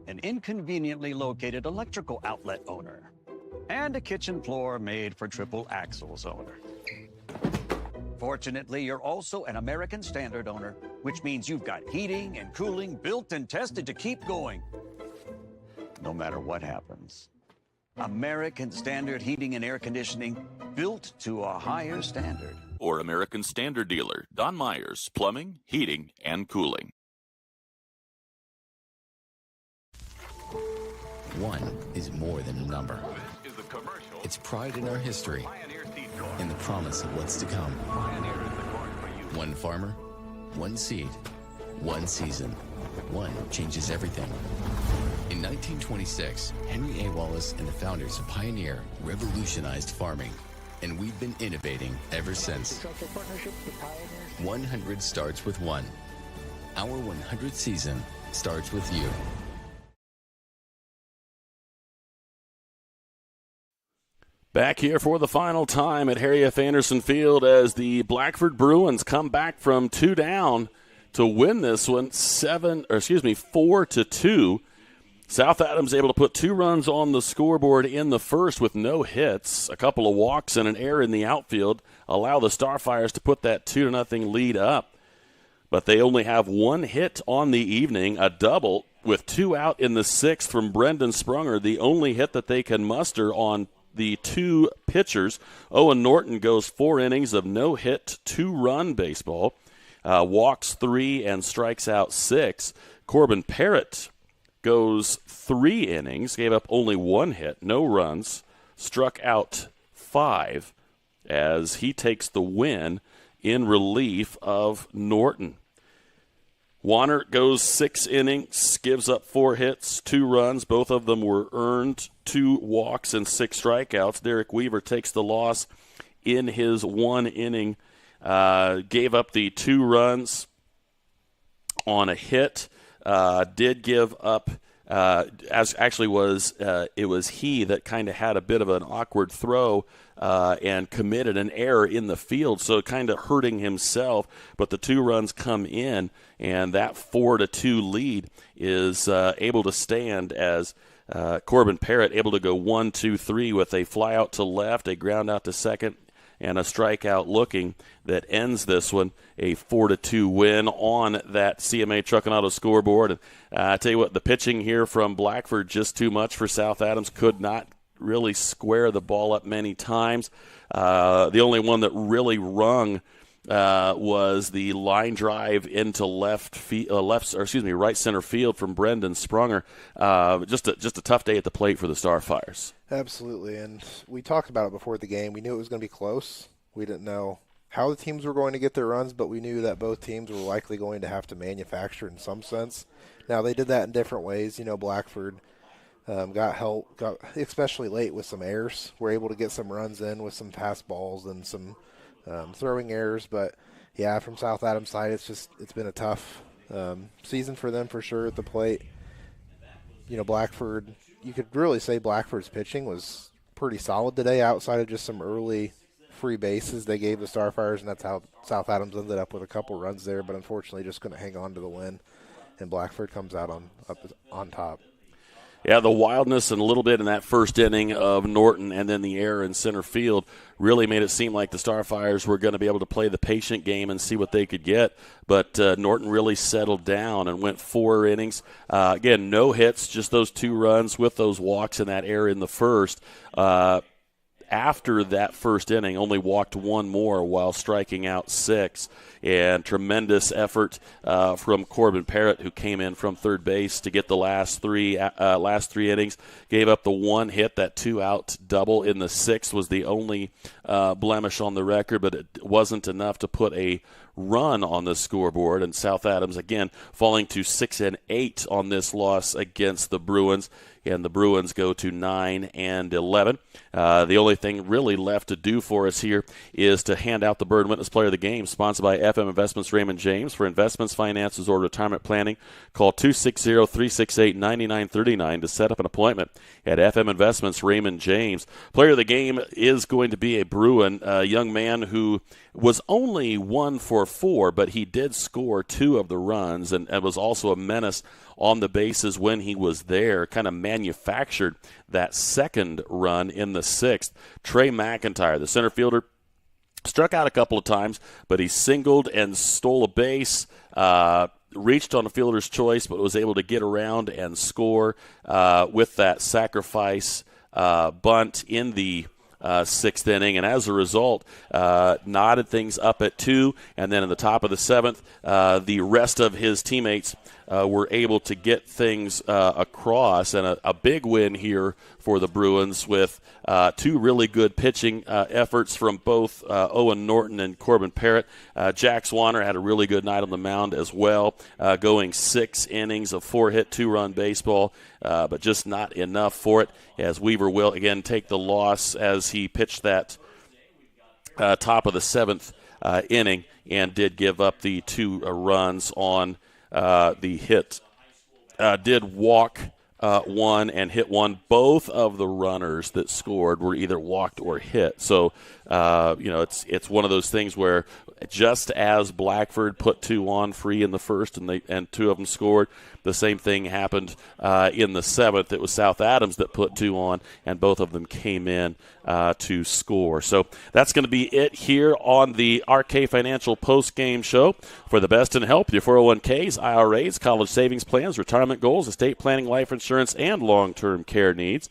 Speaker 14: An inconveniently located electrical outlet owner. And a kitchen floor made for triple axles owner. Fortunately, you're also an American Standard owner, which means you've got heating and cooling built and tested to keep going, no matter what happens. American Standard Heating and Air Conditioning, built to a higher standard.
Speaker 5: Or American Standard dealer, Don Myers, Plumbing, Heating, and Cooling.
Speaker 16: One is more than a number. It's pride in our history and the promise of what's to come. One farmer, one seed, one season. One changes everything. In 1926, Henry A. Wallace and the founders of Pioneer revolutionized farming, and we've been innovating ever since. 100 starts with one. Our 100th season starts with you.
Speaker 5: Back here for the final time at Harry F. Anderson Field as the Blackford Bruins come back from 2 down to win this one 4-2. South Adams able to put 2 runs on the scoreboard in the first with no hits. A couple of walks and an error in the outfield allow the Starfires to put that 2-0 lead up. But they only have 1 hit on the evening, a double with 2 out in the 6th from Brendan Sprunger, the only hit that they can muster on the 2 pitchers. Owen Norton goes 4 innings of no-hit, 2-run baseball, walks 3 and strikes out 6. Corbin Parrott goes 3 innings, gave up only 1 hit, no runs, struck out 5 as he takes the win in relief of Norton. Warner goes 6 innings, gives up 4 hits, 2 runs. Both of them were earned, 2 walks and 6 strikeouts. Derek Weaver takes the loss in his 1 inning, gave up the 2 runs on a hit. Did give up, it was he that kind of had a bit of an awkward throw and committed an error in the field, so kind of hurting himself. But the 2 runs come in, and that 4-2 lead is able to stand as Corbin Parrott able to go 1-2-3 with a fly out to left, a ground out to second, and a strikeout looking that ends this one, a 4-2 win on that CMA Truck and Auto scoreboard. And I tell you what, the pitching here from Blackford, just too much for South Adams. Could not really square the ball up many times. The only one that really rung was the line drive into right center field from Brendan Sprunger. Just a tough day at the plate for the Starfires.
Speaker 18: Absolutely, and we talked about it before the game. We knew it was going to be close. We didn't know how the teams were going to get their runs, but we knew that both teams were likely going to have to manufacture in some sense. Now, they did that in different ways. Blackford got help, especially late with some errors. Were able to get some runs in with some fastballs and some throwing errors. But, yeah, from South Adams' side, it's been a tough season for them for sure at the plate. Blackford, you could really say Blackford's pitching was pretty solid today outside of just some early free bases they gave the Starfires, and that's how South Adams ended up with a couple runs there, but unfortunately just couldn't hang on to the win, and Blackford comes out on top.
Speaker 5: Yeah, the wildness and a little bit in that first inning of Norton and then the error in center field really made it seem like the Starfires were going to be able to play the patient game and see what they could get. But Norton really settled down and went 4 innings. Again, no hits, just those 2 runs with those walks and that error in the first. After that first inning, only walked 1 more while striking out 6. And tremendous effort from Corbin Parrott, who came in from third base to get the last three innings. Gave up the 1 hit, that 2-out double in the 6th was the only blemish on the record, but it wasn't enough to put a run on the scoreboard. And South Adams, again, falling to 6-8 on this loss against the Bruins. And the Bruins go to 9-11. The only thing really left to do for us here is to hand out the Bird Witness Player of the Game, sponsored by FM Investments Raymond James. For investments, finances, or retirement planning, call 260-368-9939 to set up an appointment at FM Investments Raymond James. Player of the Game is going to be a Bruin, a young man who was only 1 for 4, but he did score 2 of the runs and was also a menace on the bases when he was there, kind of manufactured that second run in the 6th. Trey McIntyre, the center fielder, struck out a couple of times, but he singled and stole a base, reached on a fielder's choice, but was able to get around and score with that sacrifice bunt in the 6th inning, and as a result, knotted things up at 2, and then in the top of the 7th, the rest of his teammates were able to get things across, and a big win here for the Bruins with 2 really good pitching efforts from both Owen Norton and Corbin Parrott. Jack Swanner had a really good night on the mound as well, going 6 innings of 4-hit, 2-run baseball, but just not enough for it, as Weaver will again take the loss as he pitched that top of the 7th inning and did give up the 2 runs on the hit. Did walk 1 and hit 1. Both of the runners that scored were either walked or hit. So, it's one of those things where just as Blackford put 2 on free in the first and 2 of them scored, the same thing happened in the 7th. It was South Adams that put 2 on, and both of them came in to score. So that's going to be it here on the RK Financial post-game show. For the best in help, your 401ks, IRAs, college savings plans, retirement goals, estate planning, life insurance, and long-term care needs,